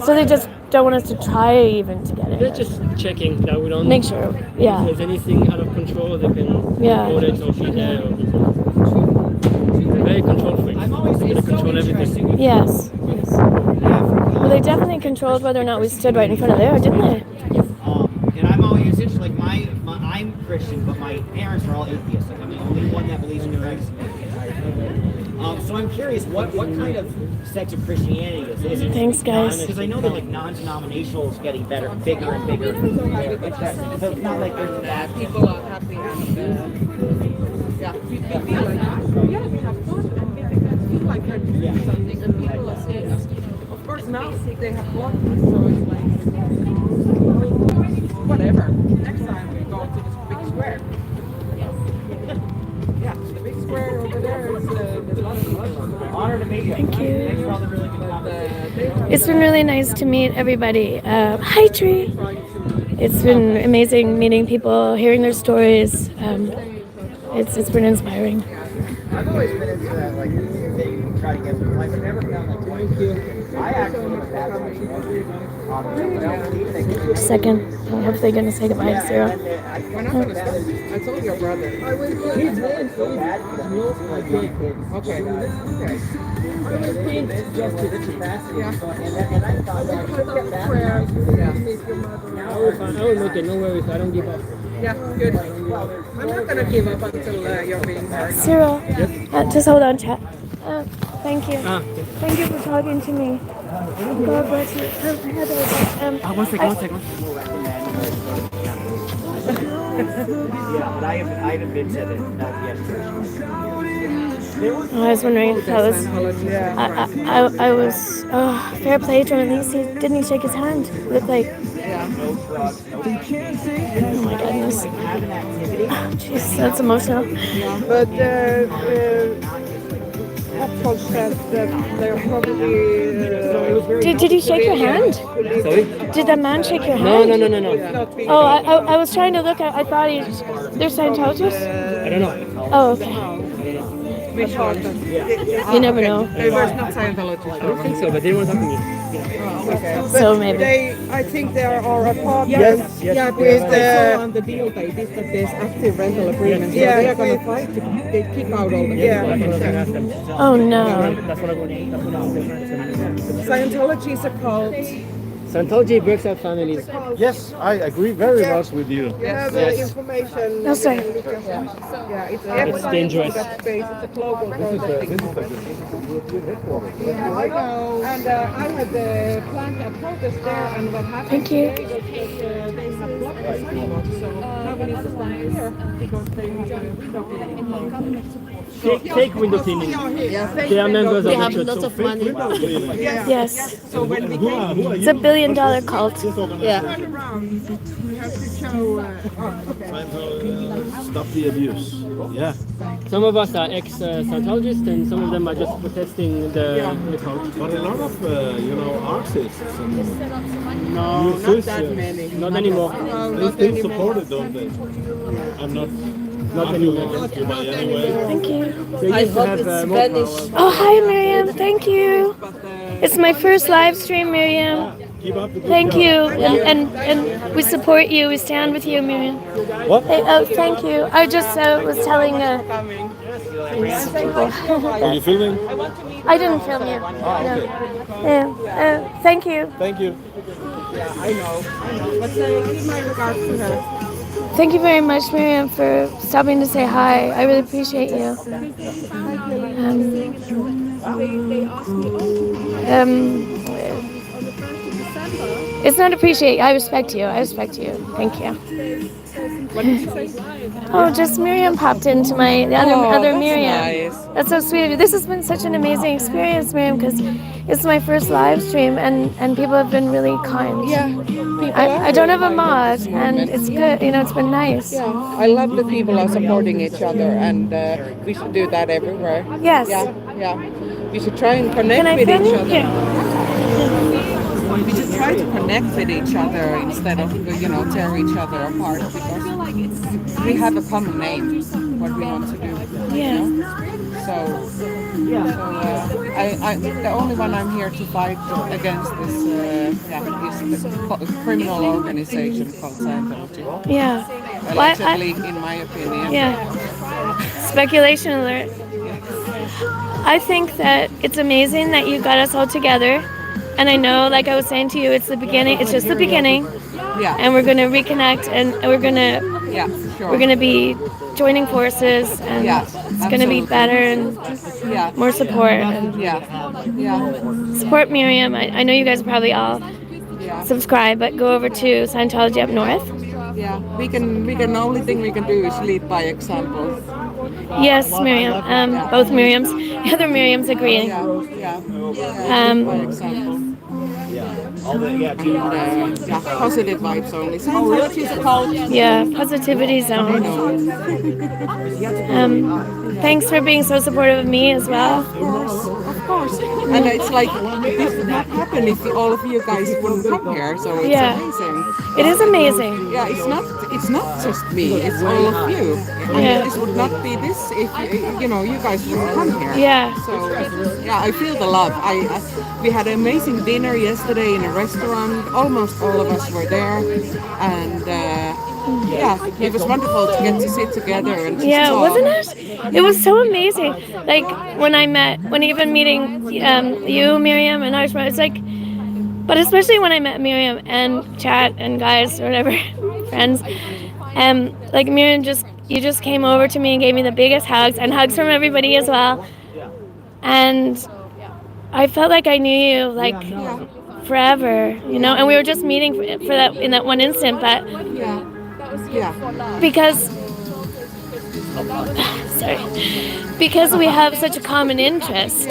So they just don't want us to try even to get They're in. just checking that we don't. Make sure. Yeah. If there's anything out of control, they can Yeah. report it or be there. They're very control freaks. They control everything. Yes. Well, they definitely controlled whether or not we stood right in front of there, didn't they? And I'm always interested. Like I'm Christian, but my parents are all atheists. Like I'm the only one that believes in Christ. So I'm curious, what kind of sect of Christianity is it? Thanks, guys. Because I know that like non-denominational is getting bigger and bigger. So it's not like there's that. People are happy and yeah, we feel like we have fun and we feel like we're doing something and people are saying us. Of course now they have blocked us, so it's like whatever. Next time we go to this big square. Yeah, the big square over there is the lot of It's been really nice to meet everybody. Hi, Tree. It's been amazing meeting people, hearing their stories. It's been inspiring. I've always been into that, like, they try to get through life. I've never found that thank you. I actually have Second. I hope they're gonna say goodbye to Sarah. We're not gonna stop. I told your brother. He's really so bad. Okay. Just to the capacity. And I thought that I will make it, no worries, I don't give up. Yeah, good. I'm not gonna give up until you're being married. Cyril, just hold on, chat. Thank you. Ah, Thank you for talking to me. God bless you. one second. yeah, but I haven't been to the I was wondering if that was. I was. Fair play to him. At least didn't he shake his hand? It looked like. Oh my goodness. Jeez, that's emotional. But Apple said that they're probably. Did he shake your hand? Sorry? Did that man shake your hand? No. Oh, I was trying to look at. I thought they're Scientologists. I don't know. Oh, okay. You never know. They were not Scientology. I don't think so, but they were talking to me. So maybe. I think there are a partner. Yes. Yeah, with on the deal they did that there's active rental agreements. So they are going to fight to kick out all the Oh no. That's what I'm going to Scientology is a cult. Scientology breaks up families. Yes, I agree very much with you. You have information. No, sorry. Yeah, It's dangerous. It's a global project. Yeah, I know. And I had planned a protest there, and what happened? Thank you. They have blocked the sidewalk, so now we need to stand here because they have window cleaning. Fake window cleaning. They are members of the church. Lots of money. Yes. Yes. So when we came, It's $1 billion cult. turn around, we have to show. Stop the abuse. Yeah. Some of us are ex-Scientologists and some of them are just protesting the cult. But a lot of, artists and No, Not that many. not anymore. they still support it, don't they? I'm not anymore. against you by any way. Thank you. They used to have more power. Oh, hi, Miriam. Thank you. It's my first live stream, Miriam. Keep up the good Thank job. you. And we support you. We stand with you, Miriam. What? Hey, thank you. I just was telling these people. Are you filming? I didn't film you. No. Thank you. Thank you. But give my regards to her. Thank you very much, Miriam, for stopping to say hi. I really appreciate you. It's not appreciate. I respect you. I respect you. Thank you. Oh, just Miriam popped into the other Miriam. Nice. That's so sweet of you. This has been such an amazing experience, Miriam, because it's my first live stream, and people have been really kind. Yeah. I don't have a mod, and it's good. It's been nice. Yeah, I love that people are supporting each other, and we should do that everywhere. Yes. Yeah. We should try and connect Can I with film each you? other. Here. We should try to connect with each other instead of tear each other apart, because we have a common name, what we want to do. Yeah. So the only one I'm here to fight against is the criminal organization called Scientology. Yeah. Allegedly, in my opinion. Yeah. Speculation alert. I think that it's amazing that you got us all together. And I know, like I was saying to you, it's the beginning. It's just the beginning. Yeah. And we're gonna reconnect, and we're gonna be joining forces, and it's gonna be better and more support. And support Miriam. I know you guys probably all subscribe, but go over to Scientology up north. Yeah, we can. The only thing we can do is lead by example. Yes, Miriam. Both Miriams. The other Miriam's agreeing. By example. Positive vibes only. Scientology is called. Yeah, positivity zone. Thanks for being so supportive of me as well. Of course. course. And it's like this would not happen if all of you guys wouldn't come here. So it's amazing. It is amazing. Yeah, it's not just me. It's all of you. And this would not be this if you guys wouldn't come here. Yeah. So yeah, I feel the love. We had an amazing dinner yesterday in a restaurant. Almost all of us were there, and it was wonderful to get to sit together and just talk. Wasn't it? It was so amazing. Like when even meeting you, Miriam, and Harshma, it's like, but especially when I met Miriam and Chat and guys or whatever, friends, like Miriam you just came over to me and gave me the biggest hugs and hugs from everybody as well, and I felt like I knew you like forever, and we were just meeting for that in that one instant, but because because we have such a common interest,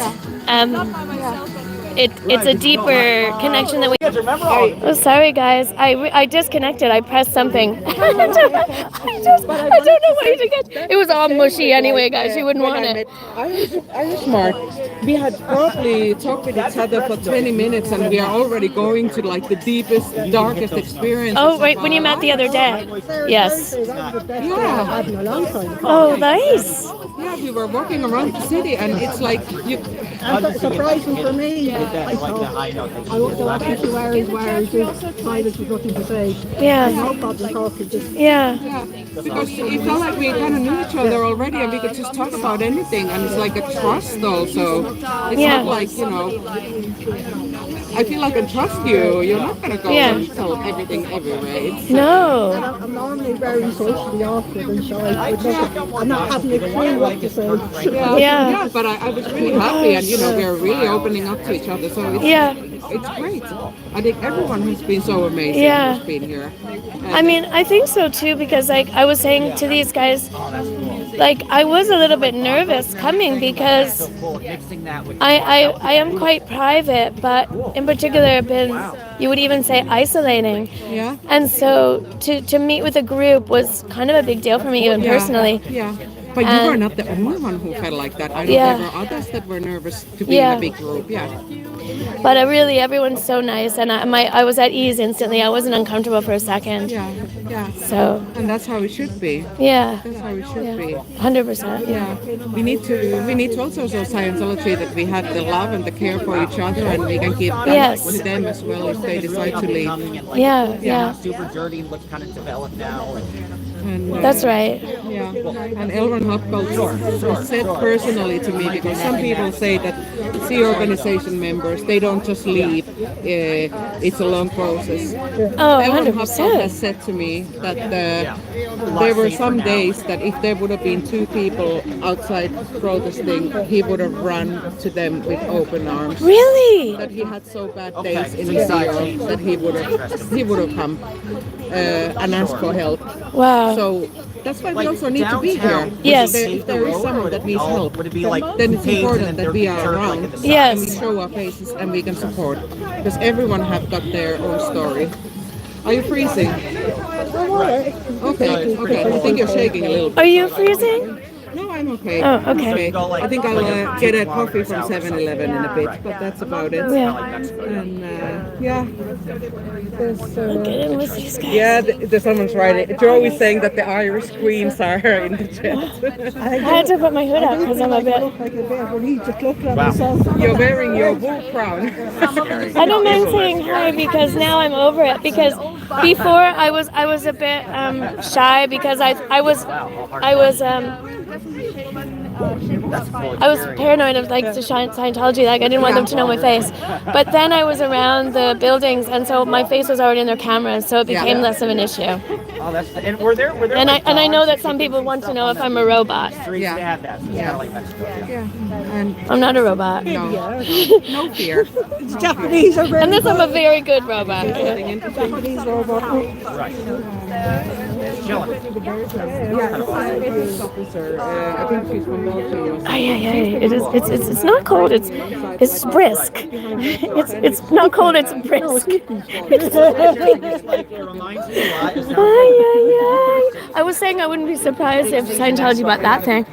it's a deeper connection that we. Oh, sorry guys, I disconnected. I pressed something. I don't know why you did. It was all mushy anyway, guys. You wouldn't want it. I was smart. We had probably talked with each other for 20 minutes, and we are already going to like the deepest, darkest experience. Oh, right, when you met the other day. Yes. Yeah. Oh, nice. Yeah, we were walking around the city, and it's like you. Surprising for me. I walked the last 2 hours where I just private with nothing to say. Yeah. No problem talking. Just Because it felt like we kind of knew each other already, and we could just talk about anything, and it's like a trust also. It's not like I feel like I trust you. You're not gonna go and tell everything everywhere. No. I'm normally very socially awkward and shy. I'm not having a clue what to say. Yeah, but I was really happy, and we're really opening up to each other. So it's great. I think everyone has been so amazing who's been here. I mean, I think so too, because like I was saying to these guys, like I was a little bit nervous coming because I am quite private, but in particular been, you would even say, isolating. Yeah. And so to meet with a group was kind of a big deal for me, even personally. Yeah. But you were not the only one who felt like that. I know there were others that were nervous to be in a big group. Yeah. But really, everyone's so nice, and I was at ease instantly. I wasn't uncomfortable for a second. Yeah. So. And that's how it should be. Yeah. That's how it should be. 100%. Yeah. We need to also show Scientology that we have the love and the care for each other, and we can give that to them as well if they decide to leave. Yeah. Super dirty and looks kind of developed now. And, that's right. Yeah. And Elron Hopgold said personally to me, because some people say that Sea organization members, they don't just leave. It's a long process. Oh, Elron 100%. Hopgold has said to me that there were some days that if there would have been 2 people outside protesting, he would have run to them with open arms. Really? That he had so bad days in the sea that he would have come and asked for help. Wow. So that's why we also need to be here. Yes. If there is someone that needs help, then it's important that we are around. Yes. And we show our faces and we can support. Because everyone have got their own story. Are you freezing? Okay. I think you're shaking a little bit. Are you freezing? No, I'm okay. Oh, okay. I think I'll get a coffee from 7-Eleven in a bit, but that's about it. Yeah. And Get in with these guys. yeah, there's someone's writing. Joe is saying that the Irish Queens are in the chat. I had to put my hood up because I'm a bit. You're wearing your wool crown. I don't mind saying hi because now I'm over it. Because before I was a bit shy because I was paranoid of like the Scientology, like I didn't want them to know my face. But then I was around the buildings, and so my face was already in their cameras, so it became less of an issue. Oh, that's and were there and I know that some people want to know if I'm a robot. And I'm not a robot. no fear. It's Japanese. And this I'm a very good robot. Japanese robot. Right. I think she's from Belgium. It is. It's not cold. It's brisk. It's not cold. It's brisk. I was saying I wouldn't be surprised if Scientology bought that thing.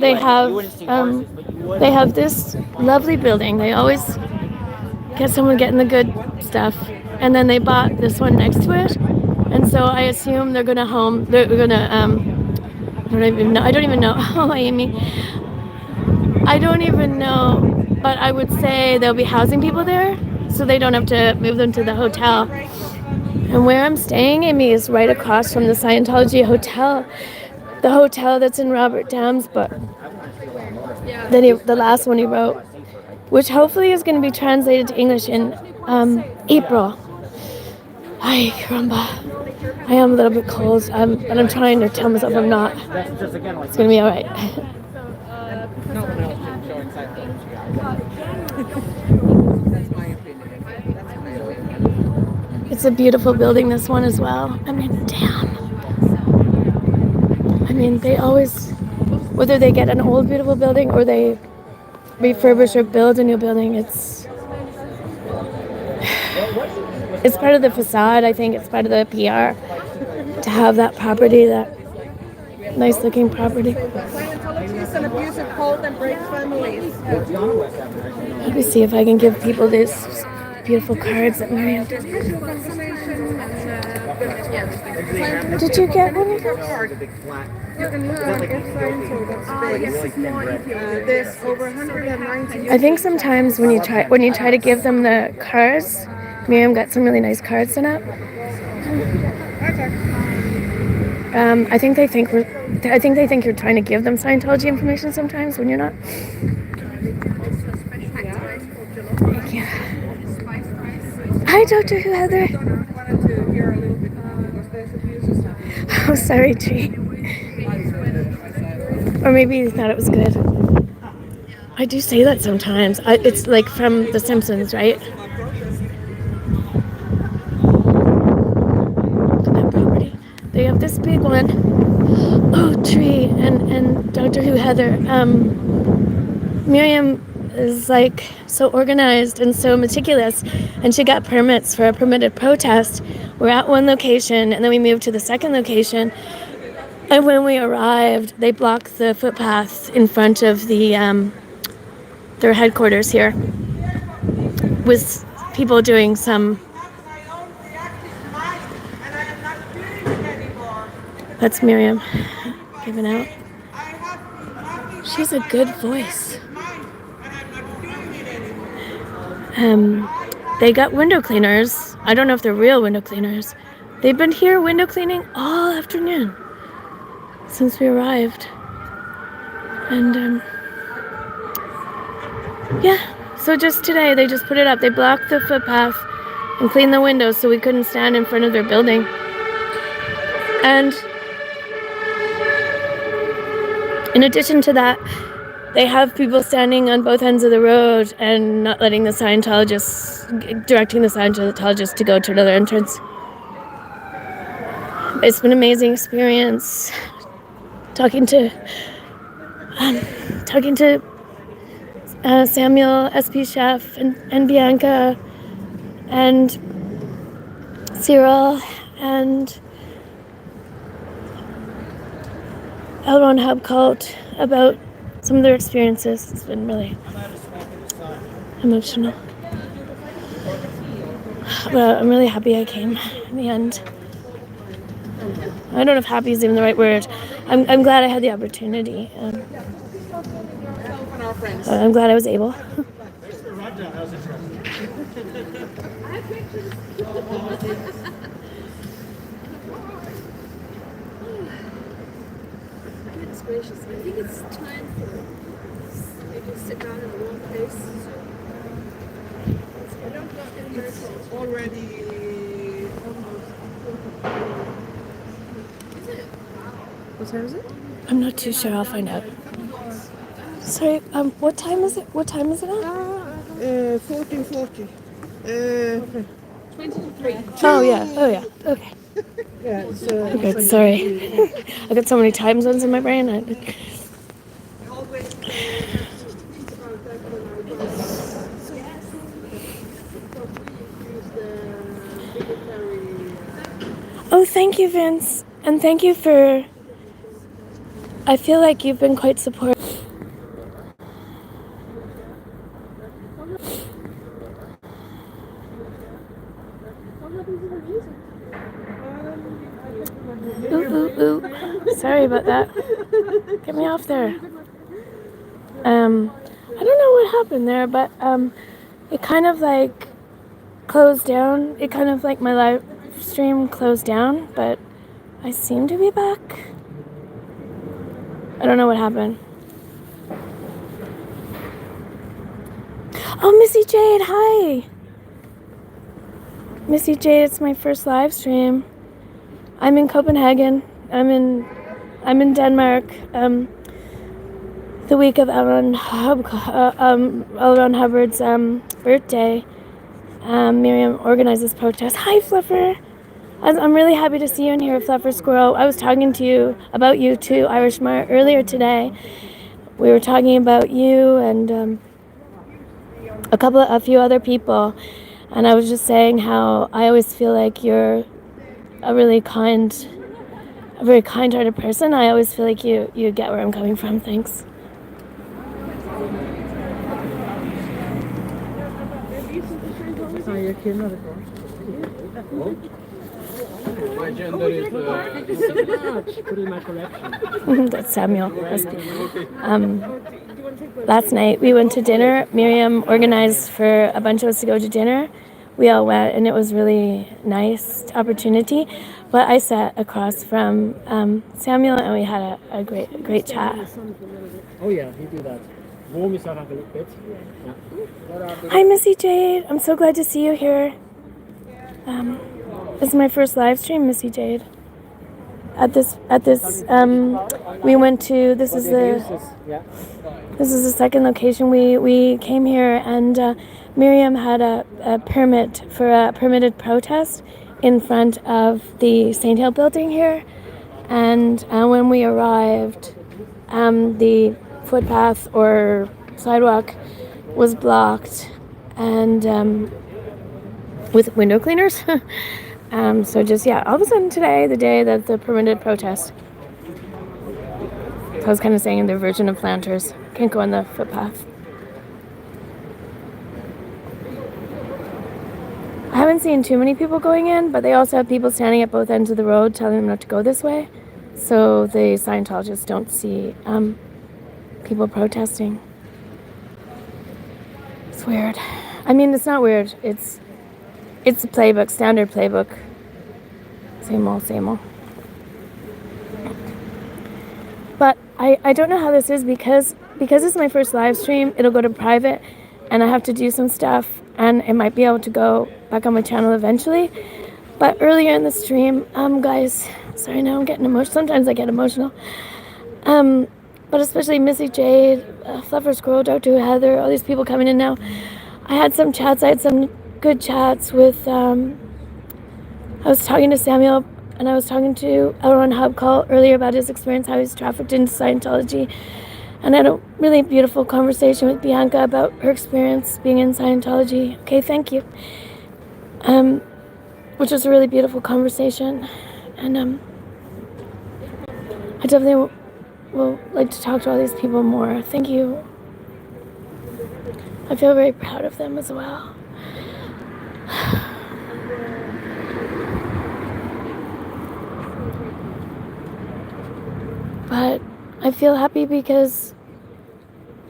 They have they have this lovely building. They always get someone getting the good stuff, and then they bought this one next to it, and so I assume they're gonna I don't even know. Oh, Amy. I don't even know, but I would say they'll be housing people there, so they don't have to move them to the hotel. And where I'm staying, Amy, is right across from the Scientology hotel, the hotel that's in Robert Dam's book. The last one he wrote, which hopefully is going to be translated to English in April. Ay, caramba. I am a little bit cold, but I'm trying to tell myself I'm not. It's going to be all right. It's a beautiful building, this one as well. I mean, damn. I mean, they always, whether they get an old beautiful building or they refurbish or build a new building, it's part of the facade, I think. It's part of the PR to have that property, that nice looking property. Scientology is an abusive cult that breaks families. Let me see if I can give people these beautiful cards that Miriam did. Did you get one of those? There's over 190. I think sometimes when you try to give them the cards, Miriam got some really nice cards sent out. I think they think you're trying to give them Scientology information sometimes when you're not. Thank you. Hi, Dr. Who Heather. Oh, sorry, Tree. Or maybe you thought it was good. I do say that sometimes. It's like from The Simpsons, right? That property. They have this big one. Oh, Tree and Dr. Who Heather. Miriam is like so organized and so meticulous, and she got permits for a permitted protest. We're at one location, and then we moved to the second location. And when we arrived, they blocked the footpath in front of their headquarters here, with people doing some. That's Miriam giving out. She's a good voice. They got window cleaners. I don't know if they're real window cleaners. They've been here window cleaning all afternoon since we arrived. And yeah, so just today they just put it up. They blocked the footpath and cleaned the windows so we couldn't stand in front of their building. And in addition to that, they have people standing on both ends of the road and not letting the Scientologists, directing the Scientologists to go to another entrance. It's been an amazing experience talking to Samuel, SP Chef, and Bianca, and Cyril, and L. Hub Cult about some of their experiences. It's been really emotional. But I'm really happy I came in the end. I don't know if happy is even the right word. I'm glad I had the opportunity. I'm glad I was able. Goodness gracious, I think it's time for maybe sit down in a warm place. I don't know if it's Already almost. What time is it? I'm not too sure. I'll find out. Sorry, what time is it? What time is it on? 14:40. 23. Oh yeah. Okay. Yeah, it's Okay, sorry. I got so many time zones in my brain. Oh, thank you, Vince. And thank you for... I feel like you've been quite supportive. Ooh, ooh, ooh. Sorry about that. Get me off there. I don't know what happened there, but it kind of like closed down. It kind of like my live stream closed down, but I seem to be back. I don't know what happened. Oh, Missy Jade, hi! Missy Jade, it's my first live stream. I'm in Copenhagen. I'm in Denmark. The week of L. Ron Hubbard's birthday. Miriam organized this protest. Hi, Fluffer. I'm really happy to see you in here, Fluffer Squirrel. I was talking to you about you too, Irish Mar, earlier today. We were talking about you and a few other people, and I was just saying how I always feel like you're a very kind-hearted person. I always feel like you get where I'm coming from. Thanks. My gender is Put in my correction. That's Samuel. Last night we went to dinner. Miriam organized for a bunch of us to go to dinner. We all went, and it was really nice opportunity. But I sat across from Samuel, and we had a great chat. Oh yeah, you do that. Warm yourself up a little bit. Yeah. Hi, Missy Jade. I'm so glad to see you here. This is my first live stream, Missy Jade. We went to this is the second location. We came here, and Miriam had a permit for a permitted protest in front of the St. Hill building here, and when we arrived, the footpath or sidewalk was blocked, and with window cleaners. So just, all of a sudden today, the day that the permitted protest. So I was kind of saying their version of planters. Can't go on the footpath. I haven't seen too many people going in, but they also have people standing at both ends of the road telling them not to go this way. So the Scientologists don't see people protesting. It's weird. I mean, it's not weird. It's a playbook, standard playbook. Same old. But I don't know how this is because it's my first live stream. It'll go to private, and I have to do some stuff, and it might be able to go back on my channel eventually. But earlier in the stream, guys, sorry, now I'm getting emotional. Sometimes I get emotional. But especially Missy Jade, Fluffer Squirrel, Dr. Heather, all these people coming in now. I had some chats. I had some good chats with, I was talking to Samuel, and I was talking to L. Ron Hubbard earlier about his experience, how he's trafficked into Scientology, and I had a really beautiful conversation with Bianca about her experience being in Scientology. Okay, thank you. Which was a really beautiful conversation, and I definitely will like to talk to all these people more. Thank you. I feel very proud of them as well. But I feel happy because,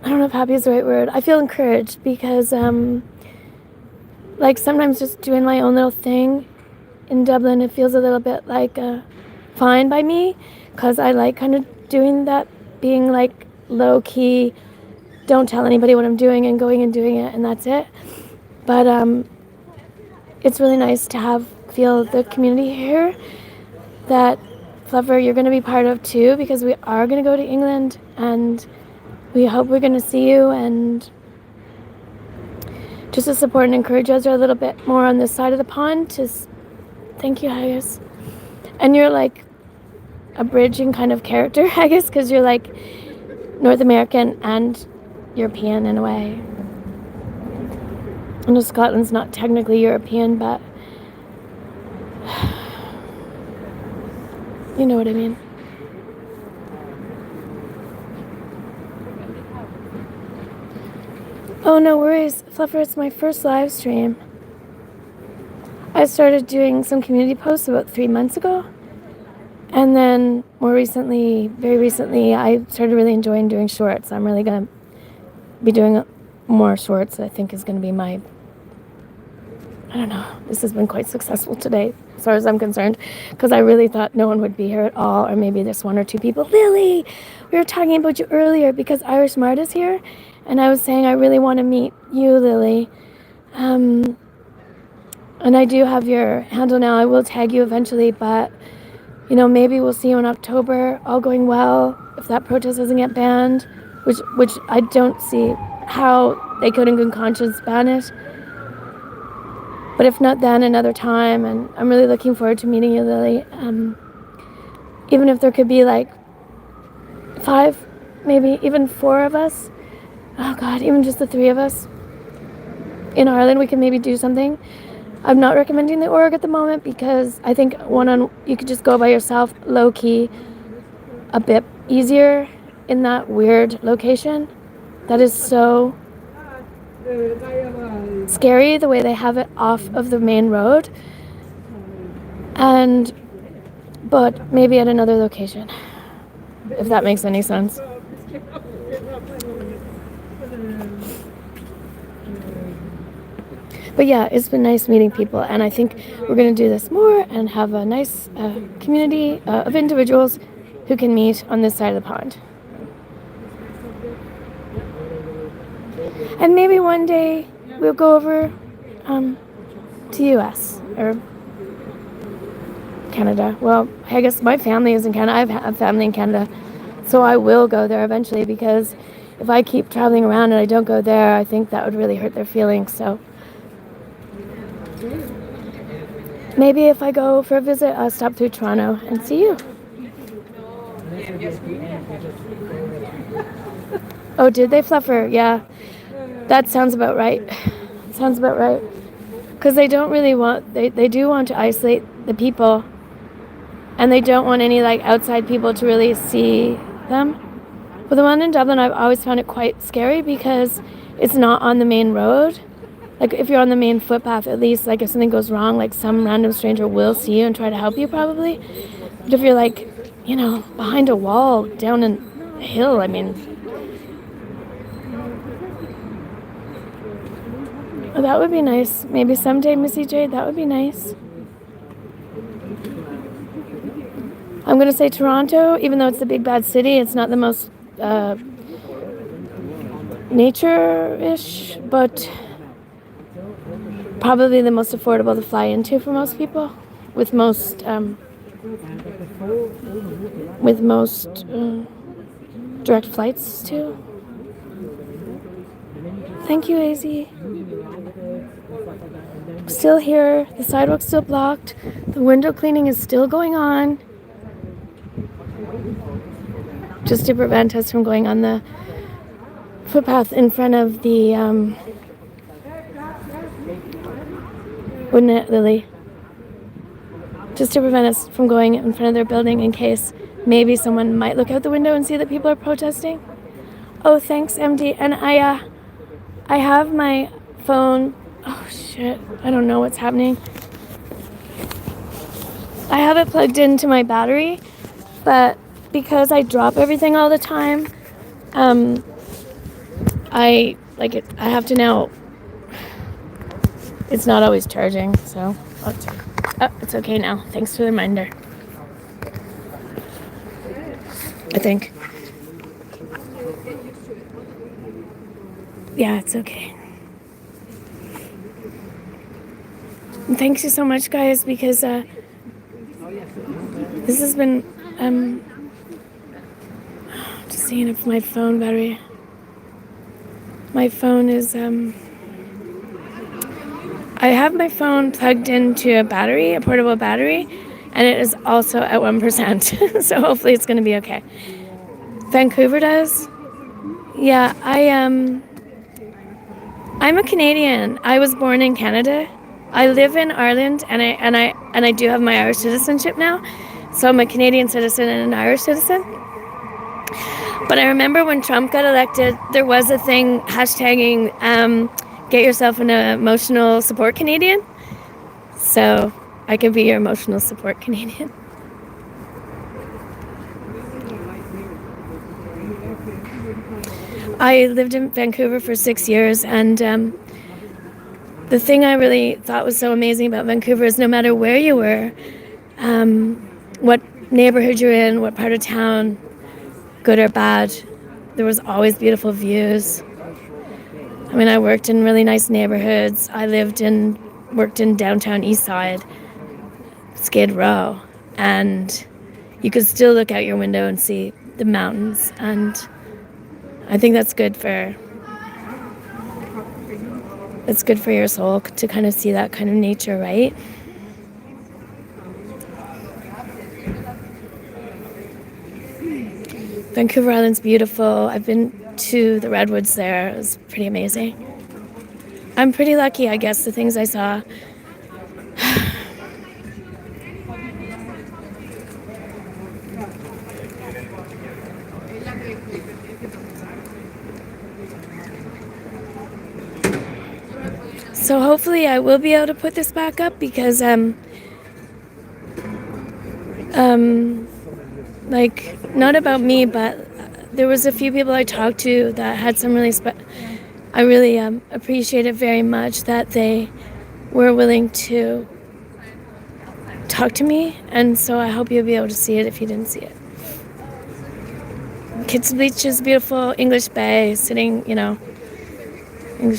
I don't know if happy is the right word. I feel encouraged because, like sometimes just doing my own little thing in Dublin, it feels a little bit like fine by me because I like kind of doing that, being like low key, don't tell anybody what I'm doing and going and doing it, and that's it. But it's really nice to feel the community here that Fluffer, you're going to be part of too, because we are going to go to England, and we hope we're going to see you, and just to support and encourage us a little bit more on this side of the pond. Thank you, Haggis. And you're like a bridging kind of character, I guess, because you're like North American and European in a way. I know Scotland's not technically European, but you know what I mean. Oh, no worries. Fluffer, it's my first live stream. I started doing some community posts about 3 months ago. And then more recently, very recently, I started really enjoying doing shorts. I'm really going to be doing more shorts. I think is going to be my, I don't know, this has been quite successful today as far as I'm concerned, because I really thought no one would be here at all, or maybe there's 1 or 2 people. Lily, we were talking about you earlier because Irish Mart is here, and I was saying I really want to meet you, Lily. And I do have your handle now. I will tag you eventually, but you know, maybe we'll see you in October, all going well, if that protest doesn't get banned, which I don't see how they could in good conscience ban it. But if not then, another time, and I'm really looking forward to meeting you, Lily. Even if there could be like 5, maybe even 4 of us. Oh God, even just the 3 of us in Ireland, we can maybe do something. I'm not recommending the org at the moment because I think you could just go by yourself, low key, a bit easier in that weird location. That is so scary, the way they have it off of the main road. But maybe at another location, if that makes any sense. But yeah, it's been nice meeting people, and I think we're going to do this more and have a nice community of individuals who can meet on this side of the pond. And maybe one day we'll go over to US or Canada. Well, I guess my family is in Canada. I have family in Canada, so I will go there eventually, because if I keep traveling around and I don't go there, I think that would really hurt their feelings. So maybe if I go for a visit, I'll stop through Toronto and see you. Oh, did they fluffer? Yeah, that sounds about right. Sounds about right. Because they don't really want, they do want to isolate the people, and they don't want any like outside people to really see them. But the one in Dublin, I've always found it quite scary because it's not on the main road. Like if you're on the main footpath, at least, like if something goes wrong, like some random stranger will see you and try to help you probably. But if you're like, you know, behind a wall down a hill, I mean, oh, that would be nice. Maybe someday, Missy Jade, that would be nice. I'm going to say Toronto, even though it's the big bad city, it's not the most nature-ish, but probably the most affordable to fly into for most people, with most direct flights too. Thank you, AZ. Still here. The sidewalk's still blocked. The window cleaning is still going on, just to prevent us from going on the footpath in front of the wouldn't it, Lily? Just to prevent us from going in front of their building in case maybe someone might look out the window and see that people are protesting. Oh, thanks, MD. And I have my phone. Oh, shit. I don't know what's happening. I have it plugged into my battery, but because I drop everything all the time, I have to now. It's not always charging, so it's okay now. Thanks for the reminder. I think. Yeah, it's okay. And thank you so much, guys, because this has been just seeing if my phone battery. My phone is I have my phone plugged into a battery, a portable battery, and it is also at 1%. So hopefully it's going to be okay. Vancouver does? Yeah, I'm a Canadian. I was born in Canada. I live in Ireland, and I do have my Irish citizenship now. So I'm a Canadian citizen and an Irish citizen. But I remember when Trump got elected, there was a thing hashtagging get yourself an emotional support Canadian. So I could be your emotional support Canadian. I lived in Vancouver for 6 years, and the thing I really thought was so amazing about Vancouver is no matter where you were, what neighborhood you're in, what part of town, good or bad, there was always beautiful views. I mean, I worked in really nice neighborhoods. I worked in downtown East Side, Skid Row, and you could still look out your window and see the mountains, and I think that's good for your soul to kind of see that kind of nature, right? Vancouver Island's beautiful. I've been to the redwoods there. It was pretty amazing. I'm pretty lucky, I guess, the things I saw. So hopefully I will be able to put this back up because like, not about me, but there was a few people I talked to that had some really I really appreciate it very much that they were willing to talk to me, and so I hope you'll be able to see it if you didn't see it. Kids Beach is beautiful. English Bay, English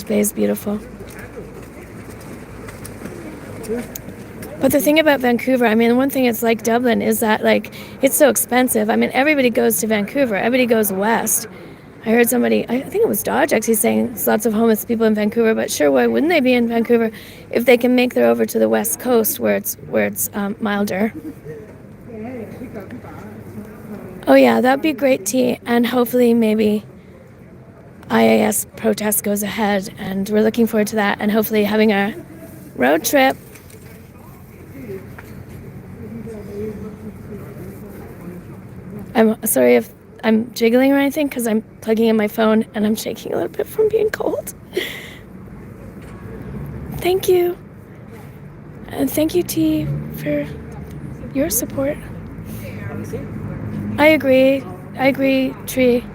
Bay is beautiful. But the thing about Vancouver, I mean, one thing it's like Dublin is that, like, it's so expensive. I mean, everybody goes to Vancouver. Everybody goes west. I heard somebody, I think it was Dodge actually, saying there's lots of homeless people in Vancouver, but sure, why wouldn't they be in Vancouver if they can make their over to the west coast where it's milder? Oh yeah, that'd be great, T. And hopefully maybe IAS protest goes ahead, and we're looking forward to that, and hopefully having a road trip. I'm sorry if I'm jiggling or anything because I'm plugging in my phone and I'm shaking a little bit from being cold. Thank you. And thank you, T, for your support. I agree, Tree.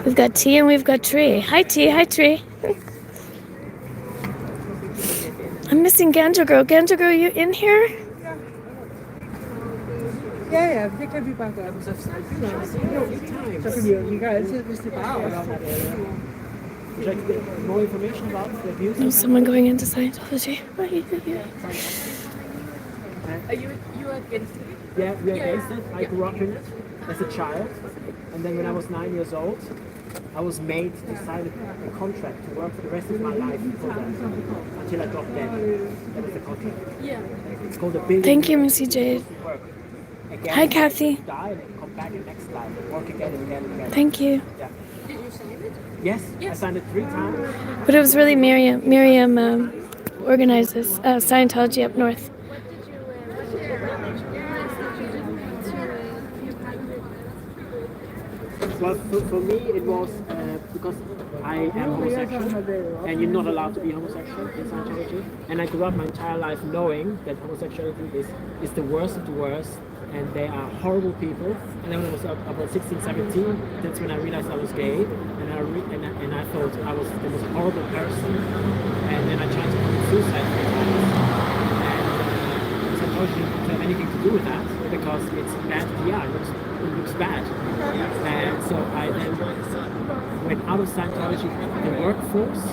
We've got T and we've got Tree. Hi, T. Hi, Tree. I'm missing Ganja Girl. Ganja Girl, you in here? Yeah, they can be back up. Would you like to get more information about the abuse? There's someone going into Scientology. Are you against it? Yeah, we're against it. I grew up in it as a child, and then when I was 9 years old, I was made to sign a contract to work for the rest of my life for them until I dropped dead. That was the contract. Yeah. It's called a billion. Thank you, Missy Jade. Again, hi, Kathy. Die and come back in next life and work again and again and again. Thank you. Yeah. Did you sign it? Yes, I signed it 3 times. But it was really Miriam. Miriam organizes Scientology up north. Well, for me, it was because I am homosexual, and you're not allowed to be homosexual in Scientology. And I grew up my entire life knowing that homosexuality is the worst of the worst, and they are horrible people. And then when I was about 16, 17, that's when I realized I was gay, and I thought I was the most horrible person. And then I tried to commit suicide 3 times. And Scientology didn't have anything to do with that because it's bad PR. It looks bad. And so I then went out of Scientology, the workforce,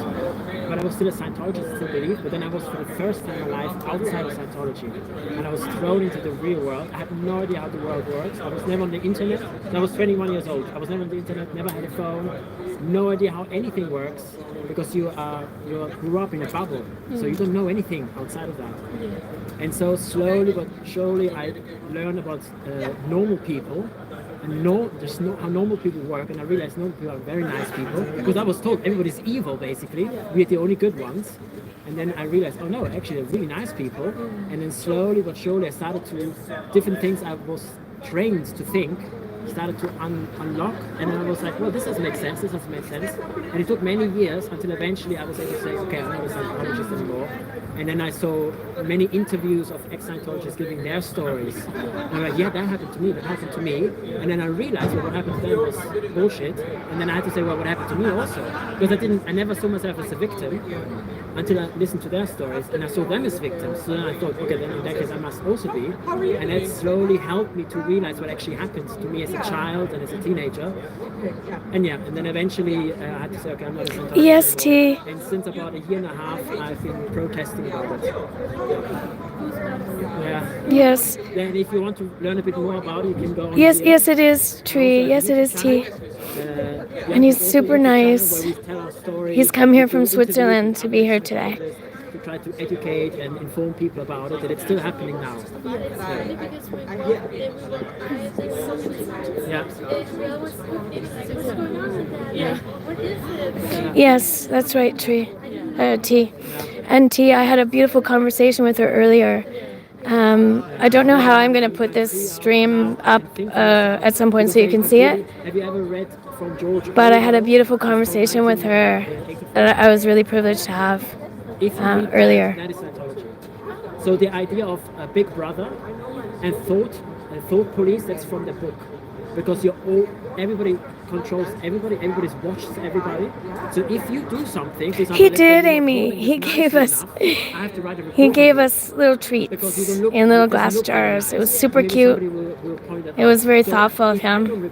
but I was still a Scientologist, I still believe, but then I was for the first time in my life outside of Scientology. And I was thrown into the real world. I had no idea how the world works. I was never on the internet. I was 21 years old. I was never on the internet, never had a phone, no idea how anything works because you grew up in a bubble. So you don't know anything outside of that. And so slowly but surely I learned about normal people and how normal people work, and I realized normal people are very nice people because I was told everybody's evil basically, we're the only good ones. And then I realized, oh no, actually they're really nice people. And then slowly but surely I started to different things I was trained to think started to unlock, and I was like, well, this doesn't make sense, and it took many years until eventually I was able to say, okay, I'm not a Scientologist anymore. And then I saw many interviews of ex-Scientologists giving their stories. And I'm like, yeah, that happened to me. And then I realized, well, what happened to them was bullshit. And then I had to say, well, what happened to me also? Because I never saw myself as a victim until I listened to their stories, and I saw them as victims. So then I thought, okay, then in that case I must also be. And that slowly helped me to realize what actually happened to me as a child and as a teenager. And then eventually I had to say, okay, I'm not a Scientologist Yes, anymore. T. And since about a year and a half, I've been protesting about it. Yeah. Yes. Then if you want to learn a bit more about it, you can go on Yes, here. yes, it is Tree. Yes, it is T. And he's super nice. He's come here from Switzerland to be here today. To try to educate and inform people about it, and it's still happening now. Yes, that's right, T. And T, I had a beautiful conversation with her earlier. I don't know how I'm going to put this stream up at some point so you can see it. Have you ever read from George? But I had a beautiful conversation with her that I was really privileged to have earlier. That is Scientology. So the idea of a big brother and thought police, that's from the book. Because everybody controls everybody watches everybody. So if you do something, he did, Amy. He gave us little treats in little glass jars. It was super cute. It was very thoughtful of him.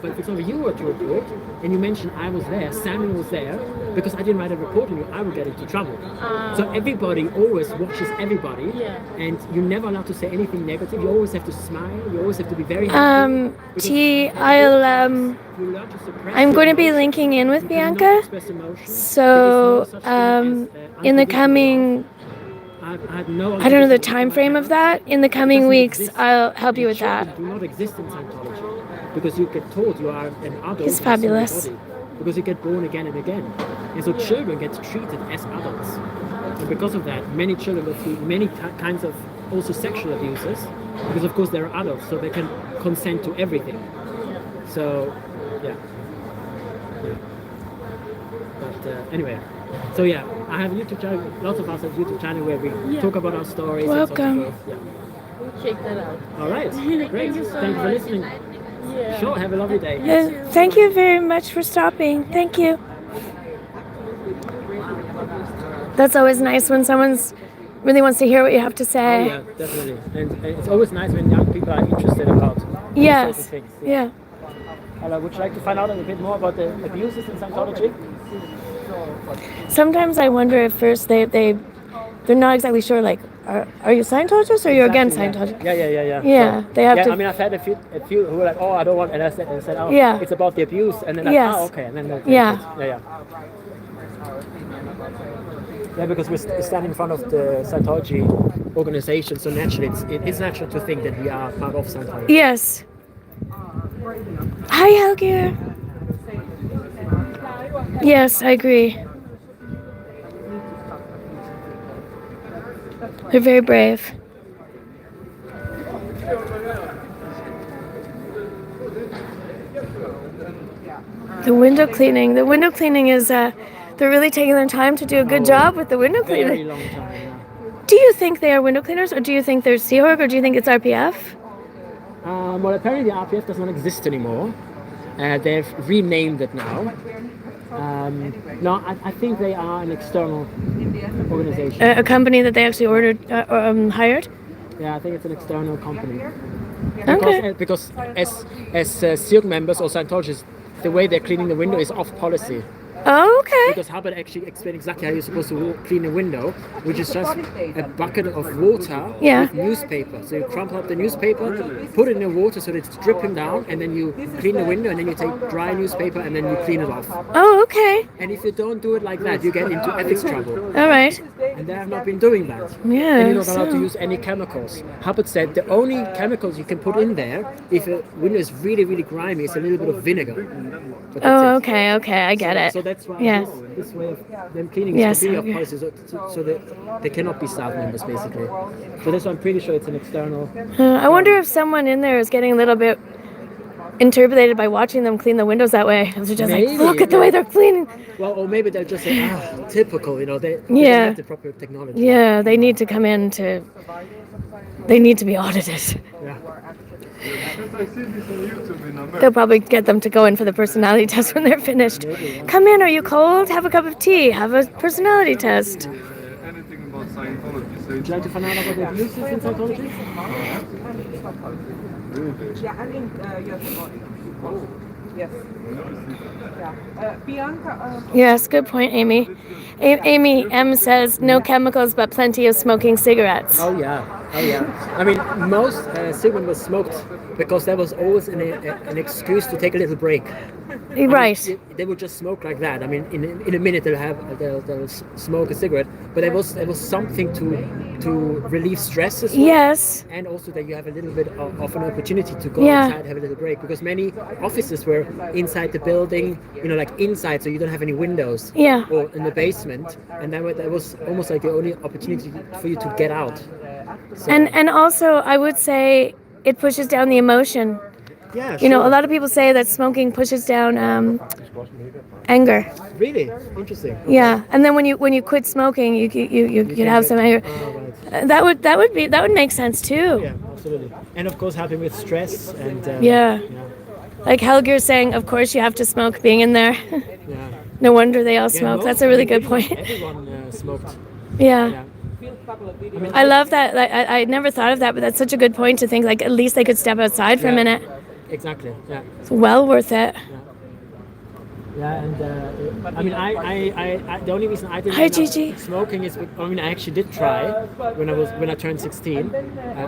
But if it's not you were to report, and you mention I was there, Samuel was there, because I didn't write a report on you, I would get into trouble. So everybody always watches everybody, and you're never allowed to say anything negative. You always have to smile. You always have to be very happy. T, I'm going to be linking in with Bianca. So in the coming, I don't know the time frame of that. In the coming weeks, I'll help you with that. Do not exist in Scientology because you get told you are an adult. He's fabulous. Because you get born again and again, and so children get treated as adults. And because of that, many children go through many kinds of also sexual abuses. Because of course they're adults, so they can consent to everything. So, yeah. But anyway, so yeah, I have a YouTube channel. Lots of us have a YouTube channel where we talk about our stories. Welcome. And so we'll check that out. All right, great. Thank you for listening. Sure, have a lovely day. Thank you very much for stopping. Thank you. That's always nice when someone's really wants to hear what you have to say. Oh, yeah, definitely. And it's always nice when young people are interested about yes. these sorts of things. Yeah. Hello, would you like to find out a bit more about the abuses in Scientology? Sometimes I wonder if first they're not exactly sure, like, are you Scientologist or you're against Scientology? Yeah. Yeah, so, they have to. I mean, I've had a few who were like, oh, I don't want, and I said, oh, yeah. It's about the abuse, and then yes. oh, okay, and then yeah. Yeah, because we're standing in front of the Scientology organization, so naturally it's natural to think that we are part of Scientology. Yes. Hi, Helger. Yes, I agree. They're very brave. The window cleaning is, they're really taking their time to do a good job with the window cleaning. Very long time, yeah. Do you think they are window cleaners, or do you think they're Sea Org, or do you think it's RPF? Well, apparently the RPF does not exist anymore. They've renamed it now. No, I think they are an external organization. A company that they actually hired? Yeah, I think it's an external company. Okay. Because as Silk members or Scientologists, the way they're cleaning the window is off policy. Oh, okay. Because Hubbard actually explained exactly how you're supposed to clean a window, which is just a bucket of water with newspaper. So you crumple up the newspaper, put it in the water so that it's dripping down, and then you clean the window, and then you take dry newspaper, and then you clean it off. Oh, okay. And if you don't do it like that, you get into ethics trouble. All right. And they have not been doing that. Yeah. And you're not allowed to use any chemicals. Hubbard said the only chemicals you can put in there, if a window is really, really grimy, is a little bit of vinegar. Oh, okay, I get it. So that's why this way of them cleaning is completely off policy, so that they cannot be staff members, basically. So that's why I'm pretty sure it's an external. I wonder if someone in there is getting a little bit interpreted by watching them clean the windows that way. They're just Maybe, like, look at the way they're cleaning. Well, or maybe they're just like, typical, you know, they don't Yeah. have the proper technology. Yeah, they need to come in to. They need to be audited. Yeah. They'll probably get them to go in for the personality test when they're finished. Come in, are you cold? Have a cup of tea. Have a personality test. Anything about Scientology? Would you like to find out about the abuses in Scientology? Yeah, and in your body. Yes. Yeah. Bianca. Yes, good point, Amy. Amy M says no chemicals, but plenty of smoking cigarettes. Oh yeah. I mean, most cigarette was smoked because there was always an excuse to take a little break. Right. I mean, they would just smoke like that. I mean, in a minute they'll smoke a cigarette, but there was something to relieve stress as well. Yes. And also that you have a little bit of an opportunity to go Yeah. outside, have a little break, because many offices were inside the building, you know, like inside, so you don't have any windows. Yeah. Or in the basement, and that was almost like the only opportunity for you to get out. So, And also, I would say it pushes down the emotion. yeah, You know, sure. a lot of people say that smoking pushes down anger. Really interesting. Yeah, and then when you quit smoking, you could have some anger. Oh, right. That would make sense too. Yeah, absolutely. And of course, helping with stress and Yeah. Like Helger's saying, of course you have to smoke being in there. yeah. No wonder they all Yeah, smoke. most- That's a really good point. Everyone smoked. Yeah. Yeah. I love that. Like, I never thought of that, but that's such a good point to think. Like at least they could step outside for a Yeah. minute. Exactly. Yeah. It's well worth it. Yeah, and I mean, I the only reason I didn't Hi, end up Gigi. smoking is, I mean, I actually did try when I turned 16.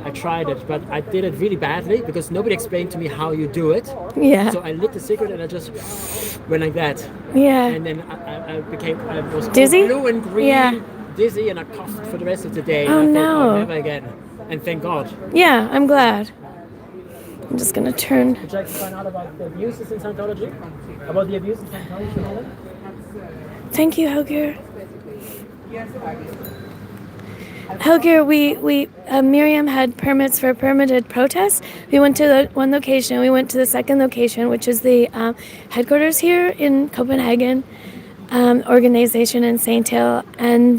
I tried it, but I did it really badly because nobody explained to me how you do it. Yeah. So I lit the cigarette and I just went like that, Yeah. and then I was Dizzy? blue and green, Yeah. dizzy, and I coughed for the rest of the day. Oh, and I thought, no. never again. And thank God. Yeah, I'm glad. I'm just gonna turn. Would you like to find out about the abuses in Scientology? About the abuses in Scientology? Thank you, Helger. Helger, we Miriam had permits for permitted protests. We went to the one location. We went to the second location, which is the headquarters here in Copenhagen, organization in St. Hill. And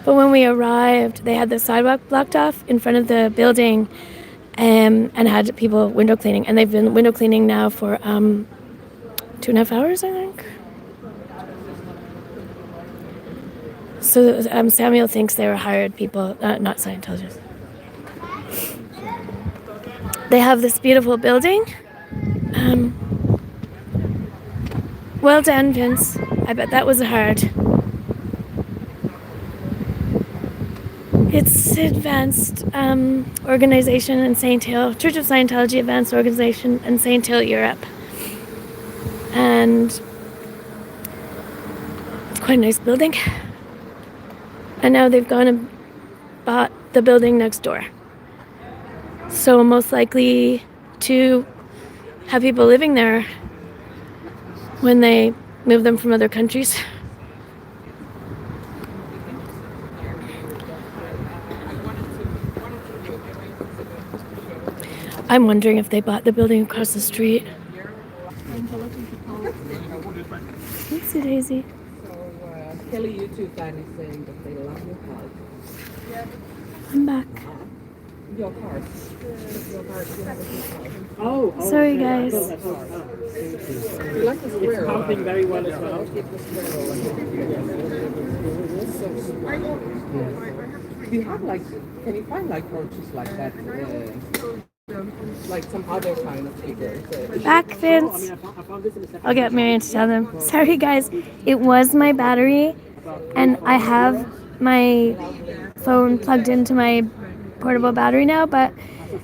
but when we arrived, they had the sidewalk blocked off in front of the building, and had people window cleaning. And they've been window cleaning now for 2.5 hours, I think. So Samuel thinks they were hired people, not Scientologists. They have this beautiful building. Well done, Vince. I bet that was hard. It's advanced organization in St. Hill, Church of Scientology Advanced Organization in St. Hill, Europe. And it's quite a nice building. And now they've gone and bought the building next door. So most likely to have people living there when they move them from other countries. I'm wondering if they bought the building across the street. Oopsie daisy. Kelly YouTube fan is saying that they love your cards. I'm back. Your cards. Your cards. You have a good card. Oh, Sorry, guys. You like the square It's pumping very well as well. Keep the square Do you have like, can you find like torches like that? Like some other kind of figures? Back, Vince. I'll get Marion to tell them. Sorry, guys. It was my battery, and I have my phone plugged into my portable battery now, but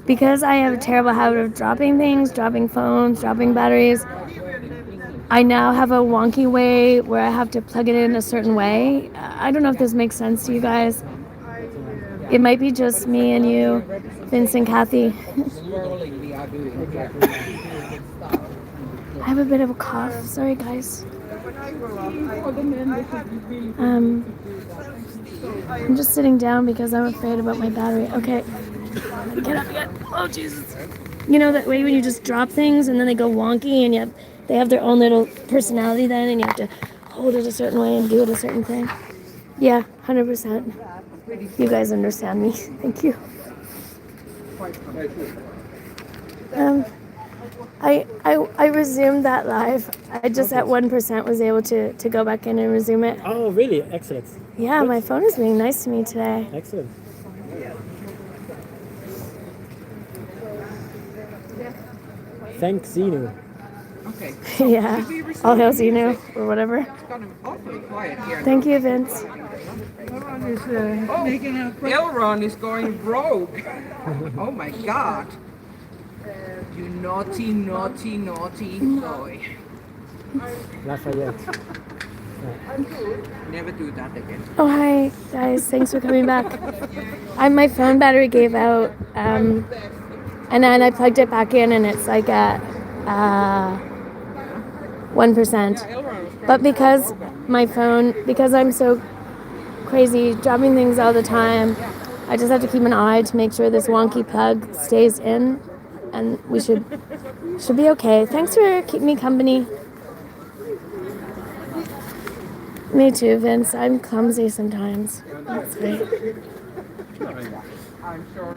because I have a terrible habit of dropping things, dropping phones, dropping batteries, I now have a wonky way where I have to plug it in a certain way. I don't know if this makes sense to you guys. It might be just me and you, Vince and Kathy. I have a bit of a cough. Sorry, guys. I'm just sitting down because I'm afraid about my battery. Okay. Get up again. Oh, Jesus. You know that way when you just drop things and then they go wonky and they have their own little personality then and you have to hold it a certain way and do it a certain thing. Yeah, 100%. You guys understand me. Thank you. I resumed that live. I just at 1% was able to go back in and resume it. Oh, really? Excellent. Yeah, my phone is being nice to me today. Excellent. Thank Zenu. Okay. Yeah, all hail Zenu or whatever. It's gotten awfully quiet here. Thank you, Vince. Elron is going rogue. Oh my God. You naughty, naughty, naughty boy. Lafayette. Never do that again. Oh, hi, guys. Thanks for coming back. My phone battery gave out, and then I plugged it back in, and it's like at 1%. But because I'm so crazy dropping things all the time, I just have to keep an eye to make sure this wonky plug stays in, and we should be okay. Thanks for keeping me company. Me too, Vince. I'm clumsy sometimes. That's right. I'm sure.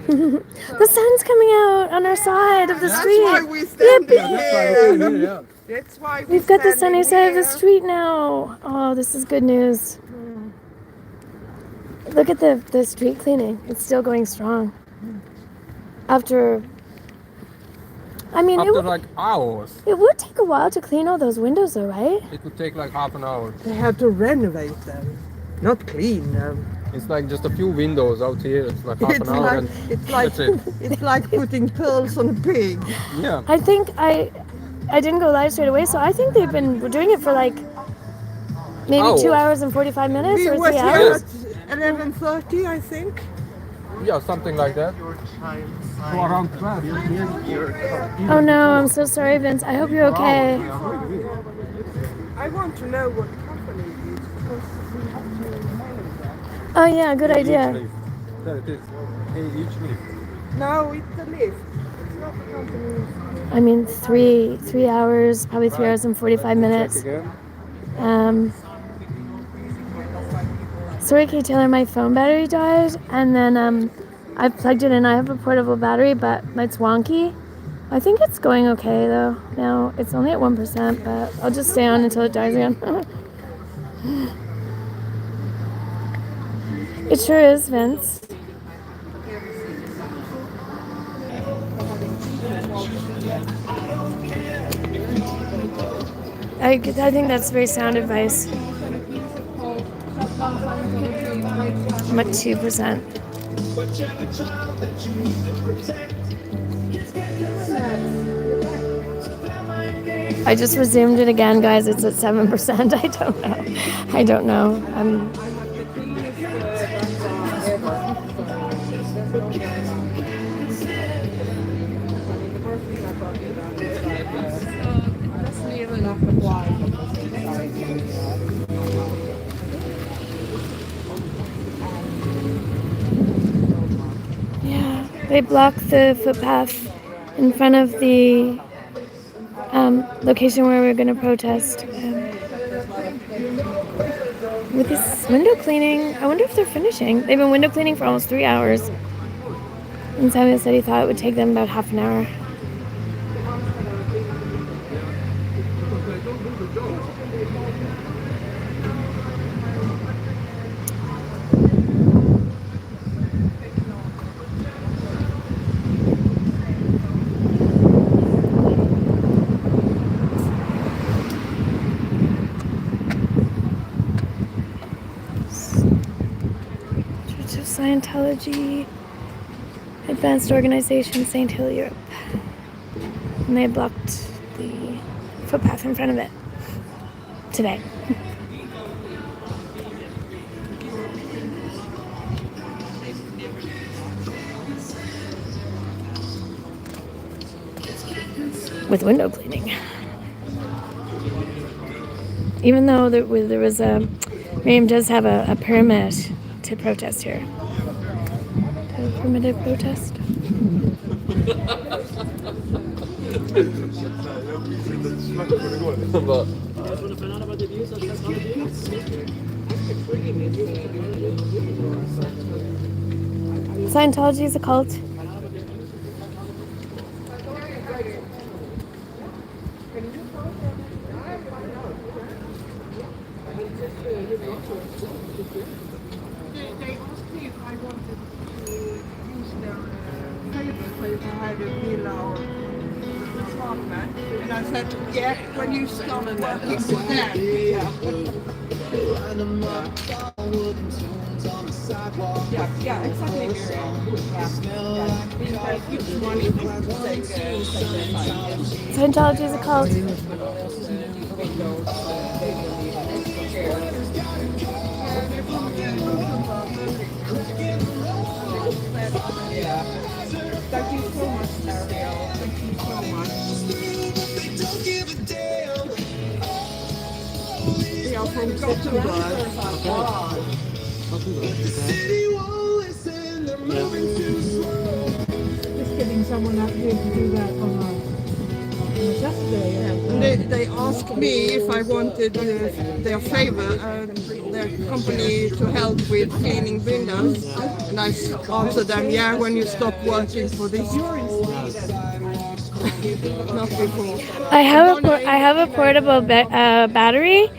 The sun's coming out on our side of the street. That's why we stand Yippee! That's why We've got the sunny side of the street now. Oh, this is good news. Look at the street cleaning. It's still going strong. After like hours. it would take a while to clean all those windows though, right? It would take like half an hour. They have to renovate them, not clean them. It's like just a few windows out here. It's like half an hour and that's it. It's like putting pearls on a pig. Yeah. I think I didn't go live straight away, so I think they've been doing it for like maybe 2 hours and 45 minutes or 3 hours. At 11:30, I think. Yeah, something like that. So around 12. Oh no, I'm so sorry, Vince. I hope you're okay. I want to know what company it is because we have to manage that. Oh yeah, good idea. There it is. Each lift. No, it's the lift. It's not the company. I mean, 3 hours, probably 3 hours and 45 minutes. Sorry, Kate Taylor, my phone battery died, and then I plugged it in. I have a portable battery, but it's wonky. I think it's going okay though. Now it's only at 1%, but I'll just stay on until it dies again. It sure is, Vince. I think that's very sound advice. I'm at 2%. I just resumed it again, guys. It's at 7%. I don't know. Yeah, they blocked the footpath in front of the location where we're going to protest. With this window cleaning, I wonder if they're finishing. They've been window cleaning for almost 3 hours. And Samuel said he thought it would take them about half an hour. Scientology, advanced organization, St. Hill, Europe. And they blocked the footpath in front of it today. With window cleaning. Even though there was Miriam does have a permit to protest here. To a permitted protest. Scientology is a cult. They asked me if I wanted to use their paper if I had a villa or apartment, and I said, yeah, when you start working with them. Yeah, exactly. Scientology is a cult. Thank you so much, Ariel. Thank you so much. We are from Gothenburg. Just getting someone up here to do that on a Saturday. They asked me if I wanted their favor, their company to help with cleaning windows, and I answered them, yeah, when you stop working for this. Not before. I have a portable battery.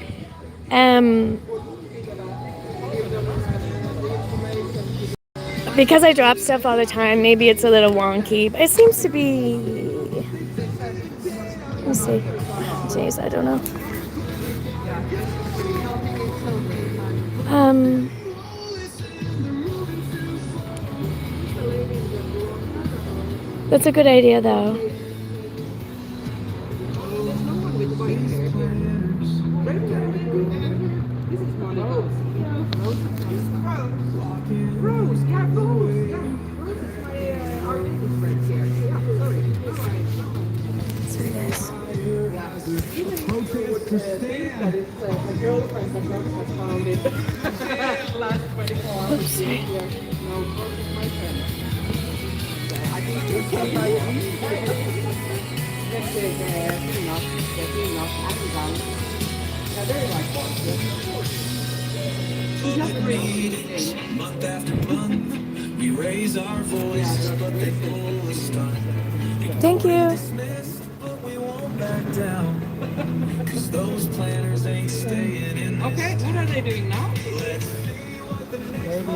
Because I drop stuff all the time, maybe it's a little wonky, but it seems to be. Let me see. Jeez, I don't know. That's a good idea, though. Rose, yeah, Rose, yeah. Rose is my artistic friend here. Yeah, sorry. That is my girlfriend that has found it last 24 Oops. years. No, Rose is my friend. I think it's let's say they're not Amazon. Yeah, very like one. She's just really month after month, we raise our voice, but they pull us down. Thank you. But we won't back down. Cause those planners ain't staying in. Okay, what are they doing now? Maybe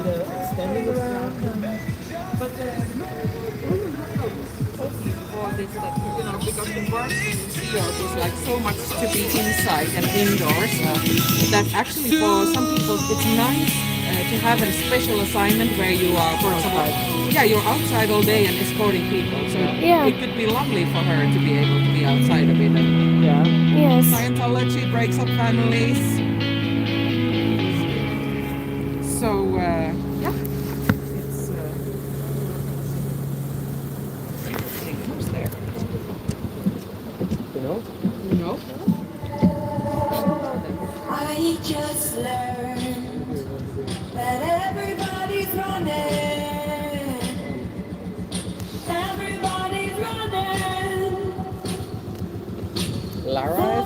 they're extending around. But all this stuff, because the work in field is like so much to be inside and indoors. That actually for some people it's nice to have a special assignment where you are, for example, you're outside all day and escorting people. So it could be lovely for her to be able to be outside a bit. Yeah. Yes. Scientology breaks up families. So it's who's there? You know? I just learned that everybody's running. Everybody's running. Lara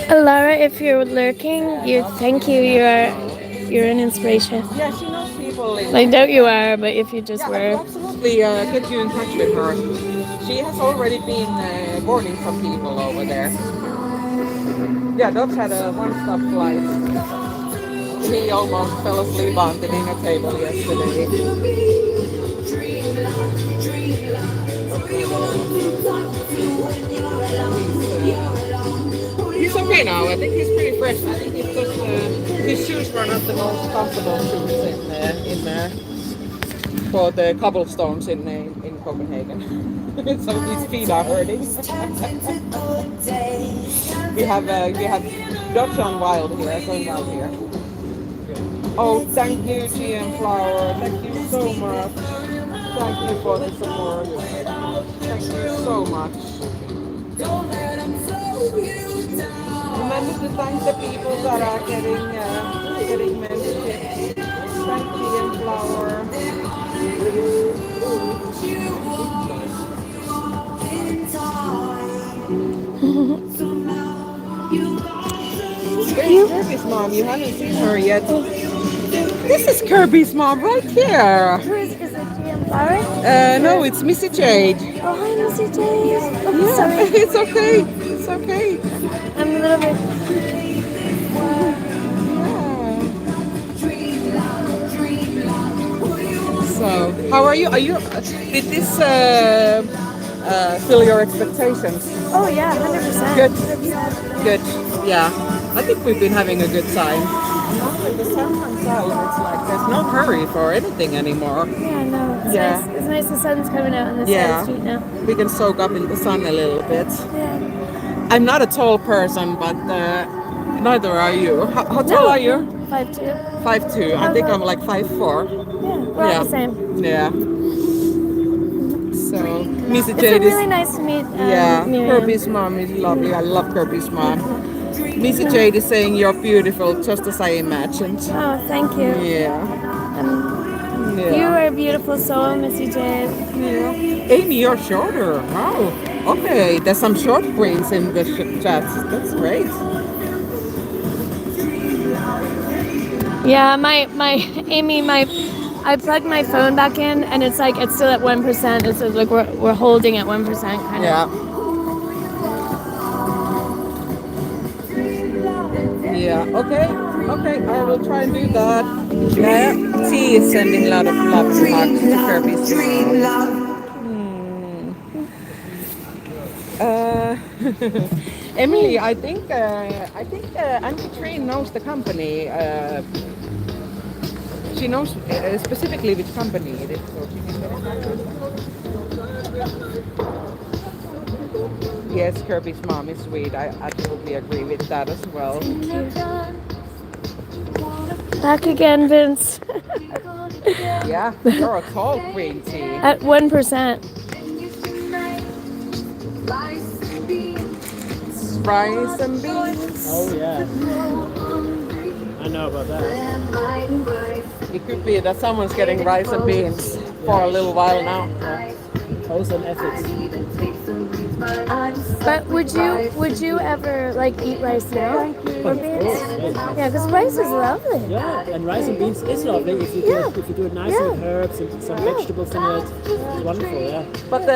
Lara, if you're lurking, thank you. You're an inspiration. Yeah, she knows people. I doubt you are, but if you just I were. will absolutely get you in touch with her. She has already been boarding some people over there. Yeah, Dobbs had a one-stop flight. He almost fell asleep on the dinner table yesterday. He's okay now. I think he's pretty fresh. I think it's just his shoes were not the most comfortable shoes for the cobblestones in Copenhagen. So his feet are hurting. we have Dutch on wild here, going wild here. Oh, thank you, GM Flower. Thank you so much. Thank you for the support. Thank you so much. Remember to thank the people that are getting memberships. Thank GM flower. There's Kirby's mom. You haven't seen her yet. This is Kirby's mom right here. Who is it, GM Flower? No, it's Missy Jade. Oh, hi, Missy Jade. Oh, Yeah, sorry. it's okay. It's okay. I'm a little bit. So, how are you? Did this fill your expectations? Oh, yeah, 100%. Good. 100%. Good. Yeah. I think we've been having a good time. The sun comes out, it's like there's no hurry for anything anymore. Yeah, no, it's Yeah. nice. It's nice the sun's coming out on the side Yeah. of the street now. We can soak up in the sun a little bit. Yeah. I'm not a tall person, but neither are you. How tall are you? 5'2". 5'2". I think I'm like 5'4". Yeah, we're all the same. Yeah. So, Missy It's Jade is. really nice to meet Yeah, Miriam. Kirby's mom is lovely. I love Kirby's mom. Missy Jade is saying you're beautiful, just as I imagined. Oh, thank you. Yeah. Yeah. You are a beautiful soul, Missy Jade. Yeah. Amy, you're shorter. Wow. Okay, there's some short queens in the chat. That's great. Yeah, I plugged my phone back in, and it's like it's still at 1%. It's like we're holding at 1% kind of. Yeah. Yeah. Okay. Okay. I will try and do that. Yeah. T is sending a lot of love and hugs to Kirby's mom. Emily, I think Auntie Trine knows the company. She knows specifically which company it is. So she can get in touch with you. Yes, Kirby's mom is sweet. I absolutely agree with that as well. Back again, Vince. Yeah, you're a tall queen, T. At 1%. Rice and beans. Oh yeah. I know about that. It could be that someone's getting rice and beans for a little while now. Pose and ethics. But would you ever like eat rice now? Or beans? Yeah, because rice is lovely. Yeah, and rice and beans is lovely if you do it nicely with herbs and some vegetables in it. It's wonderful, yeah. But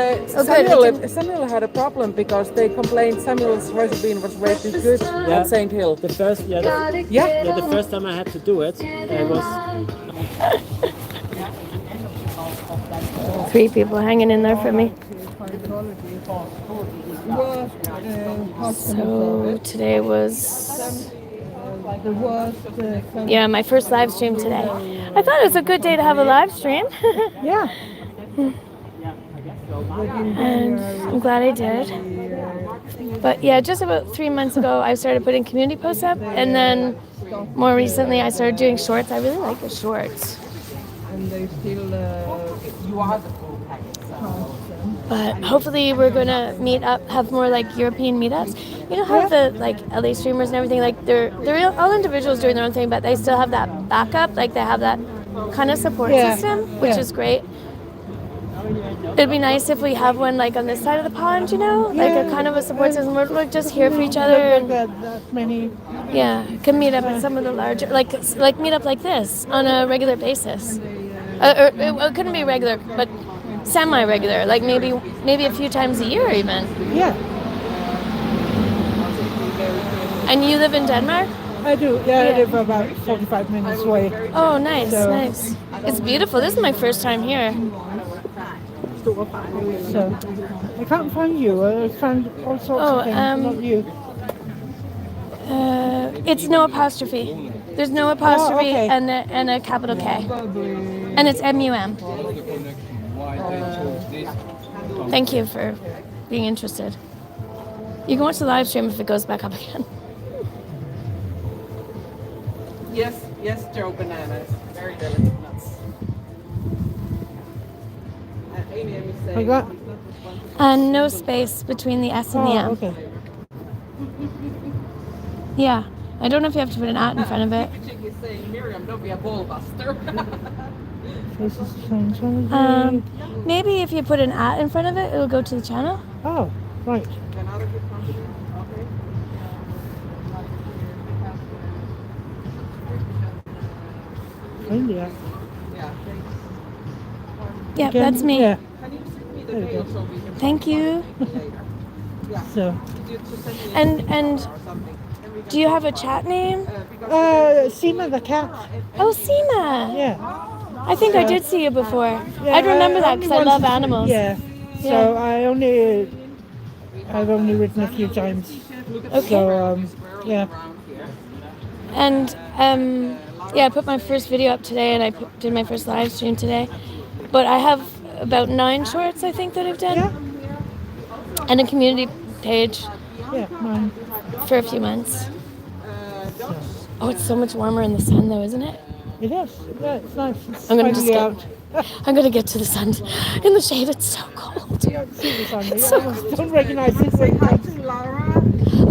Samuel had a problem because they complained Samuel's rice and bean was way too good at St. Hill. The first the first time I had to do it, it was 3 people hanging in there for me. So today was my first live stream today. I thought it was a good day to have a live stream. Yeah. And I'm glad I did. But yeah, just about 3 months ago I started putting community posts up, and then more recently I started doing shorts. I really like the shorts. And they still, you are the full package. But hopefully we're gonna meet up, have more like European meetups. You know how the like LA streamers and everything, like they're all individuals doing their own thing, but they still have that backup, like they have that kind of support system, which is great. It'd be nice if we have one like on this side of the pond, you know, like a kind of a support system. We're just here for each other, and can meet up at some of the larger, like meet up like this on a regular basis. Or it couldn't be regular, but semi-regular, like maybe a few times a year even. Yeah. And you live in Denmark? I do. Yeah, I live about 45 minutes away. Oh, nice, nice. It's beautiful. This is my first time here. So I can't find you. I found all sorts of things, not you. It's no apostrophe. There's no apostrophe and a capital K. And it's MUM. Thank you for being interested. You can watch the live stream if it goes back up again. Yes, Joe Bananas. Very delicate nuts. Amy is saying. And no space between the S and the M. Okay. Yeah. I don't know if you have to put an at in front of it. Chick is saying, Miriam, don't be a ball buster. This is Scientology. Maybe if you put an @ in front of it, it'll go to the channel. Oh, right. India. Yeah, Again? that's me. Yeah. There you go. Thank you. So, And do you have a chat name? Sima the cat. Oh, Seema. Yeah. I think I did see you before. Yeah, I'd remember that only because I love once- animals. Yeah. So I've only written a few times. Okay. So yeah. And yeah, I put my first video up today, and I did my first live stream today. But I have about 9 shorts, I think, that I've done, Yeah. and a community page Yeah. Mine. for a few months. Oh, it's so much warmer in the sun, though, isn't it? It is. Yeah, it's nice. It's I'm gonna just finally get. out. I'm gonna get to the sun. In the shade, it's so cold. You don't see the sun. You So- almost don't recognize this. Laura.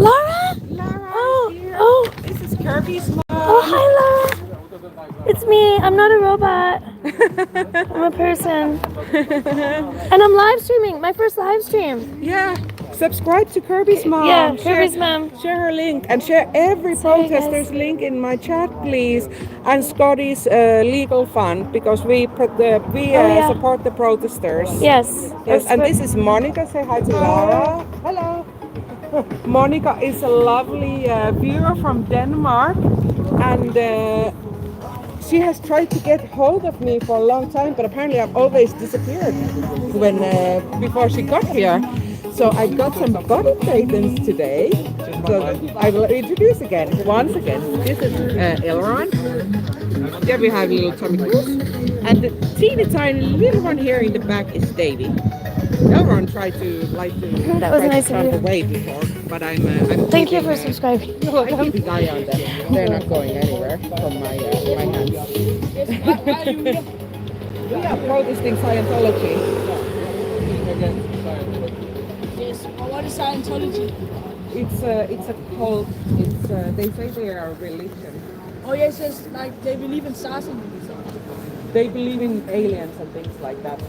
Laura? Laura. Oh, This is Kirby's mom. oh, hi, Laura. It's me. I'm not a robot. I'm a person. And I'm live streaming. My first live stream. Yeah. Subscribe to Kirby's mom. Yeah, Kirby's mom. Share her link and share every Sorry, protester's guys. link in my chat, please. And Scotty's legal fund, because we yeah. support the protesters. Yes. Yes, and this is Monica. Say hi to Laura. Hello. Monica is a lovely viewer from Denmark, and she has tried to get hold of me for a long time, but apparently I've always disappeared when before she got here. So I got some body patents today. So I will introduce once again. This is Elron. There we have little Tommy Cruise, and the teeny tiny little one here in the back is Davy. Elron tried to That was nice of run you. away before, but I'm Thank you for subscribing. I keep an eye on them. They're not going anywhere from my hands. We are protesting Scientology. Yes. What is Scientology? It's a cult. They say they are a religion. Oh yes, yes. Like they believe in Satan. They believe in aliens and things like that.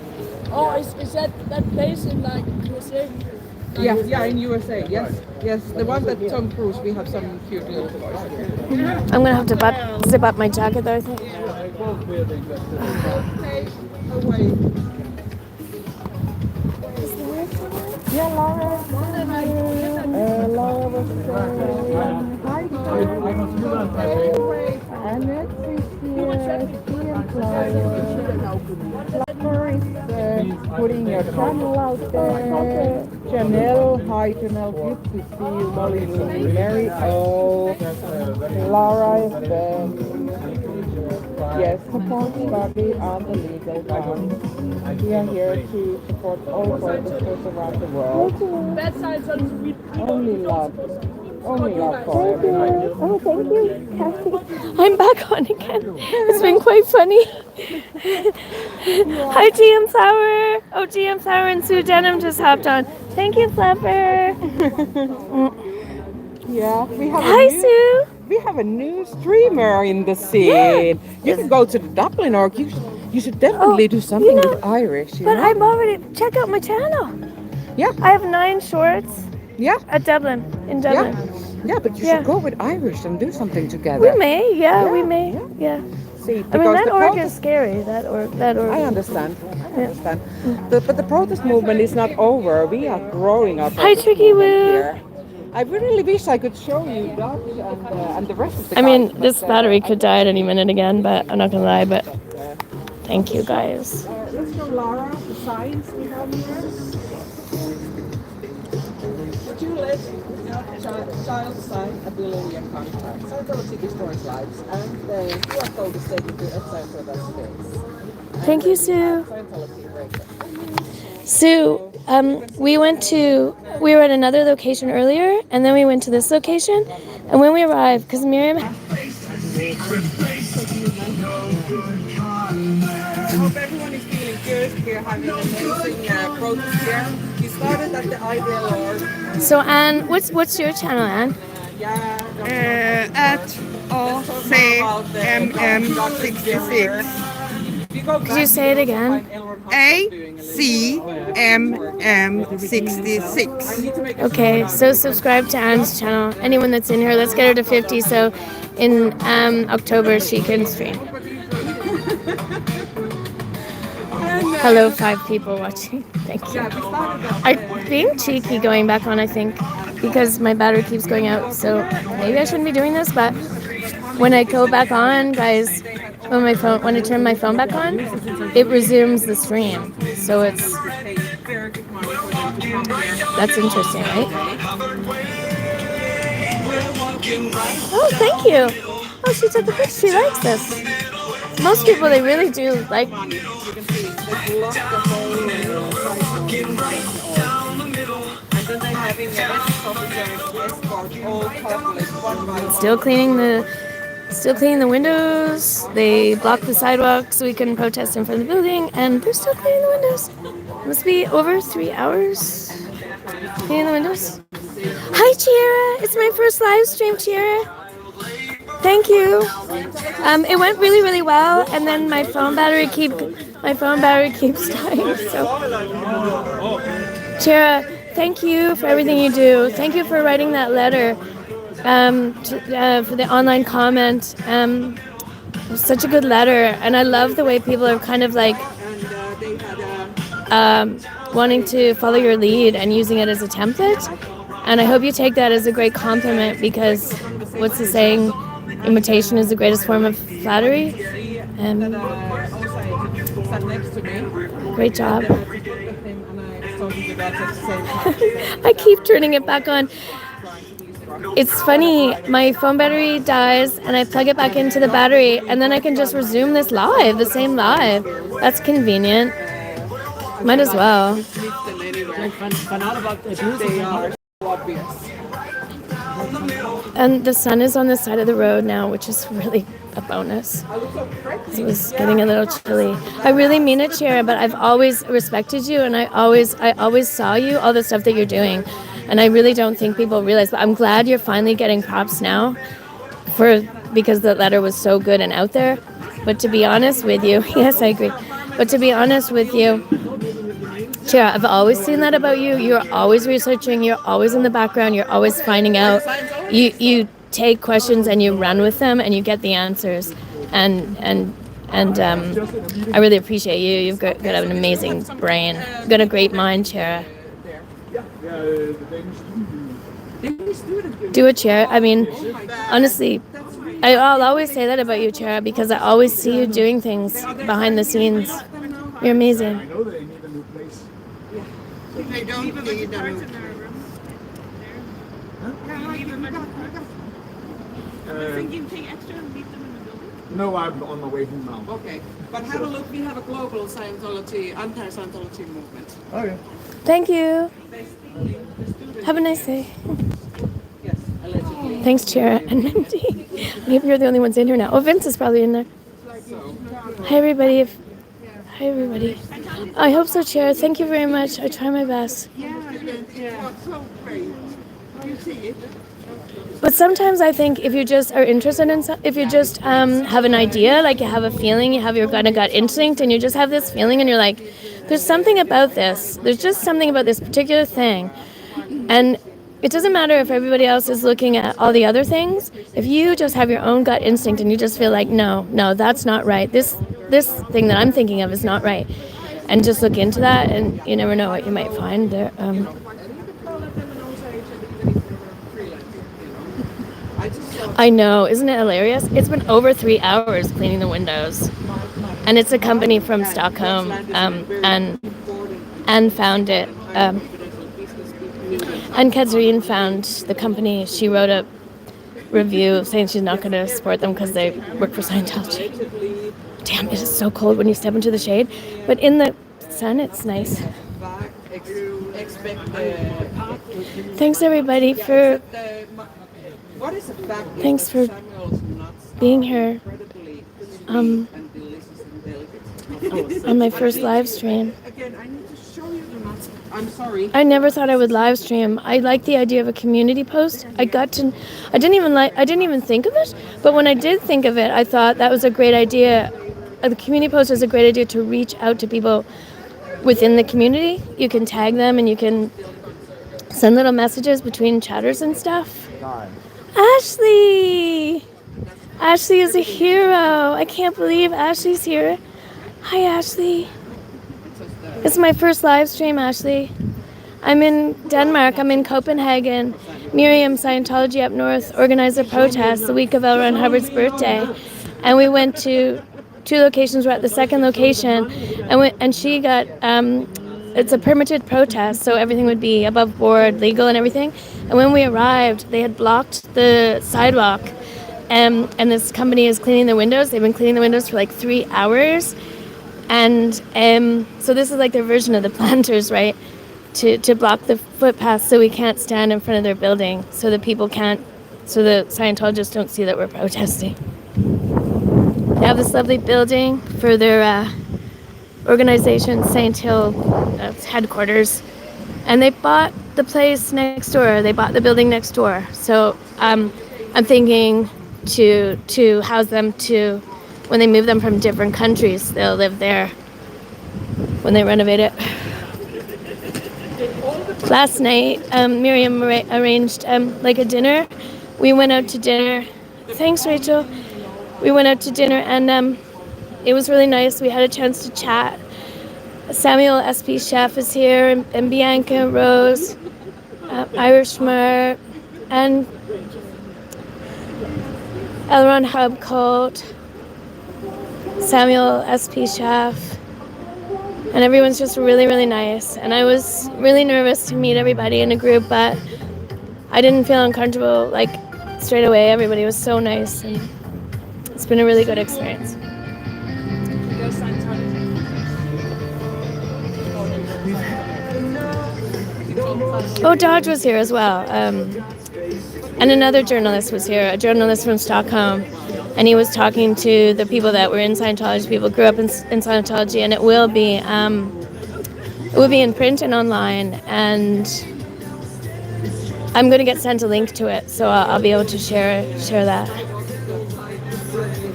Oh, is that place in like USA? Yeah, in USA. Yes, the one that Tom Cruise. We have some cute little boys here. I'm gonna have to zip up my jacket, though, I think. Okay, away. Yeah, Laura. Laura was saying hi. And let's see here. Laura is putting your channel out there. Janelle, hi Janelle, good to see you. Molly, Mary, oh, Laura is there. Yes, support Scotty on the legal fund. We are here to support all protesters around the world. Bad Scientology. Only love. Only love for everyone. Oh, thank you, Kathy. I'm back on again. It's been quite funny. Hi, GM Sour. Oh, GM Sour and Sue Denham just hopped on. Thank you, Flapper. Yeah, we have Hi, Sue. We have a new streamer in the scene. You can go to Dublin, or you should definitely do something with Irish. But I'm already. Check out my channel. Yeah. I have 9 shorts. Yeah. At Dublin, in Dublin. Yeah, but you should go with Irish and do something together. We may, we may, yeah. See, I mean, that the org protest- is scary. That org. I understand. But the protest movement is not over. We are growing up. Hi, Tricky Woo. Here. I really wish I could show you Dutch and the rest of the I mean, guys, this but, battery could die at any minute again, but I'm not gonna lie. But thank you, guys. Let's show Laura the signs we have here. Tulip, child sign, ability and contract. Scientology destroys lives, and QR code is taken to etc. That space. Thank you, Sue. Scientology breaker. Sue, we were at another location earlier, and then we went to this location, and when we arrived, because Miriam. I hope everyone is feeling good. We're having an amazing protest here. We started at the Ideal Org. So Anne, what's your channel, Anne? At OCMM66. Could you say it again? ACMM66. Okay, so subscribe to Anne's channel. Anyone that's in here, let's get her to 50 so in October she can stream. Hello, 5 people watching. Thank you. I'm being cheeky going back on, I think, because my battery keeps going out. So maybe I shouldn't be doing this, but when I go back on, guys, when I turn my phone back on, it resumes the stream. So that's interesting, right? Oh, thank you. Oh, she took a picture. She likes this. Most people, they really do like. Still cleaning the windows. They blocked the sidewalk so we can protest in front of the building, and they're still cleaning the windows. It must be over 3 hours cleaning the windows. Hi, Chiara. It's my first live stream, Chiara. Thank you. It went really, really well, and then my phone battery keeps dying. So, Chiara, thank you for everything you do. Thank you for writing that letter for the online comment. It was such a good letter, and I love the way people are kind of like wanting to follow your lead and using it as a template. And I hope you take that as a great compliment, because what's the saying? Imitation is the greatest form of flattery. Great job. I keep turning it back on. It's funny, my phone battery dies and I plug it back into the battery, and then I can just resume this live, the same live. That's convenient. Might as well. And the sun is on the side of the road now, which is really a bonus. It was getting a little chilly. I really mean it, Chiara, but I've always respected you, and I always saw you, all the stuff that you're doing. And I really don't think people realize, but I'm glad you're finally getting props now because the letter was so good and out there. But to be honest with you, yes, I agree. But to be honest with you, Chiara, I've always seen that about you. You're always researching. You're always in the background. You're always finding out. You take questions and you run with them and you get the answers. And I really appreciate you. You've got an amazing brain. You've got a great mind, Chiara. Do it, Chiara. I mean, honestly, I'll always say that about you, Chiara, because I always see you doing things behind the scenes. You're amazing. They don't need them. No, I'm on my way home now. Okay, but have a look. We have a global Scientology, anti-Scientology movement. Okay. Thank you. Have a nice day. Yes, allegedly. Thanks, Chiara and Mindy. Maybe you're the only ones in here now. Oh, Vince is probably in there. Hi, everybody. Hi, everybody. I hope so, Chiara. Thank you very much. I try my best. But sometimes I think if you just are interested in, if you just have an idea, like you have a feeling, you have your gut instinct, and you just have this feeling, and you're like, there's something about this. There's just something about this particular thing. And it doesn't matter if everybody else is looking at all the other things. If you just have your own gut instinct and you just feel like, no, that's not right. This thing that I'm thinking of is not right. And just look into that, and you never know what you might find there. I know, isn't it hilarious? It's been over 3 hours cleaning the windows. And it's a company from Stockholm, and found it. And Katarine found the company. She wrote a review saying she's not going to support them because they work for Scientology. Damn, it is so cold when you step into the shade. But in the sun, it's nice. Thanks, everybody, for... Thanks for being here on my first live stream. I'm sorry. I never thought I would live stream. I like the idea of a community post. I didn't even think of it, but when I did think of it, I thought that was a great idea. the community poster is a great idea to reach out to people within the community. You can tag them and you can send little messages between chatters and stuff. Ashley! Ashley is a hero. I can't believe Ashley's here. Hi, Ashley. It's my first live stream, Ashley. I'm in Denmark. I'm in Copenhagen. Miriam, Scientology up north, organized a protest the week of L. Ron Hubbard's birthday. And we went to 2 locations. We're at the second location. And she got, it's a permitted protest, so everything would be above board, legal and everything. And when we arrived, they had blocked the sidewalk. And this company is cleaning the windows. They've been cleaning the windows for like 3 hours. And so this is like their version of the planters, right? To block the footpath so we can't stand in front of their building, so the people can't, so the Scientologists don't see that we're protesting. They have this lovely building for their organization, St. Hill headquarters, and they bought the place next door. They bought the building next door. So I'm thinking to house them to, when they move them from different countries, they'll live there when they renovate it. Last night, Miriam arranged like a dinner. We went out to dinner. Thanks, Rachel. We went out to dinner and it was really nice. We had a chance to chat. Samuel SP Chef is here, and Bianca, Rose, Irish Smart, and Elron Hub Cult, Samuel SP Chef. And everyone's just really, really nice. And I was really nervous to meet everybody in a group, but I didn't feel uncomfortable, like, straight away. Everybody was so nice, and it's been a really good experience. Oh, Dodge was here as well. And another journalist was here, a journalist from Stockholm. And he was talking to the people that were in Scientology, people who grew up in Scientology, and it will be in print and online, and I'm going to get sent a link to it, so I'll be able to share that.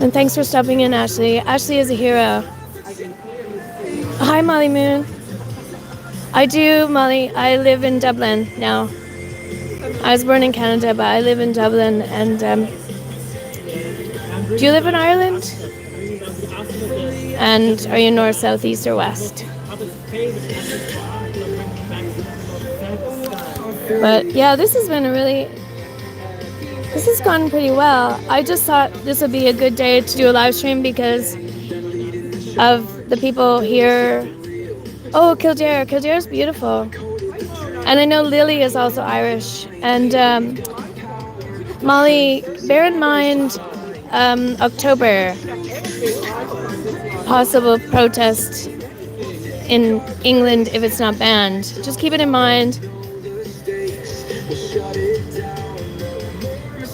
And thanks for stopping in, Ashley. Ashley is a hero. Hi, Molly Moon. I do, Molly. I live in Dublin now. I was born in Canada, but I live in Dublin, and do you live in Ireland? And are you north, south, east, or west? But yeah, this has gone pretty well. I just thought this would be a good day to do a live stream because of the people here. Oh, Kildare. Kildare's beautiful. And I know Lily is also Irish. And Molly, bear in mind, October, possible protest in England if it's not banned. Just keep it in mind.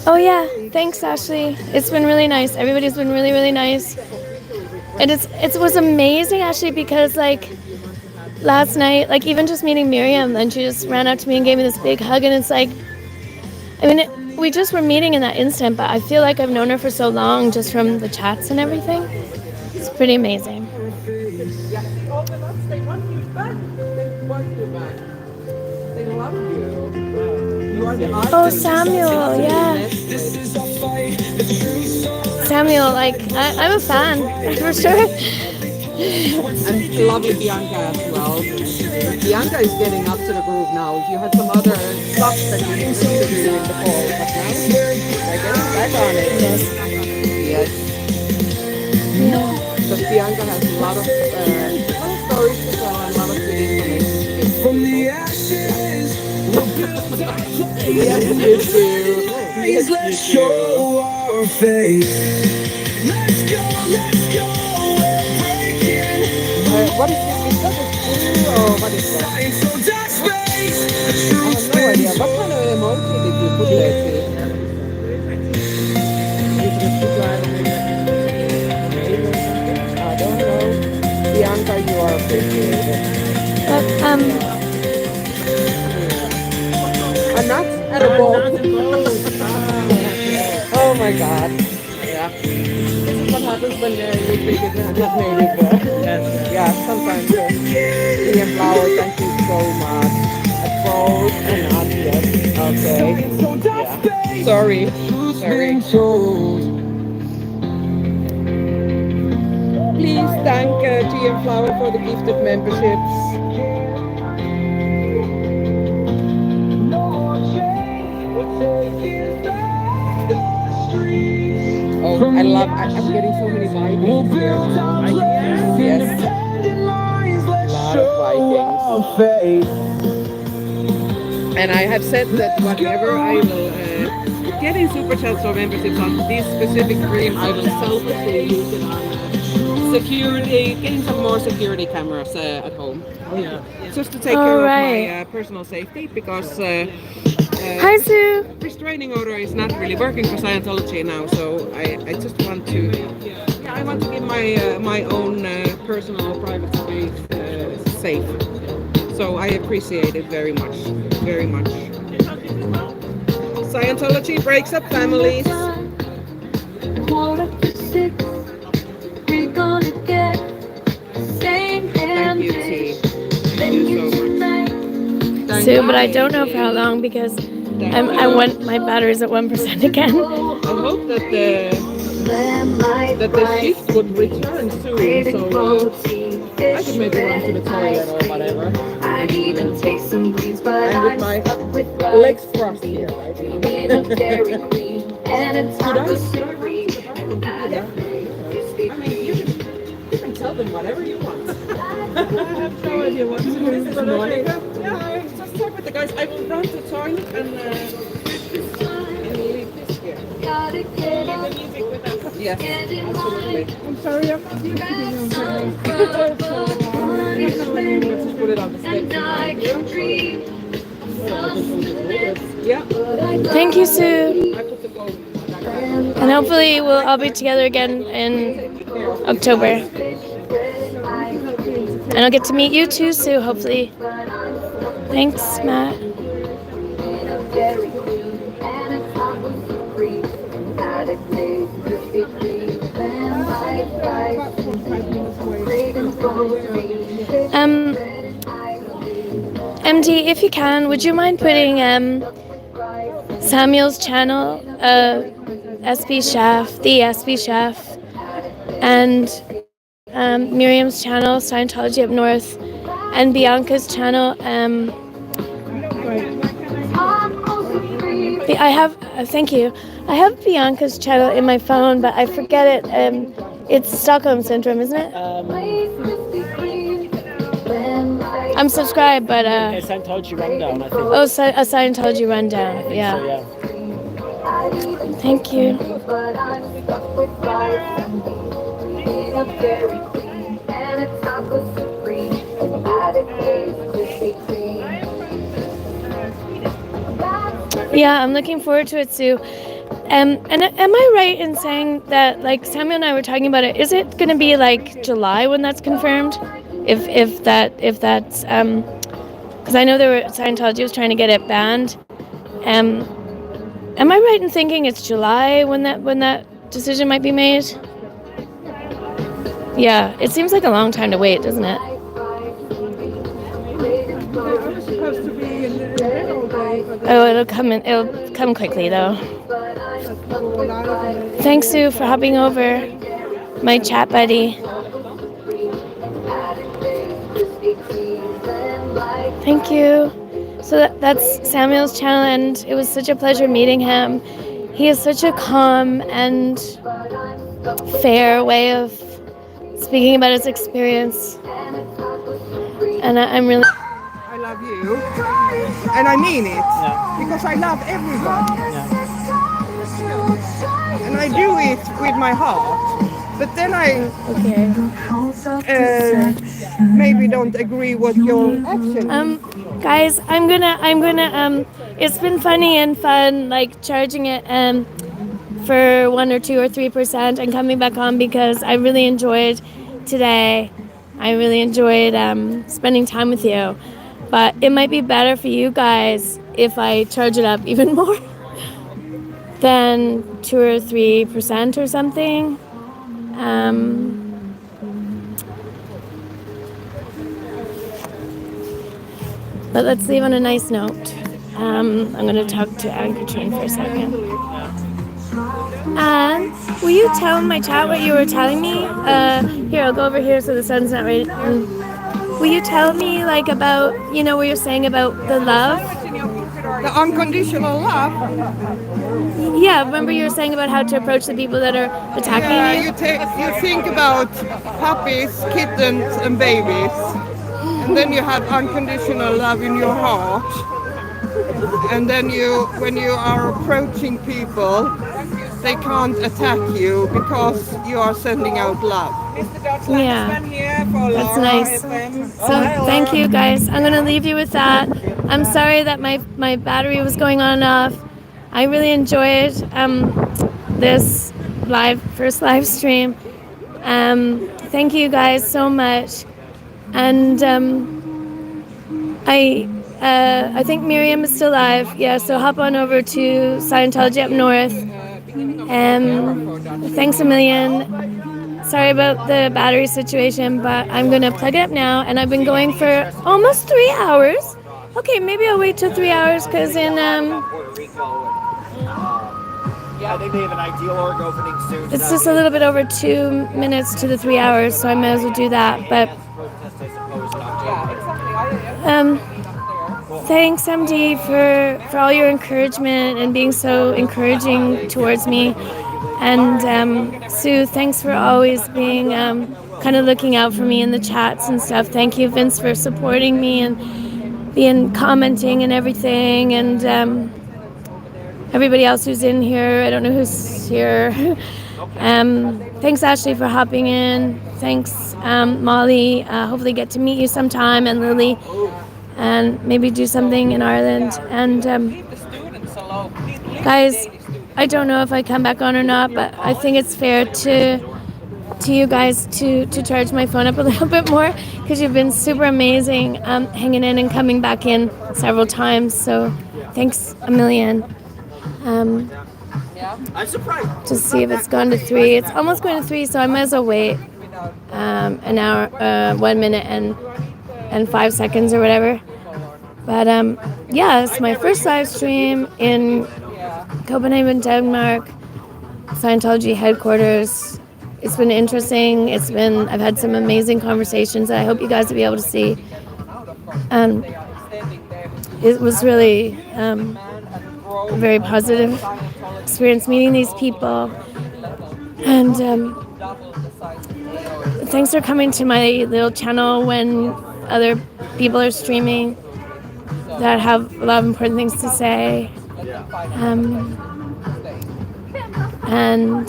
Oh yeah, thanks Ashley. It's been really nice. Everybody's been really, really nice. And it was amazing actually because like last night, like even just meeting Miriam, and she just ran up to me and gave me this big hug, and it's like, I mean, we just were meeting in that instant, but I feel like I've known her for so long just from the chats and everything. It's pretty amazing. Oh, Samuel, yeah. Samuel, like, I'm a fan, for sure. And lovely Bianca as well. Bianca is getting up to the groove now. You had some other stuff that you used to do in the fall, but now they're getting back on it. Yes. Because Bianca has a lot of stories to tell and a lot of good information. From the ashes, yes, you do. Please let's show our face. Let's go, let's go. What is this? Is that a screw or what is that? I have no idea. What kind of emoji did you put there? I don't know. Bianca, you are appreciated. A nut and a bowl. Oh my god. Yeah. Yeah. This is what happens when you treat it not native. Yeah, sometimes tea and flour thank you so much. At both and not yet. Okay. Yeah. Sorry. Please thank Tea and Flower for the gifted memberships. Oh, I'm getting so many Vikings here. Yes. A lot of Vikings. And I have said that whatever I will get in super chats or memberships on this specific stream, I will selfishly use it on security, getting some more security cameras at home. Oh yeah. Just to take care of my personal safety, because Hi, Sue. restraining order is not really working for Scientology now, so I just want to, I want to give my own personal private space safe. So I appreciate it very much, very much. Scientology breaks up families. Thank you, T. Thank you so much. Sue, but I don't know for how long because my battery's at 1% again. I hope that the shift would return soon, so I could maybe run to the toilet or whatever. And with my legs crossed here. You can tell them whatever you want. I have no idea what to do this morning. Yeah, I just talked with the guys. I will run to the toilet and leave this here. Keep the music with us. Yes, absolutely. I'm sorry, I'm not used to being on Just put it on the stick. Yeah. Thank you, Sue. I put the phone. And hopefully we'll all be together again in October. And I'll get to meet you too, Sue, hopefully. Thanks, Matt. MD, if you can, would you mind putting Samuel's channel, SB Chef, the SB Chef, and Miriam's channel, Scientology Up North, and Bianca's channel. I have, thank you. I have Bianca's channel in my phone, but I forget it. It's Stockholm Syndrome, isn't it? I'm subscribed, but A Scientology rundown, I think. oh, a Scientology rundown. Yeah. So, yeah. Thank you. Yeah, I'm looking forward to it, Sue. And am I right in saying that, like, Samuel and I were talking about it? Is it going to be like July when that's confirmed? If that's because I know Scientology was trying to get it banned. Am I right in thinking it's July when that decision might be made? Yeah, it seems like a long time to wait, doesn't it? Oh, it'll come quickly though. Thanks, Sue, for hopping over, my chat buddy. Thank you. So that's Samuel's channel, and it was such a pleasure meeting him. He has such a calm and fair way of speaking about his experience, and I'm really. I love you, and I mean it, because I love everyone, and I do it with my heart. But then I maybe don't agree with your action. Guys, I'm gonna it's been funny and fun, like charging it for 1 or 2 or 3% and coming back on because I really enjoyed today. I really enjoyed spending time with you. But it might be better for you guys if I charge it up even more. than 2 or 3% or something. But let's leave on a nice note. I'm going to talk to Anne-Katrine for a second. And will you tell my chat what you were telling me? Here, I'll go over here so the sun's not right. Will you tell me like about, you know, what you're saying about the love? The unconditional love. Yeah, remember you were saying about how to approach the people that are attacking you? You think about puppies, kittens, and babies, and then you have unconditional love in your heart. And then when you are approaching people, they can't attack you because you are sending out love. Yeah, that's nice. So thank you guys. I'm gonna leave you with that. I'm sorry that my battery was going on and off. I really enjoyed this first live stream. Thank you guys so much. And I think Miriam is still live. Yeah, so hop on over to Scientology up north. Thanks a million. Sorry about the battery situation, but I'm gonna plug it up now. And I've been going for almost 3 hours. Okay, maybe I'll wait till 3 hours because in I think they have an ideal org opening soon. it's just a little bit over 2 minutes to the 3 hours, so I might as well do that. But thanks, MD, for all your encouragement and being so encouraging towards me. And Sue, thanks for always being kind of looking out for me in the chats and stuff. Thank you, Vince, for supporting me and commenting and everything. And everybody else who's in here, I don't know who's here. Thanks, Ashley, for hopping in. Thanks, Molly. Hopefully get to meet you sometime, and Lily, and maybe do something in Ireland. And guys, I don't know if I come back on or not, but I think it's fair to you guys to charge my phone up a little bit more because you've been super amazing hanging in and coming back in several times. So thanks a million. I'm surprised. To see if it's gone to 3. It's almost going to 3, so I might as well wait an hour, 1 minute and 5 seconds or whatever. But yeah, it's my first live stream in Copenhagen, Denmark, Scientology headquarters. It's been interesting. I've had some amazing conversations that I hope you guys will be able to see. It was really a very positive experience meeting these people. And thanks for coming to my little channel when other people are streaming that have a lot of important things to say. And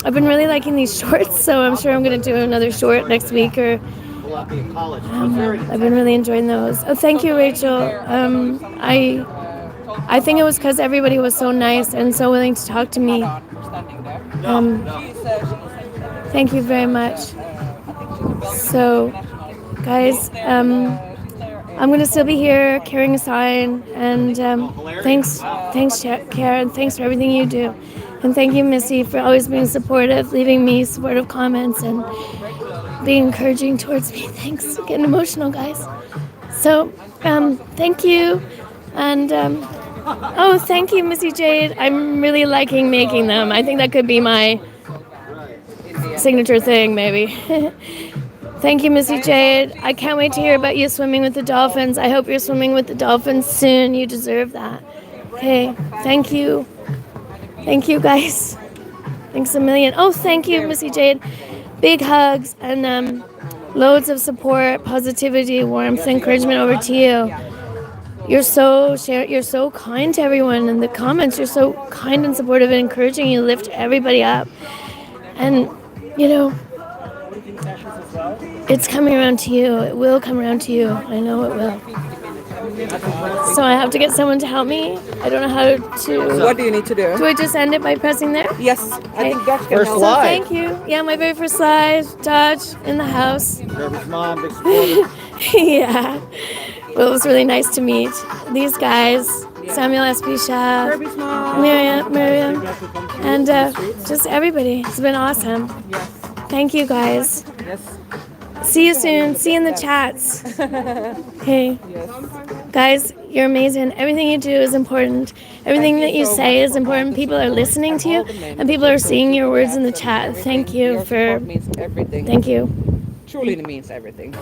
I've been really liking these shorts, so I'm sure I'm going to do another short next week. Or I've been really enjoying those. Oh, thank you, Rachel. I think it was because everybody was so nice and so willing to talk to me. Thank you very much. So, guys, I'm going to still be here carrying a sign. And thanks, Karen. Thanks for everything you do. And thank you, Missy, for always being supportive, leaving me supportive comments, and being encouraging towards me. Thanks. Getting emotional, guys. So, thank you. And, oh, thank you, Missy Jade. I'm really liking making them. I think that could be my signature thing, maybe. Thank you, Missy Jade. I can't wait to hear about you swimming with the dolphins. I hope you're swimming with the dolphins soon. You deserve that. Okay, thank you. Thank you, guys. Thanks a million. Oh, thank you, Missy Jade. Big hugs and loads of support, positivity, warmth, encouragement over to you. You're so kind to everyone in the comments. You're so kind and supportive and encouraging. You lift everybody up. And, you know, it's coming around to you. It will come around to you. I know it will. So I have to get someone to help me. I don't know how to... What do you need to do? Do I just end it by pressing there? Yes, I think Dodge can help. So thank you. Yeah, my very first live. Dodge in the house. Trevor's mom, big supporter. Yeah. Well, it was really nice to meet these guys. Samuel Espisha, Kirby's mom. Miriam, and just everybody. It's been awesome. Yes. Thank you guys. Yes. See you soon. See you in the chats. Okay. Yes. Guys, you're amazing. Everything you do is important. Everything that you say is important. People are listening to you, and people are seeing your words in the chat. Thank you Your for. support means everything. Thank you. Truly means everything.